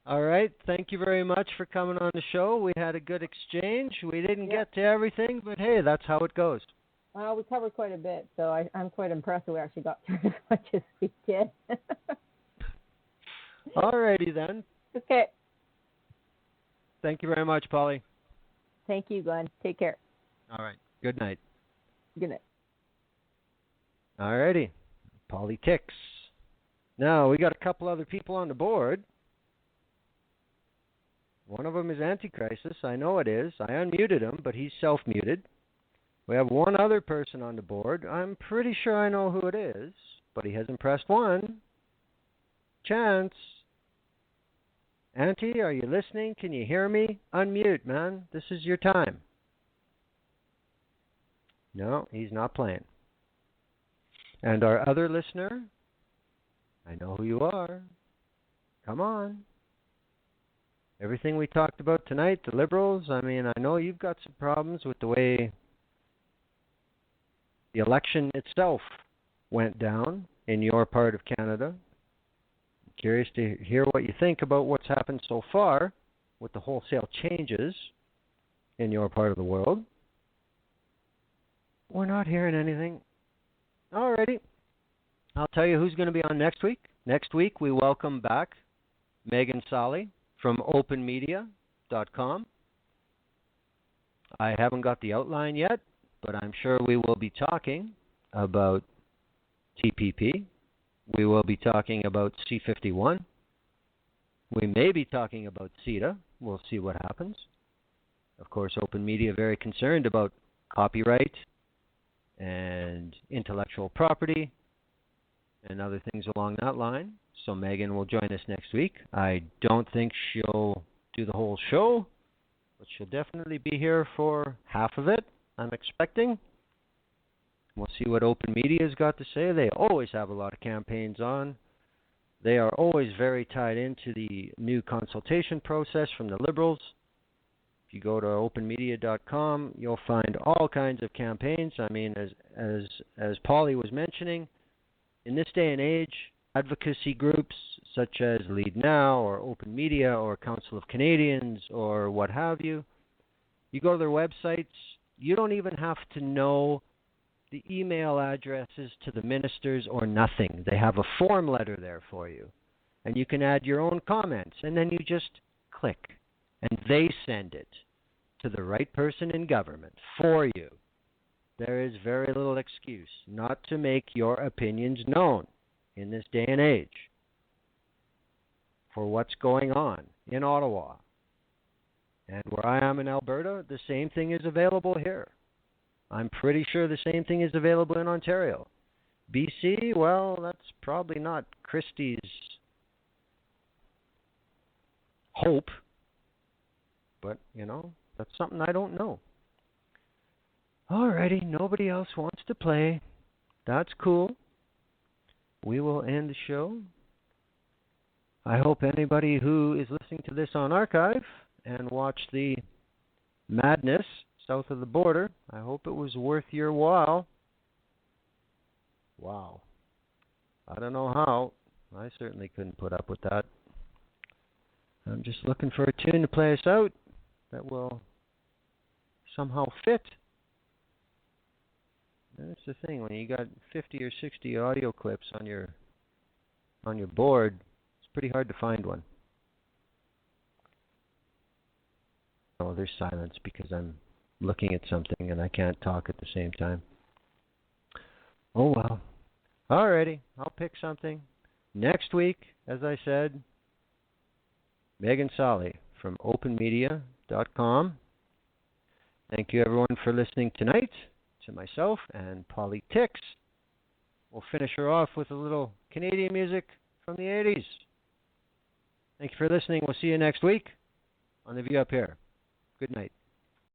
All right. Thank you very much for coming on the show. We had a good exchange. We didn't get to everything, but hey, that's how it goes. Well, we covered quite a bit, so I'm quite impressed that we actually got through as much as we did. All righty then. Okay. Thank you very much, Polly. Thank you, Glenn. Take care. All right. Good night. Good night. All righty. Polly ticks. Now, we got a couple other people on the board. One of them is Anti-Crisis. I know it is. I unmuted him, but he's self-muted. We have one other person on the board. I'm pretty sure I know who it is, but he hasn't pressed one. Chance. Auntie, are you listening? Can you hear me? Unmute, man. This is your time. No, he's not playing. And our other listener, I know who you are. Come on. Everything we talked about tonight, the Liberals, I know you've got some problems with the way the election itself went down in your part of Canada. I'm curious to hear what you think about what's happened so far with the wholesale changes in your part of the world. We're not hearing anything. Alrighty. I'll tell you who's going to be on next week. Next week, we welcome back Megan Solly from openmedia.com. I haven't got the outline yet, but I'm sure we will be talking about TPP. We will be talking about C51. We may be talking about CETA. We'll see what happens. Of course, Open Media very concerned about copyright and intellectual property and other things along that line. So Megan will join us next week. I don't think she'll do the whole show, but she'll definitely be here for half of it, I'm expecting. We'll see what Open Media's got to say. They always have a lot of campaigns on. They are always very tied into the new consultation process from the Liberals. If you go to openmedia.com, you'll find all kinds of campaigns. I mean, as Polly was mentioning, in this day and age, advocacy groups such as Lead Now or Open Media or Council of Canadians or what have you, you go to their websites, you don't even have to know the email addresses to the ministers or nothing. They have a form letter there for you. And you can add your own comments. And then you just click. And they send it to the right person in government for you. There is very little excuse not to make your opinions known in this day and age for what's going on in Ottawa. And where I am in Alberta, the same thing is available here. I'm pretty sure the same thing is available in Ontario. BC, well, that's probably not Christie's hope. But, that's something I don't know. Alrighty, nobody else wants to play. That's cool. We will end the show. I hope anybody who is listening to this on archive and watched the madness south of the border, I hope it was worth your while. Wow. I don't know how. I certainly couldn't put up with that. I'm just looking for a tune to play us out that will somehow fit. That's the thing, when you got 50 or 60 audio clips on your board, it's pretty hard to find one. Oh, there's silence because I'm looking at something and I can't talk at the same time. Oh well. Alrighty, I'll pick something. Next week, as I said, Megan Solly from openmedia.com. Thank you everyone for listening tonight. To myself and Polly Tix. We'll finish her off with a little Canadian music from the 80s. Thank you for listening. We'll see you next week on The View Up Here. Good night.